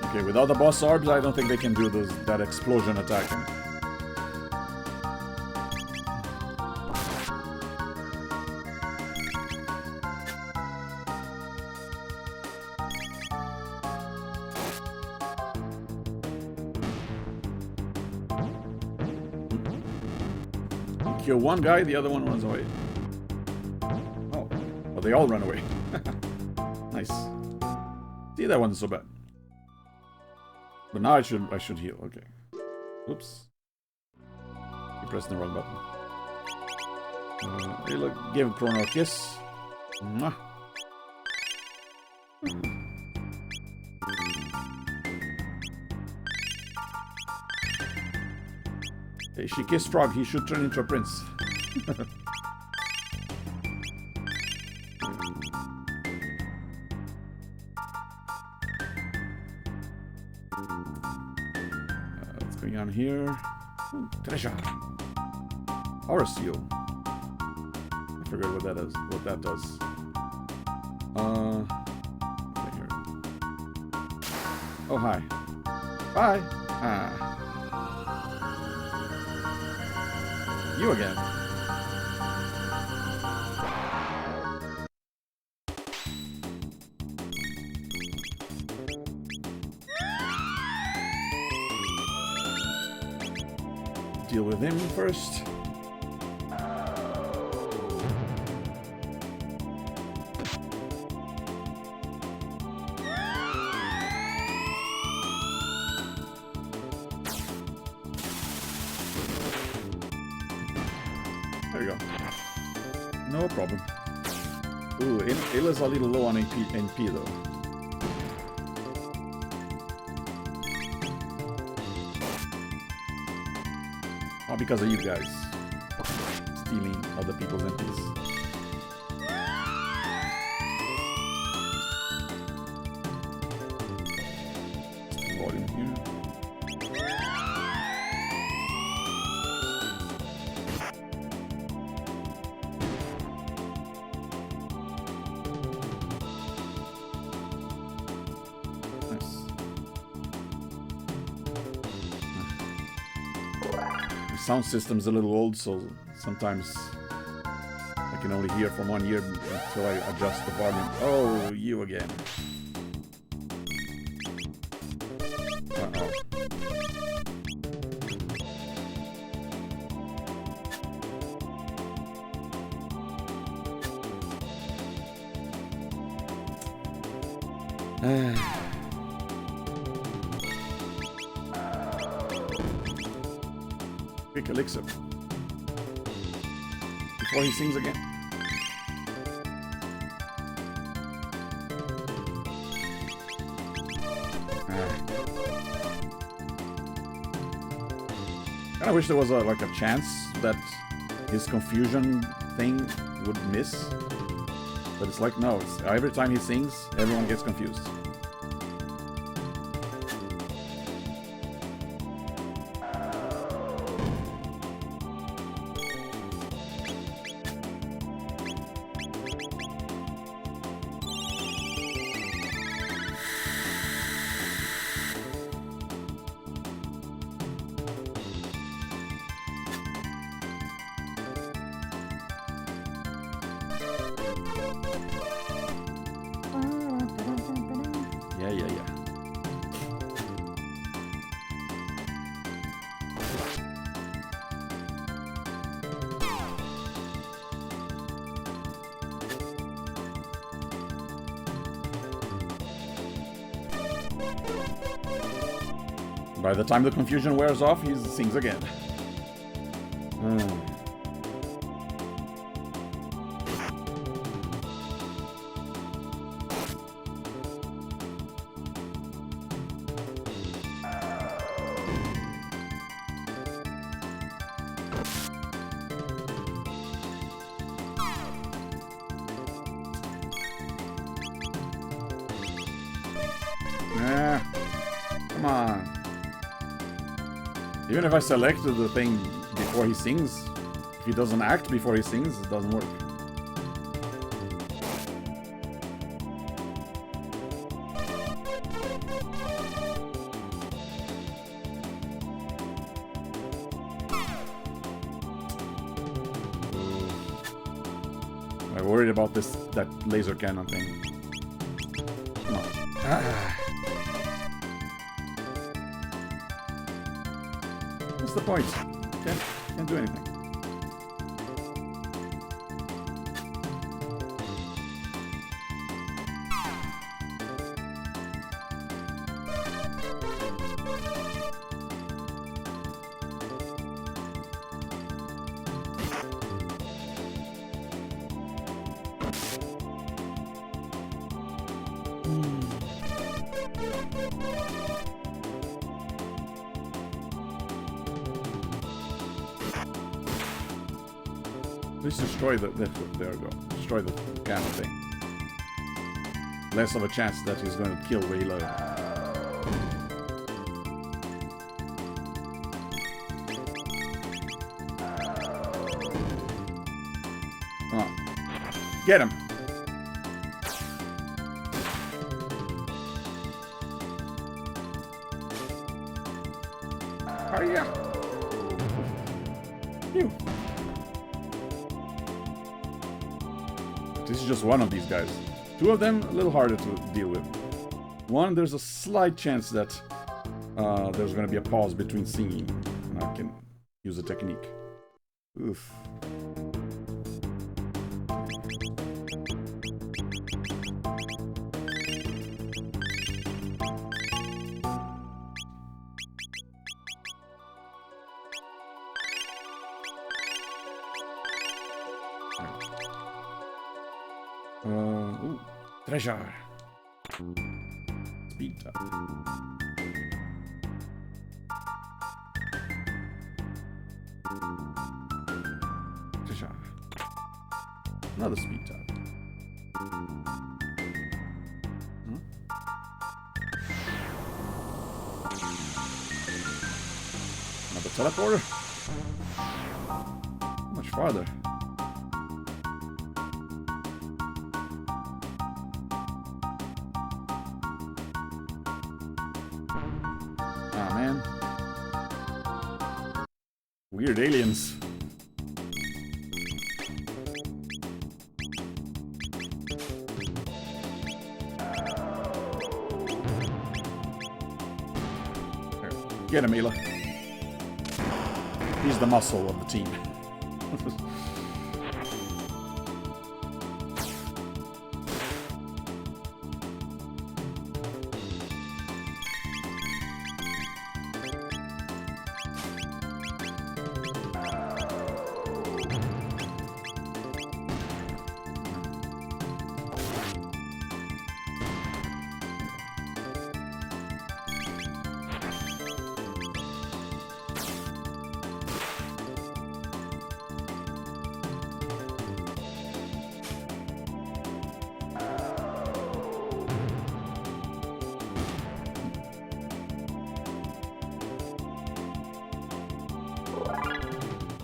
Okay, without the boss orbs, I don't think they can do that explosion attacking. Kill one guy, the other one runs away. Oh, well, they all run away. Nice. See, that wasn't so bad. But now I should heal. Okay. Oops. You pressed the wrong button. Hey, look, give Chrono a kiss. Mwah. Hey, she kissed Frog. He should turn into a prince. What's going on here? Ooh, treasure. Power seal. I forget what that is. What that does. Okay, here. Oh, hi. Bye. Ah. You again. Deal with him first. There you go. No problem. Ooh, Illa's a little low on NP though. All because of you guys. Stealing other people's NPs. Volume here. Sound system's a little old, so sometimes I can only hear from one ear until I adjust the volume. Oh, you again. Uh-oh. Quick elixir. Before he sings again. I wish there was like a chance that his confusion thing would miss. But it's like, no, every time he sings, everyone gets confused. yeah, yeah. By the time the confusion wears off, he sings again. Come on. Even if I selected the thing before he sings, if he doesn't act before he sings, it doesn't work. I'm worried about that laser cannon thing. Come on. What's the point? Can't do anything. Please destroy there we go. Destroy the cannon thing. Less of a chance that he's going to kill Waylo. Come on. Get him! Hurry up! You! This is just one of these guys. Two of them, a little harder to deal with. One, there's a slight chance that there's going to be a pause between singing. And I can use a technique. Oof. Ooh, treasure. Speed tap. Treasure. Another speed tap. Huh? Another teleporter. Much farther. Weird aliens. Get him, Mila. He's the muscle of the team.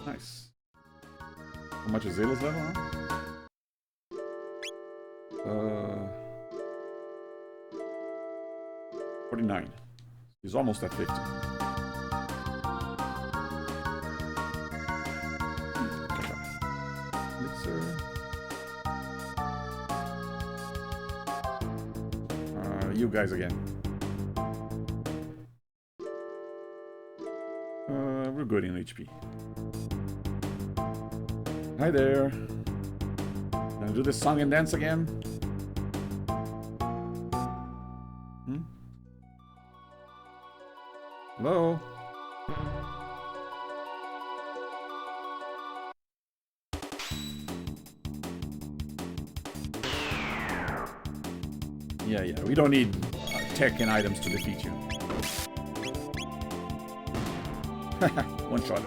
Nice. How much is Zayla's level, huh? 49. He's almost at 50. Elixir. you guys again. We're good in HP. Hi there. Gonna do this song and dance again? Hello? Yeah, we don't need tech and items to defeat you. One shot.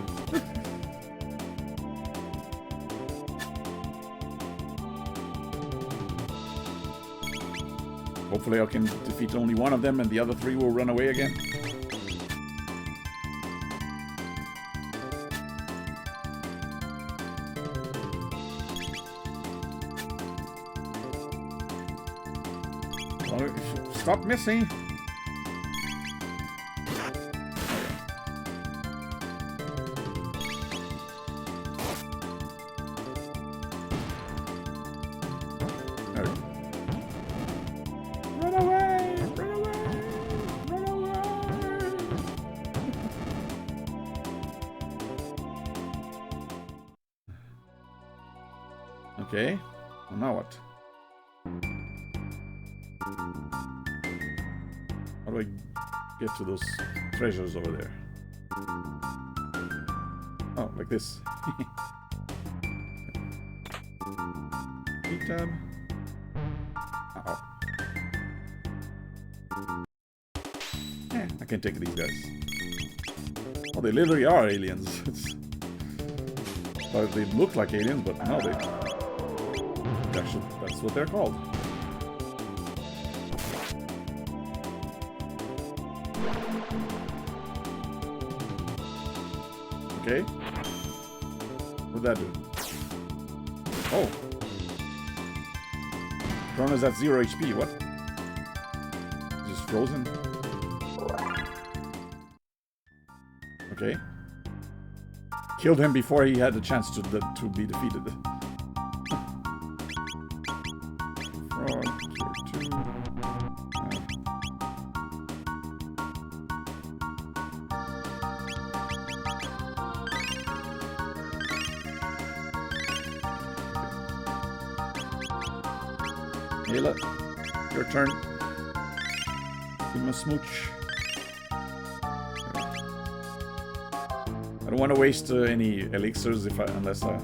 Hopefully I can defeat only one of them and the other three will run away again. Stop missing. Run away! Run away! Run away! Okay. Well, now what? How do I get to those treasures over there? Oh, like this. Tab. Uh-oh. Yeah, I can take these guys. Oh, they literally are aliens. But they look like aliens, but no, that's what they're called. Okay. What'd that do? Oh. Chrono's at 0 HP. What? Just frozen? Okay. Killed him before he had the chance to be defeated. Frog, tier 2. Ayla, your turn. Give him a smooch. I don't want to waste any elixirs unless I...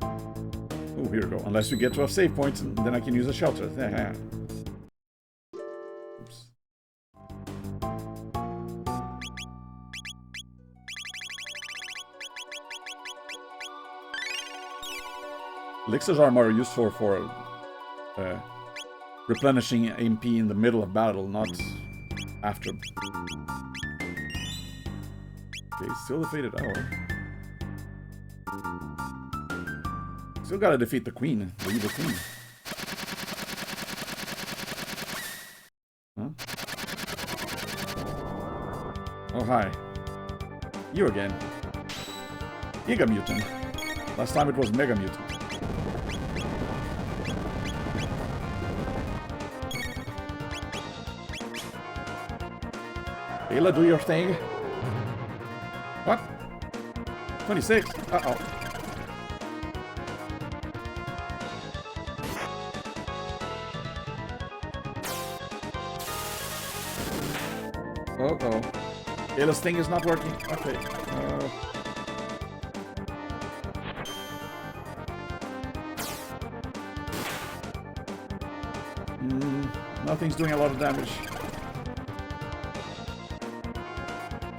Oh, here we go. Unless we get to a save point, and then I can use a shelter. Oops. Elixirs are more useful for replenishing MP in the middle of battle, not after. Okay, still the Faded Hour. Still gotta defeat the Queen, the evil Queen. Huh? Oh, hi. You again. Giga Mutant. Last time it was Mega Mutant. Ayla, do your thing. What? 26? Uh-oh. Uh-oh. Ayla's thing is not working. Okay. Nothing's doing a lot of damage.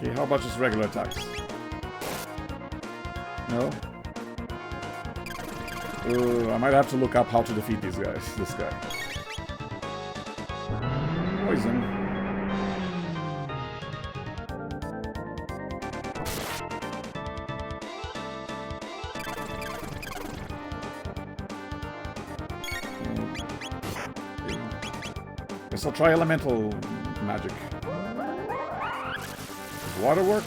Okay, how about just regular attacks? No? I might have to look up how to defeat these guys. This guy. Poison. Okay. Guess I'll try elemental magic. Water work?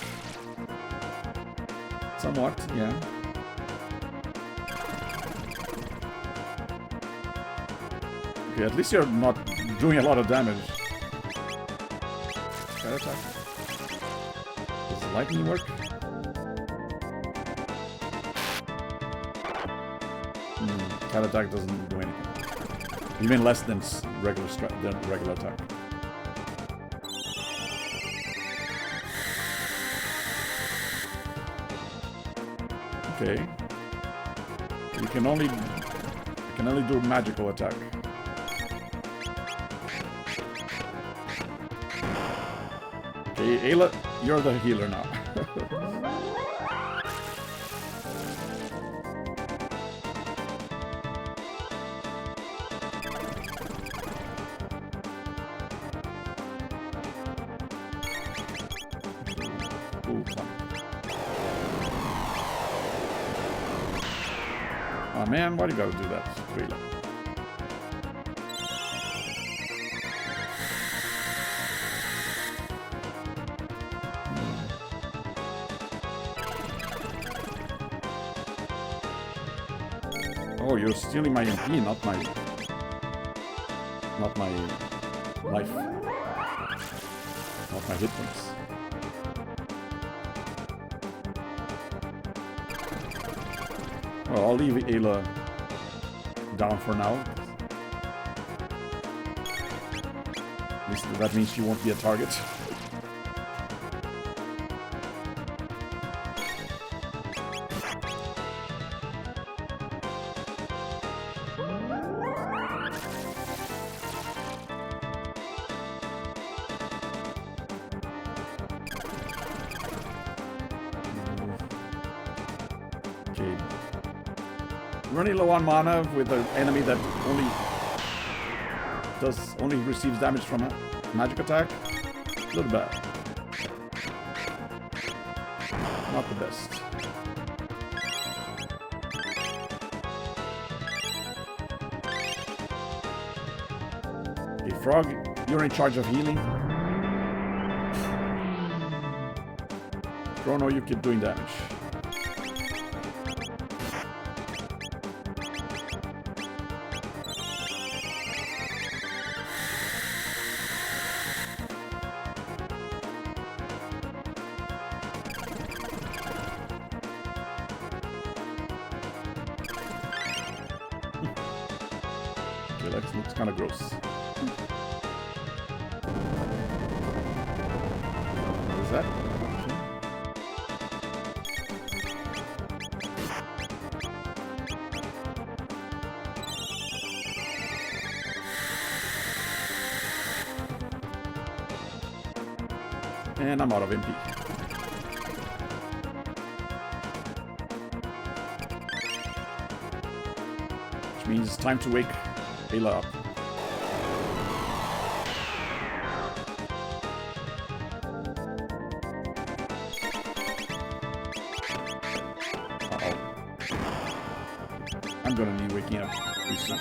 Somewhat, yeah. Okay, at least you're not doing a lot of damage. Cat attack. Does lightning work? Cat attack doesn't do anything. Even less than regular attack. Okay. You can only do magical attack. Okay, Ayla, you're the healer now. Oh man, why do you gotta do that? Really? Oh, you're stealing my MP, not my life. Not my hit points. Well, I'll leave Ayla down for now. At least that means she won't be a target. Okay. Running low on mana with an enemy that only receives damage from a magic attack. A little bad. Not the best. Okay, Frog, you're in charge of healing. Chrono, you keep doing damage. That looks kind of gross. What is that? And I'm out of MP. Which means it's time to wake Ayla up. Uh-oh. I'm gonna need waking up pretty soon.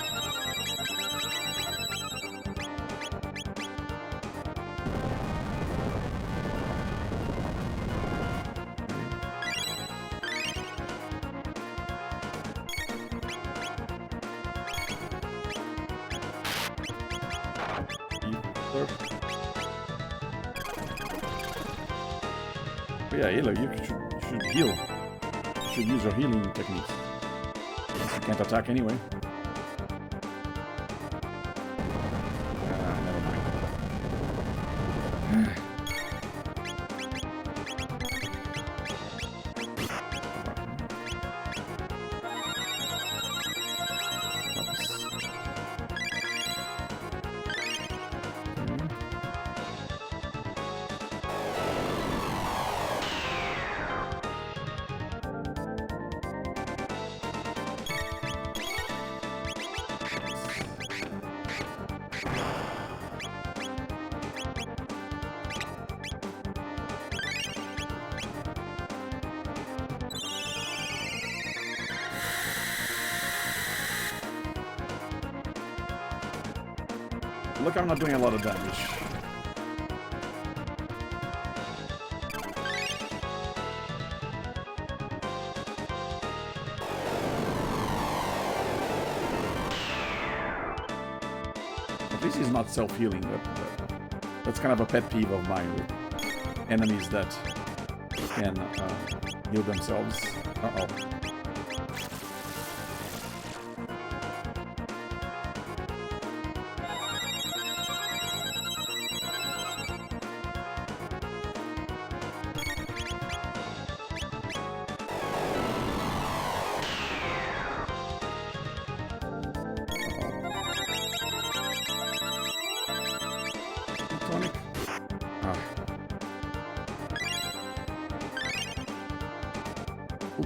But yeah, Ayla, you should heal. You should use your healing techniques. Since you can't attack anyway. Never mind. Look, I'm not doing a lot of damage. self-healing. That's kind of a pet peeve of mine with enemies that can heal themselves. Uh-oh.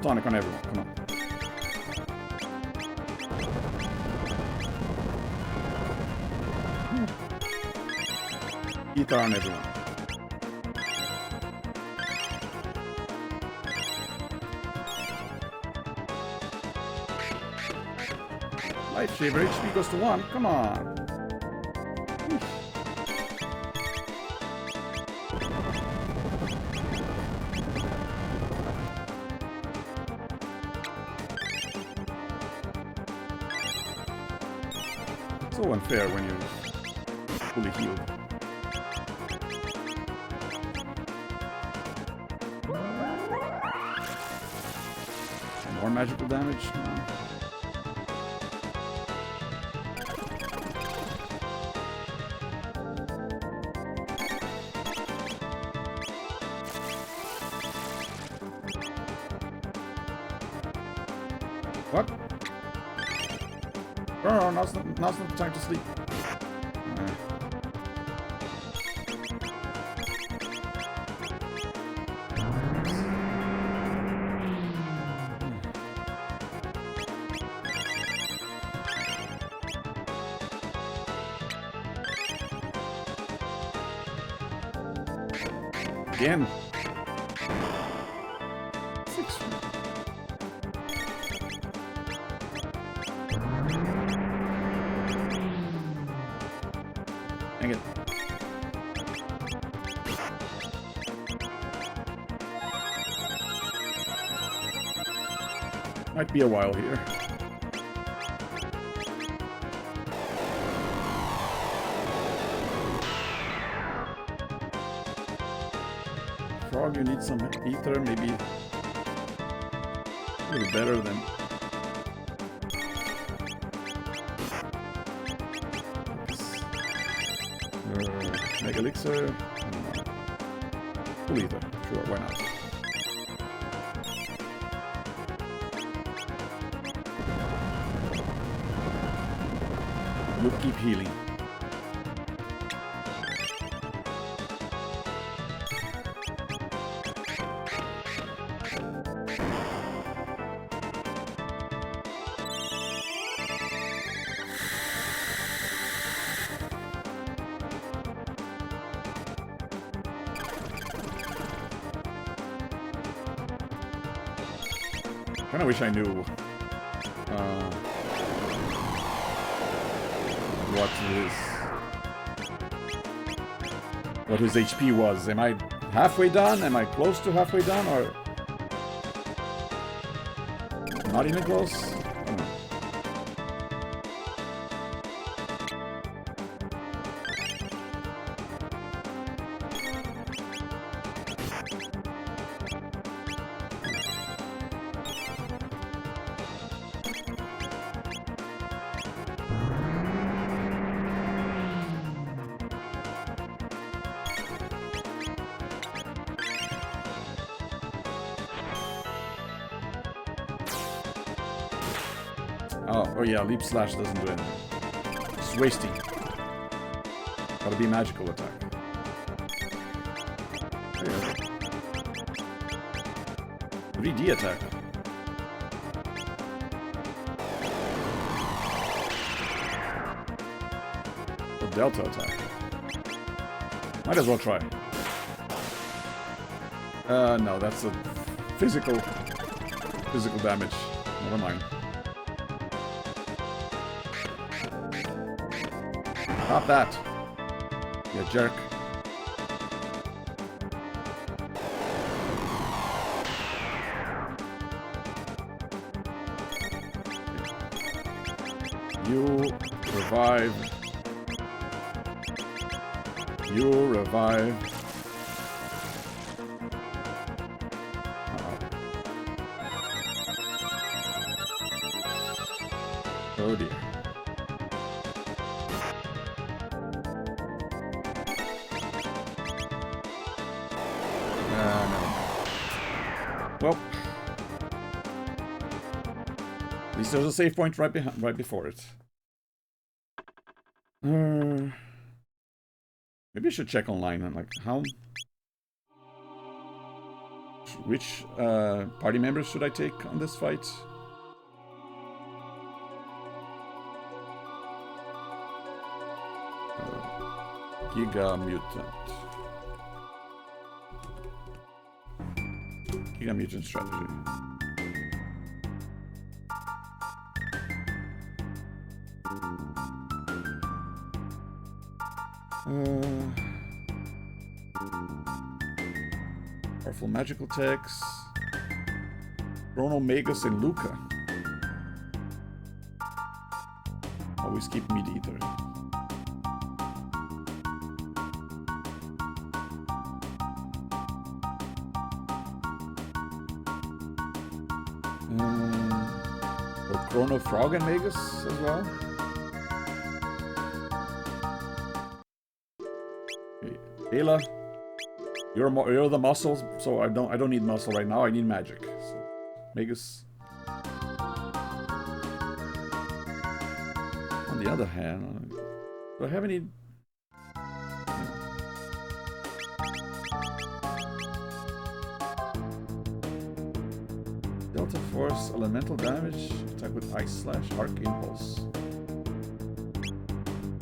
Tonic on everyone, come on. Ether on everyone. Lifesaver HP goes to 1, come on. So unfair when you're fully healed. More magical damage? What? Oh, now's not the time to sleep. Again. 6. Dang it. Might be a while here. Frog, you need some ether, maybe a little better than... Mega Elixir. Full ether, sure, why not? You keep healing. I wish I knew what his HP was. Am I halfway done? Am I close to halfway done, or not even close? I don't know. Oh yeah, Leap Slash doesn't do anything. It's wasting. Gotta be magical attack. Yeah. 3D attack. Or Delta attack. Might as well try. No, that's a physical damage. Never mind. Stop that, you jerk. You revive You revive. Oh dear. No. Well, at least there's a save point right before it. Maybe I should check online on like how. Which party members should I take on this fight? Giga Mutant. Giga Mutant strategy. Powerful magical attacks. Chrono, Magus, and Luca. Always keep Meat Eater. Or Chrono, Frog, and Magus as well. Ayla, you're the muscles, so I don't need muscle right now. I need magic. So, Magus. On the other hand, do I have any? Delta Force, elemental damage, attack with Ice Slash, Arc Impulse.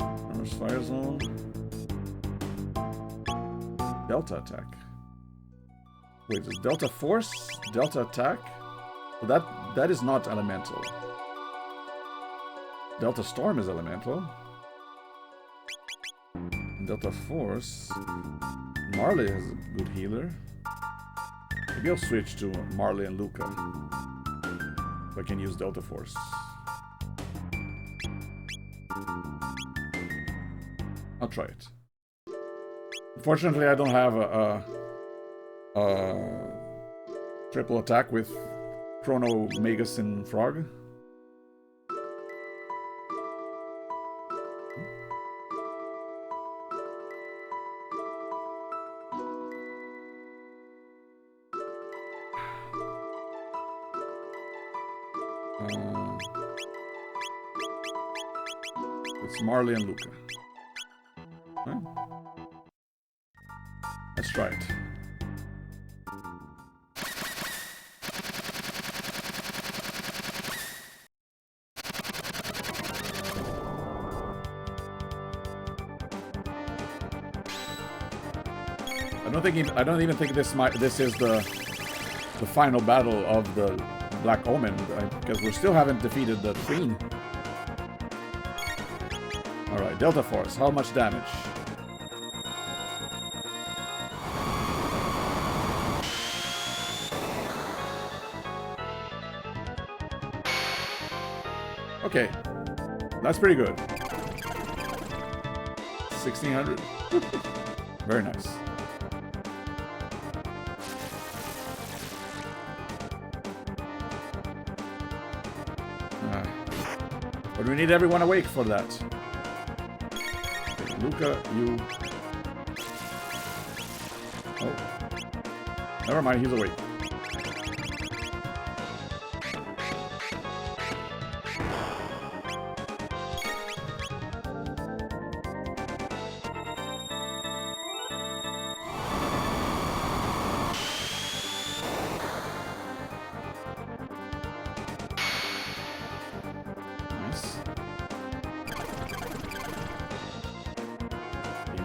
Armor's Fire Zone. Delta attack. Wait, is Delta Force? Delta attack? Well, that is not elemental. Delta Storm is elemental. Delta Force. Marley is a good healer. Maybe I'll switch to Marley and Luca. So I can use Delta Force. I'll try it. Unfortunately, I don't have a triple attack with Chrono, Magus, and Frog. It's Marley and Luca. Okay. Let's try it. I don't even think this is the final battle of the Black Omen, because we still haven't defeated the Queen. All right, Delta Force. How much damage? Okay, that's pretty good. 1600. Very nice. But we need everyone awake for that. Okay, Luca, you. Oh, never mind. He's awake.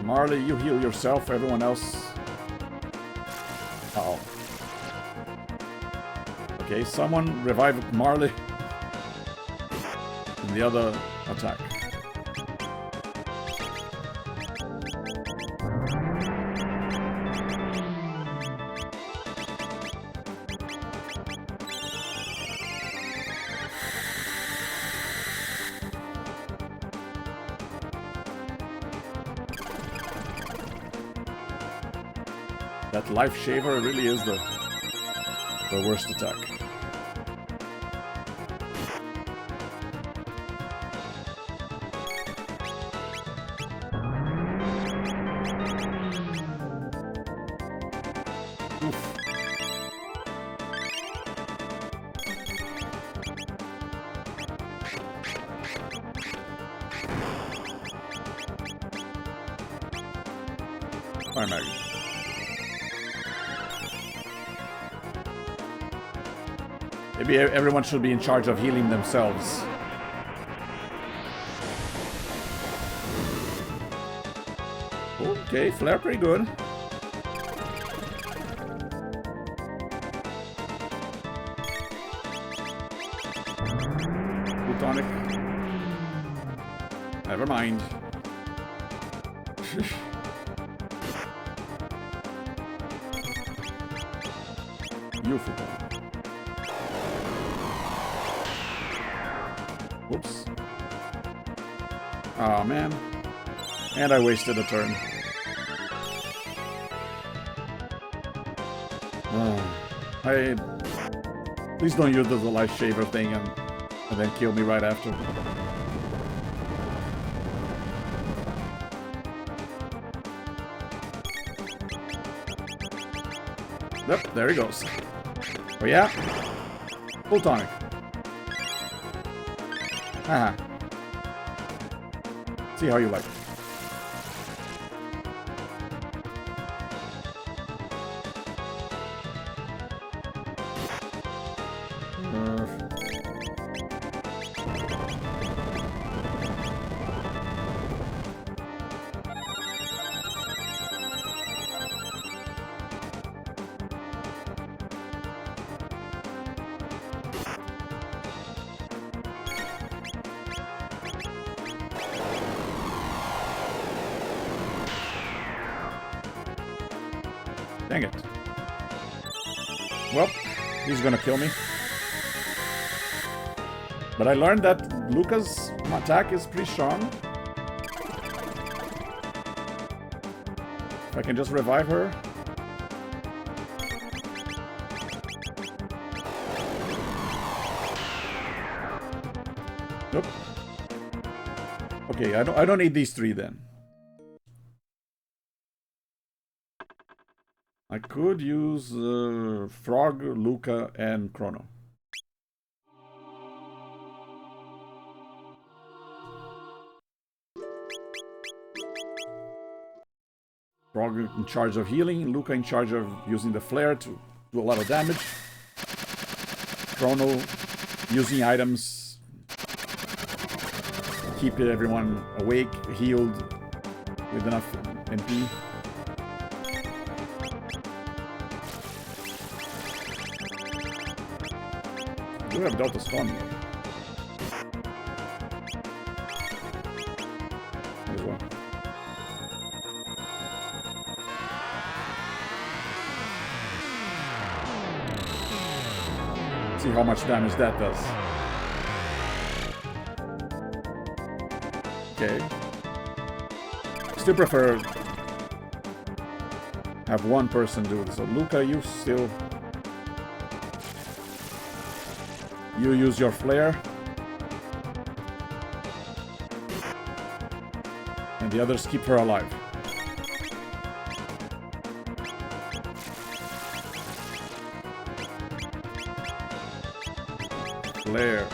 Marley, you heal yourself, everyone else. Uh-oh. Okay, someone revive Marley. And the other attack. That life shaver really is the worst attack. Oof. Bye, Maggie. Maybe everyone should be in charge of healing themselves. Okay, flare pretty good. Plutonic. Never mind. You Plutonic. Whoops. Aw, man. And I wasted a turn. Please don't use the life shaver thing and then kill me right after. Yep, there he goes. Oh yeah? Plutonic. Haha. See how you like it. Dang it. Well, he's gonna kill me. But I learned that Luca's attack is pretty strong. If I can just revive her. Nope. Okay, I don't need these three then. I could use Frog, Luca, and Chrono. Frog in charge of healing, Luca in charge of using the flare to do a lot of damage. Chrono using items, keep everyone awake, healed with enough MP. I do have Delta Storm though. As well. See how much damage that does. Okay. Still prefer have one person do this. So Luca, you still you use your flare. And the others keep her alive. Flare.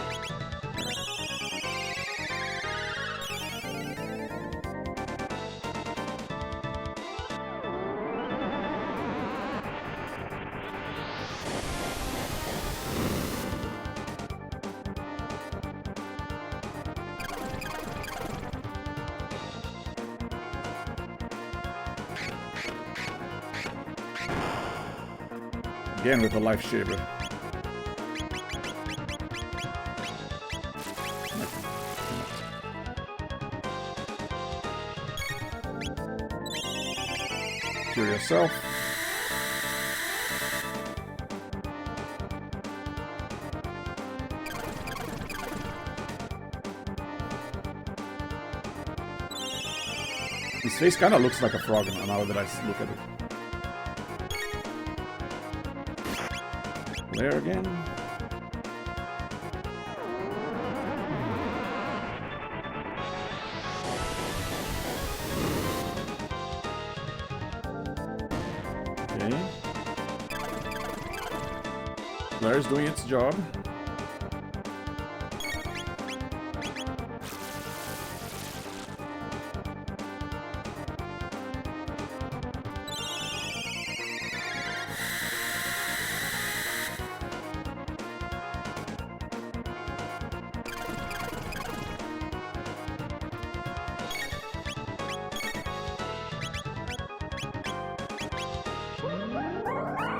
Again with the life shaver. Cure yourself. His face kind of looks like a frog now that I look at it. There again. Okay. Claire's doing its job.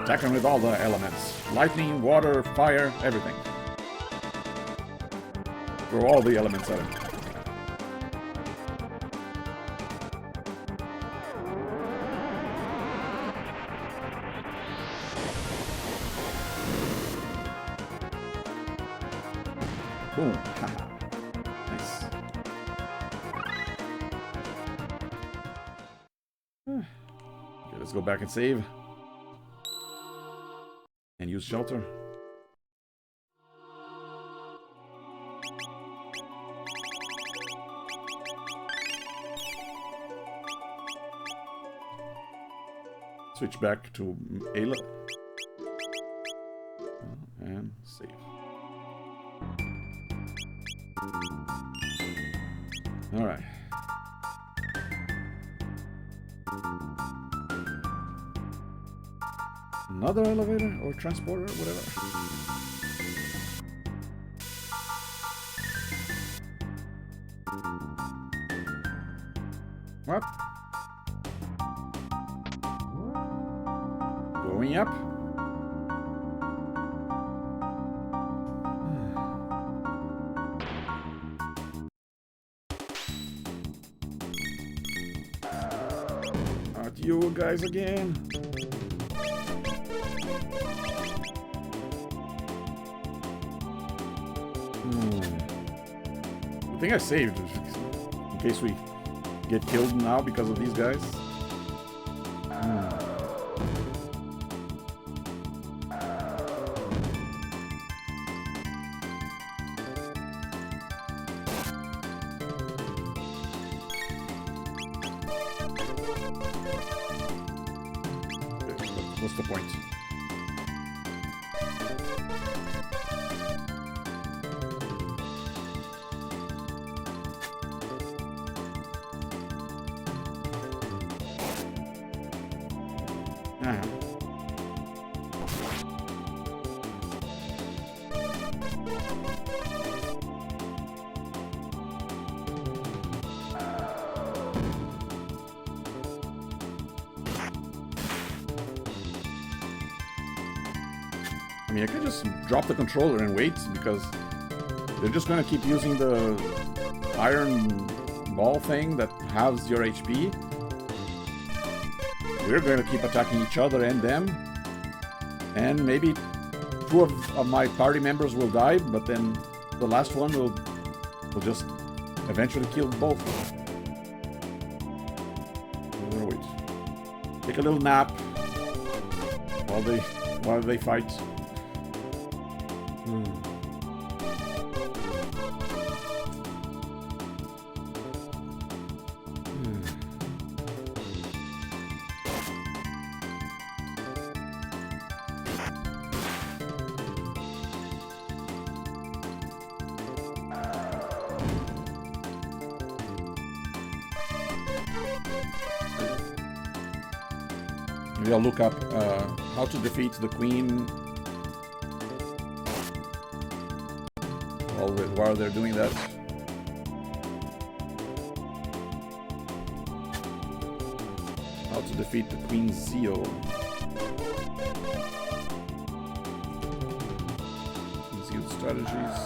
Attacking with all the elements. Lightning, water, fire, everything. Throw all the elements at him. Boom. Haha. Nice. Okay, let's go back and save. And use shelter. Switch back to Ayla. And save. Alright. Another elevator or transporter, whatever. What? Going up. Not you guys again. I think I saved in case we get killed now because of these guys. What's the point? I mean, I could just drop the controller and wait, because they're just gonna keep using the iron ball thing that halves your HP. We're gonna keep attacking each other and them. And maybe two of my party members will die, but then the last one will just eventually kill both. We're gonna wait. Take a little nap while they fight. Maybe I'll look up how to defeat the queen while they're doing that. How to defeat the Queen's Zeal. Zeal strategies.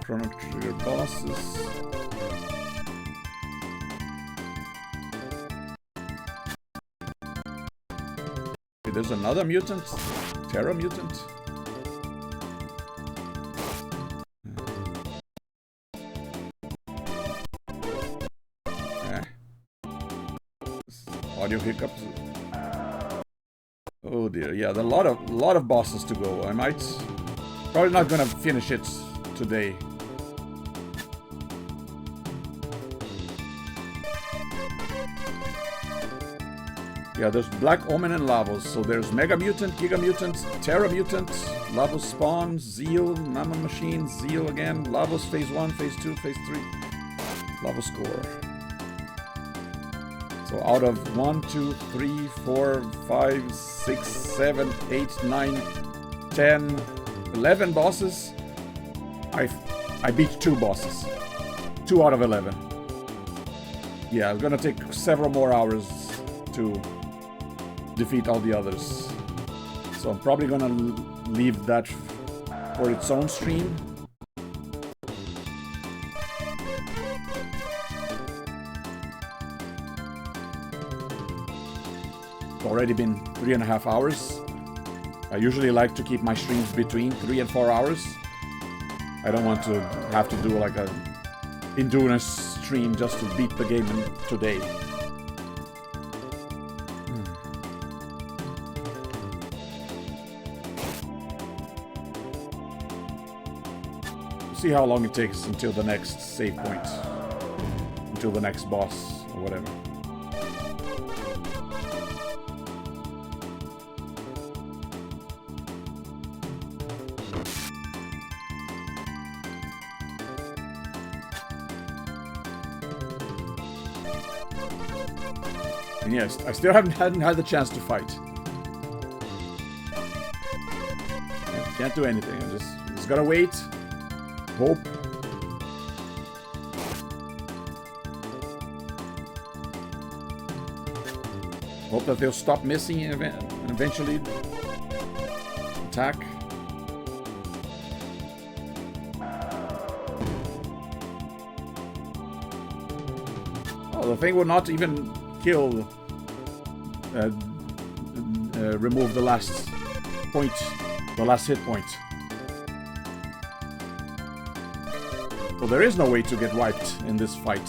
Chrono trigger bosses. Okay, there's another mutant, Terra mutant. audio hiccups. Oh dear, yeah, there are a lot of bosses to go. I might probably not gonna finish it today. Yeah, there's Black Omen and Lavos. So there's Mega Mutant, Giga Mutant, Terra Mutant, Lavos Spawn, Zeal, Mammoth Machine, Zeal again, Lavos Phase 1, Phase 2, Phase 3, Lavos Core. So out of 1, 2, 3, 4, 5, 6, 7, 8, 9, 10, 11 bosses, I beat 2 bosses. 2 out of 11. Yeah, it's gonna take several more hours to defeat all the others. So I'm probably gonna leave that for its own stream. It's already been 3.5 hours. I usually like to keep my streams between 3 and 4 hours. I don't want to have to do like a endurance stream just to beat the game today. See how long it takes until the next save point, until the next boss or whatever. And yes, I still hadn't had the chance to fight. Can't do anything. I just gotta wait. Hope. Hope that they'll stop missing and eventually attack. Oh, the thing will not even kill, remove the last point, the last hit point. So there is no way to get wiped in this fight.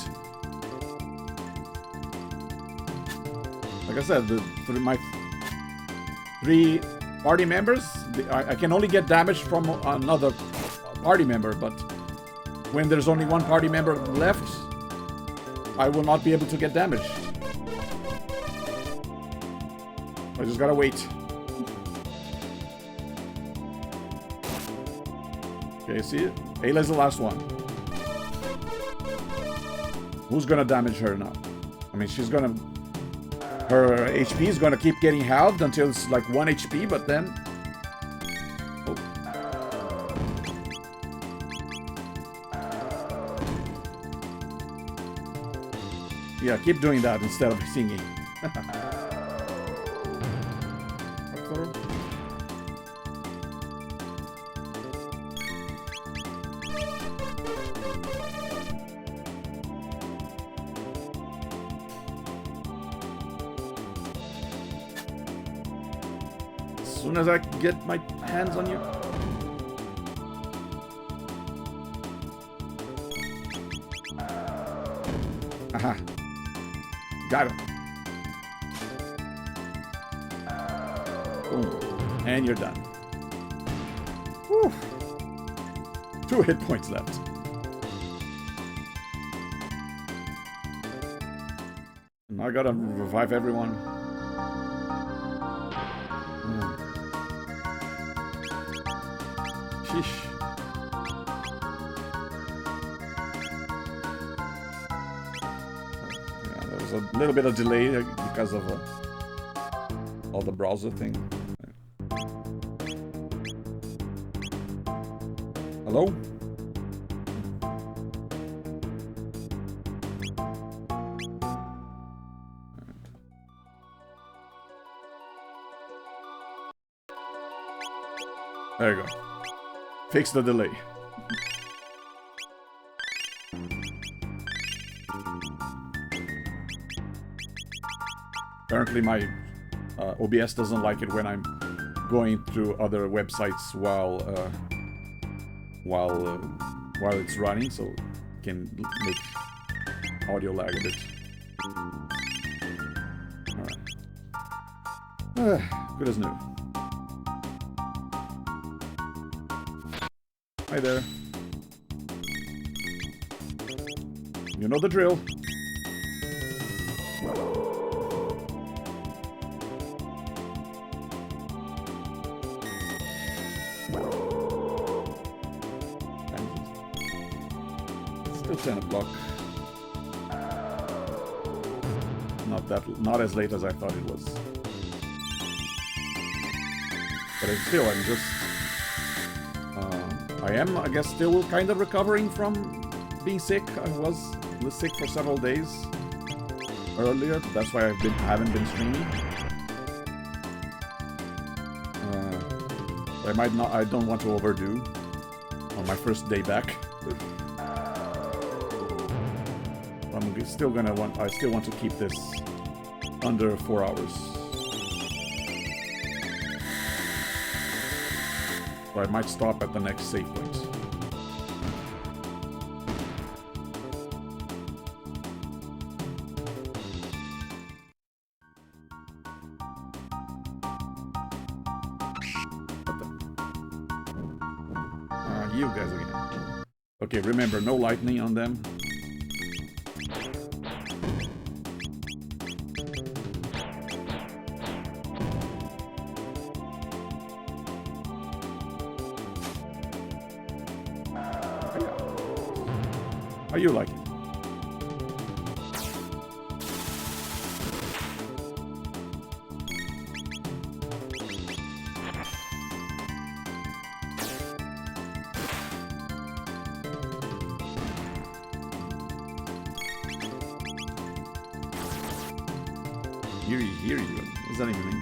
Like I said, my 3 party members, I can only get damage from another party member, but when there's only 1 party member left, I will not be able to get damage. I just gotta wait. Okay, see it? Ayla's the last one. Who's gonna damage her now? I mean, she's gonna... Her HP is gonna keep getting halved until it's like 1 HP, but then... Oh. Yeah, keep doing that instead of singing. As soon as I get my hands on you. Aha. Got him. Boom. And you're done. Whew. 2 hit points left. And I gotta revive everyone. Sheesh. Yeah, there was a little bit of delay because of all the browser thing. Hello? There you go. Fix the delay. Apparently my OBS doesn't like it when I'm going through other websites while it's running, so it can make audio lag a bit. Alright. Good as new. Hi there. You know the drill. Still 10 o'clock. Not as late as I thought it was. But still, I'm just... I am, I guess, still kind of recovering from being sick. I was sick for several days earlier. That's why I haven't been streaming. I don't want to overdo on my first day back. I still want to keep this under 4 hours. So I might stop at the next save point. You guys again. Okay, remember, no lightning on them. How you like it? Here you go. What does that even mean?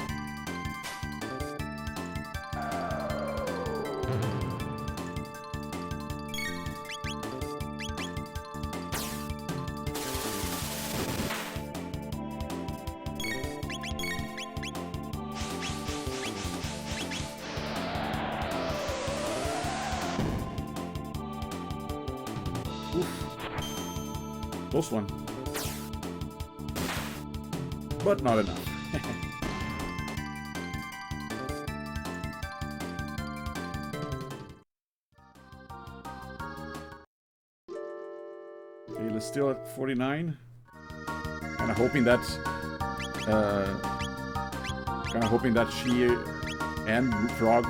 Close one. But not enough. Okay, let's still at 49. Kinda hoping that she and Frog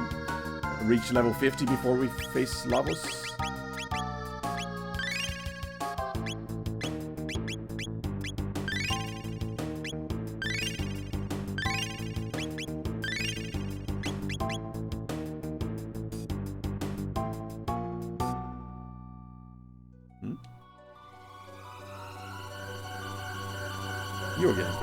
reach level 50 before we face Lavos. You again.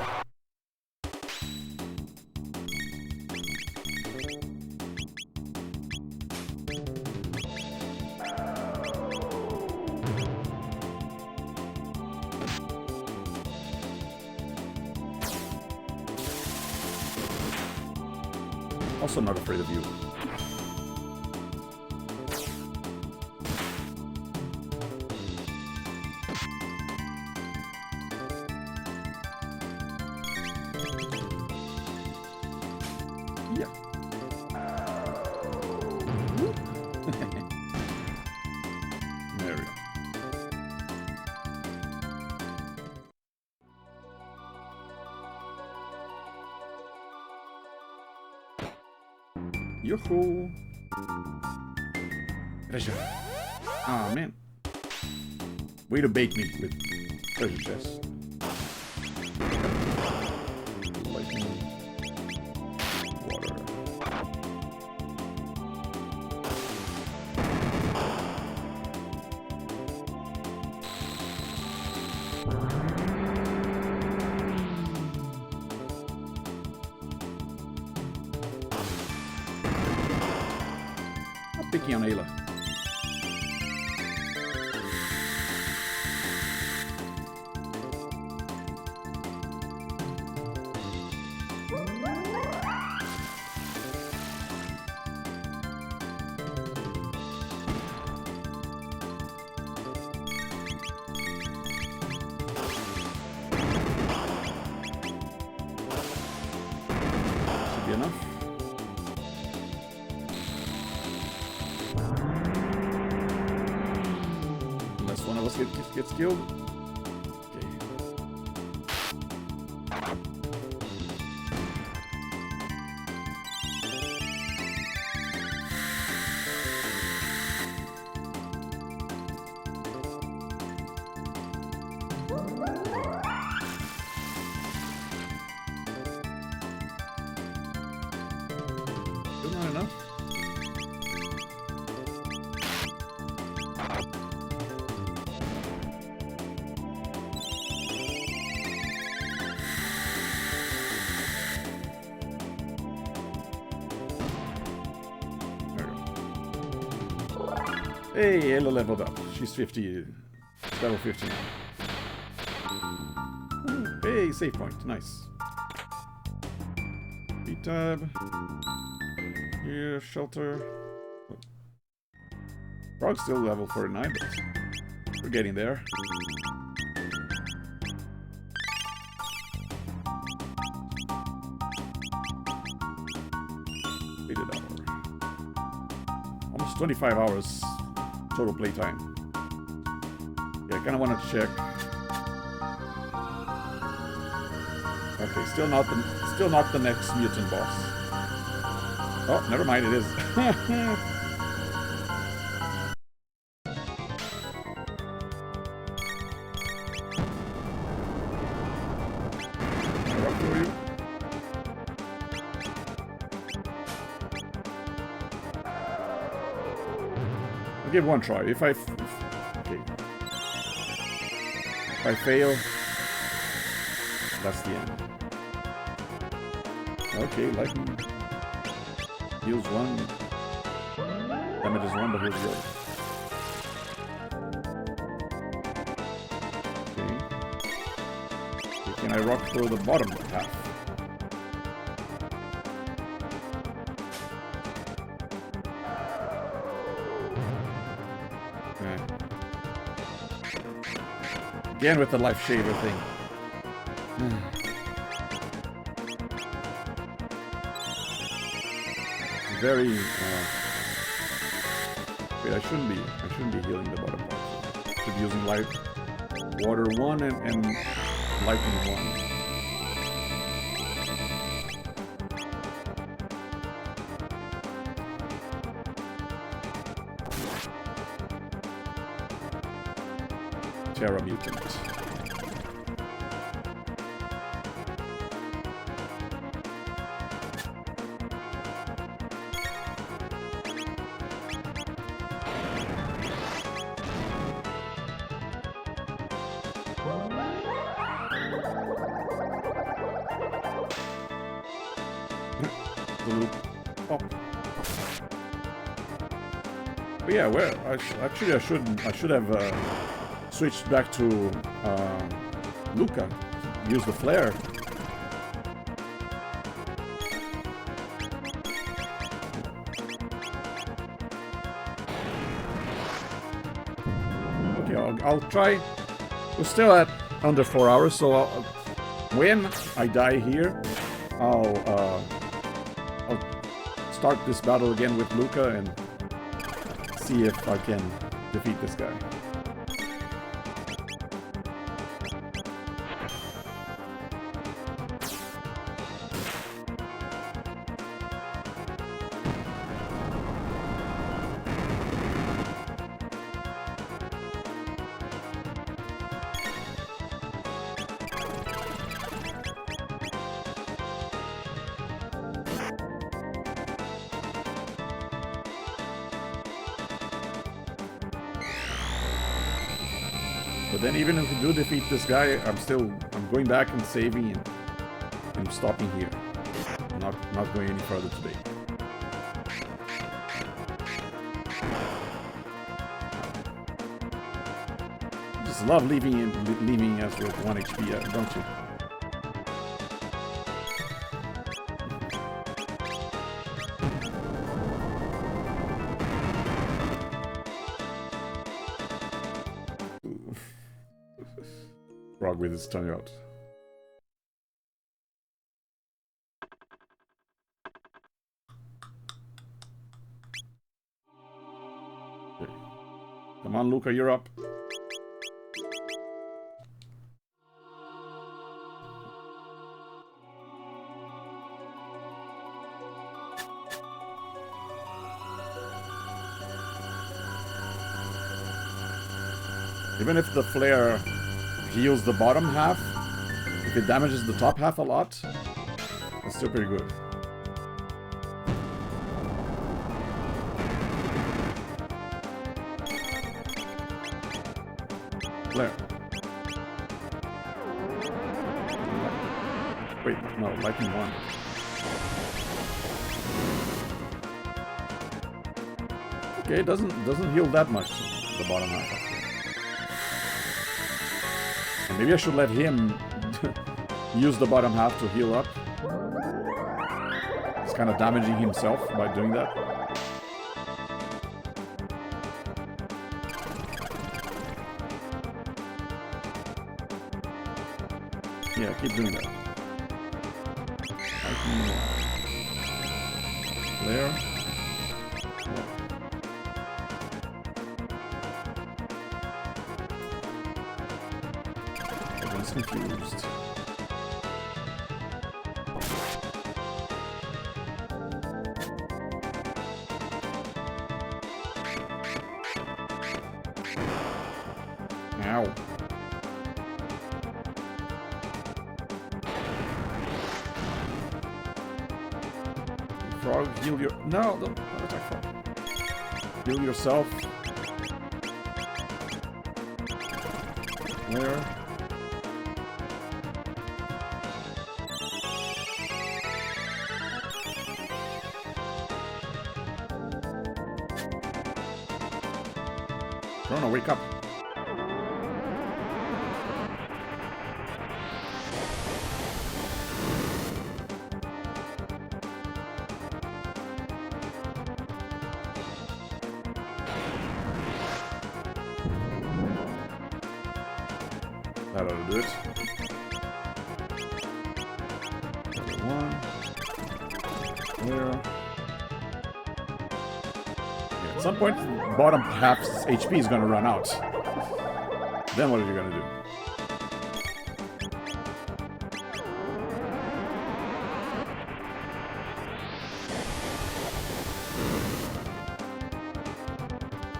Also not afraid of you. Yoo-hoo! Treasure. Oh man. Way to bait me with treasure chests. Lightning. Water. Picky on Ayla. else gets killed. Okay. Still not enough. Hey, Ella leveled up. She's 50. Level 50 now. Hey, save point. Nice. B-tab. Here, shelter. Frog's still level 49, but we're getting there. Completed hour. Almost 25 hours total playtime. Yeah, I kind of want to check. Okay, still not the next mutant boss. Oh, never mind, it is. I'll give one try. If I fail, that's the end. Okay, lightning heals one, damages one, but heals the other. Okay. Can I rock through the bottom half? Again with the life shaver thing. Very. Wait, I shouldn't be healing the bottom part. I should be using light, water 1 and lightning 1. Terra mutant. The loop. Pop. But yeah, where I should have switched back to Luca. Use the flare. Okay, I'll try. We're still at under 4 hours, so when I die here, I'll start this battle again with Luca and see if I can defeat this guy. But then even if we do defeat this guy, I'm going back and saving and stopping here. Not going any further today. Just love leaving us with 1 HP, don't you? Frog with his tongue out. Okay. Come on, Luca, you're up. Even if the flare heals the bottom half, if it damages the top half a lot, it's still pretty good. Flare. Wait, no, lightning 1. Okay, it doesn't heal that much, the bottom half. And maybe I should let him use the bottom half to heal up. He's kind of damaging himself by doing that. Yeah, keep doing that. There. Everyone's confused. Ow. Frog, heal your... No, don't attack frog. Heal yourself. Where? Chrono, wake up. That ought to do it. One. There. Yeah, at some point, bottom half's HP is going to run out. Then what are you going to do?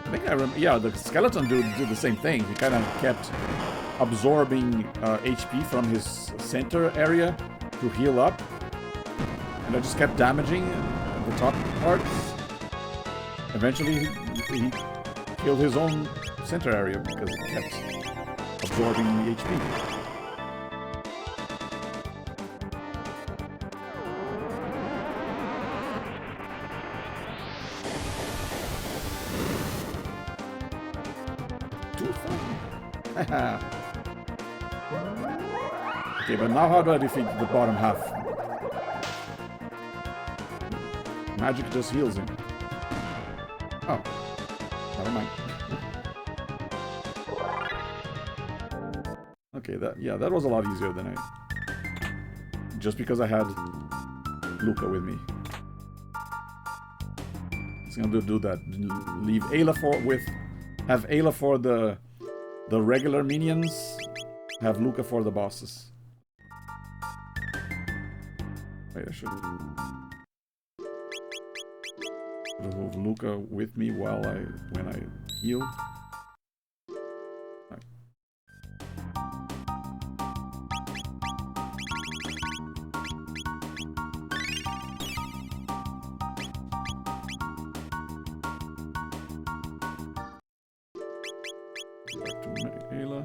I think yeah, the skeleton dude did the same thing. He kind of kept absorbing HP from his center area to heal up, and I just kept damaging the top parts. Eventually he killed his own center area because it kept absorbing the HP. Too fun. Okay, but now how do I defeat the bottom half? Magic just heals him. Oh. Never mind. Okay, that was a lot easier than I... Just because I had Luca with me. It's gonna do that. Leave Ayla have Ayla for the regular minions. Have Luca for the bosses. Wait, I should remove Luca with me when I heal. Right. Back to Ayla.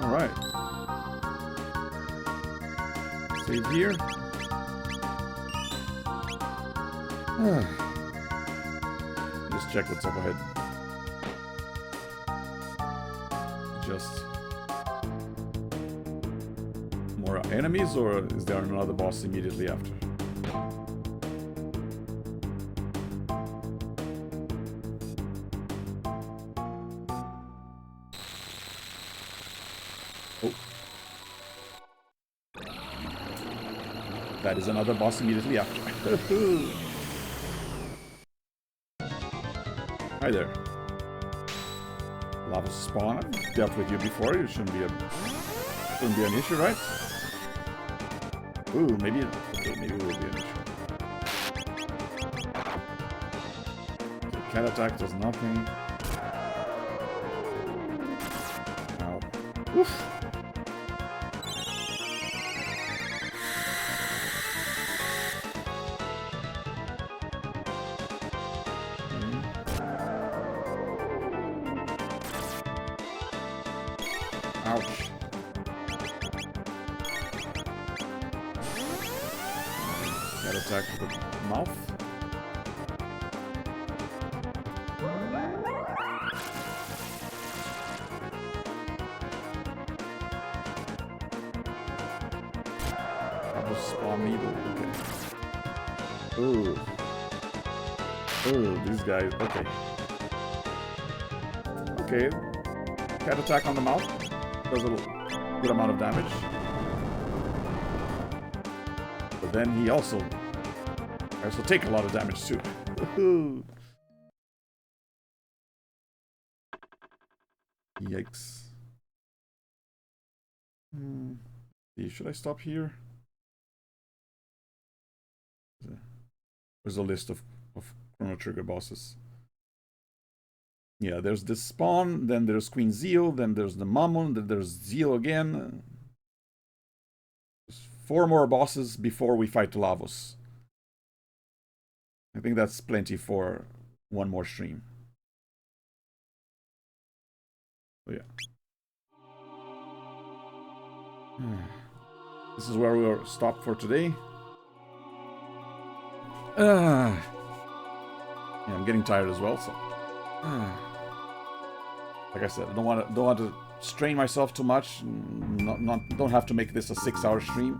All right. Save here. Just check what's up ahead. Just more enemies, or is there another boss immediately after? Oh. That is another boss immediately after. Hi there. Lava spawn. I've dealt with you before. You shouldn't be an issue, right? Ooh, maybe it will be an issue. Okay, cat attack does nothing. Oof. Ouch. Got attacked with the mouth. That was spawn needle. Okay. Ooh. Ooh, these guys. Okay. Okay. Cat attack on the mouth. Does a good amount of damage. But then he also take a lot of damage too. Woohoo! Yikes. Should I stop here? There's a list of Chrono Trigger bosses. Yeah, there's this spawn, then there's Queen Zeal, then there's the Mammon, then there's Zeal again. There's 4 more bosses before we fight Lavos. I think that's plenty for 1 more stream. So yeah. This is where we'll stop for today. Yeah, I'm getting tired as well, so. Like I said, I don't want to strain myself too much. Don't have to make this a 6-hour stream.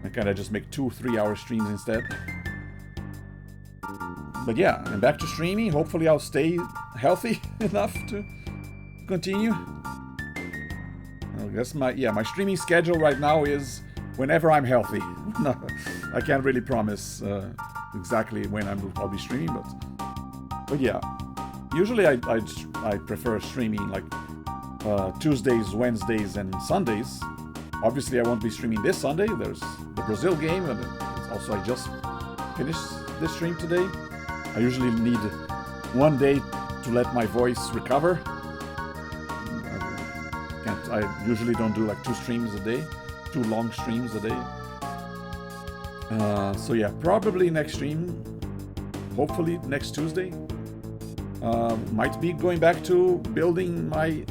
I kind of just make 2-3-hour streams instead. But yeah, I'm back to streaming. Hopefully I'll stay healthy enough to continue. I guess my streaming schedule right now is whenever I'm healthy. No, I can't really promise exactly when I'll be streaming, but yeah. Usually I prefer streaming like Tuesdays, Wednesdays, and Sundays. Obviously I won't be streaming this Sunday. There's the Brazil game, and also I just finished this stream today. I usually need 1 day to let my voice recover. I usually don't do like 2 streams a day, 2 long streams a day. So yeah, probably next stream, hopefully next Tuesday. Might be going back to building my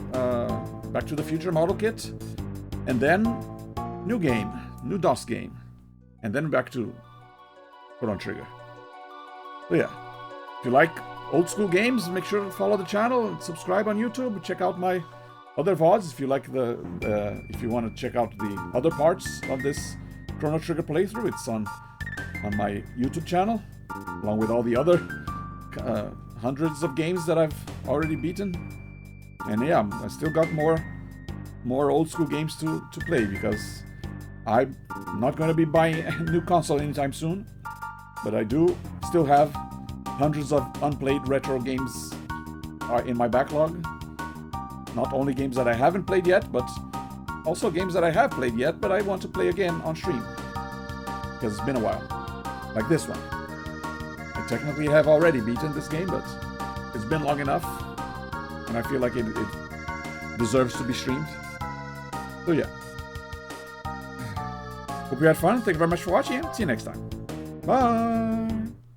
Back to the Future model kit, and then new game, new DOS game, and then back to Chrono Trigger. So yeah, if you like old school games, make sure to follow the channel and subscribe on YouTube. Check out my other VODs if you like if you want to check out the other parts of this Chrono Trigger playthrough. It's on my YouTube channel, along with all the other hundreds of games that I've already beaten. And yeah, I still got more old school games to play, because I'm not going to be buying a new console anytime soon. But I do still have hundreds of unplayed retro games in my backlog. Not only games that I haven't played yet, but also games that I have played yet, but I want to play again on stream, because it's been a while. Like this one. I technically have already beaten this game, but it's been long enough, and I feel like it deserves to be streamed. So yeah. Hope you had fun. Thank you very much for watching. See you next time. Bye!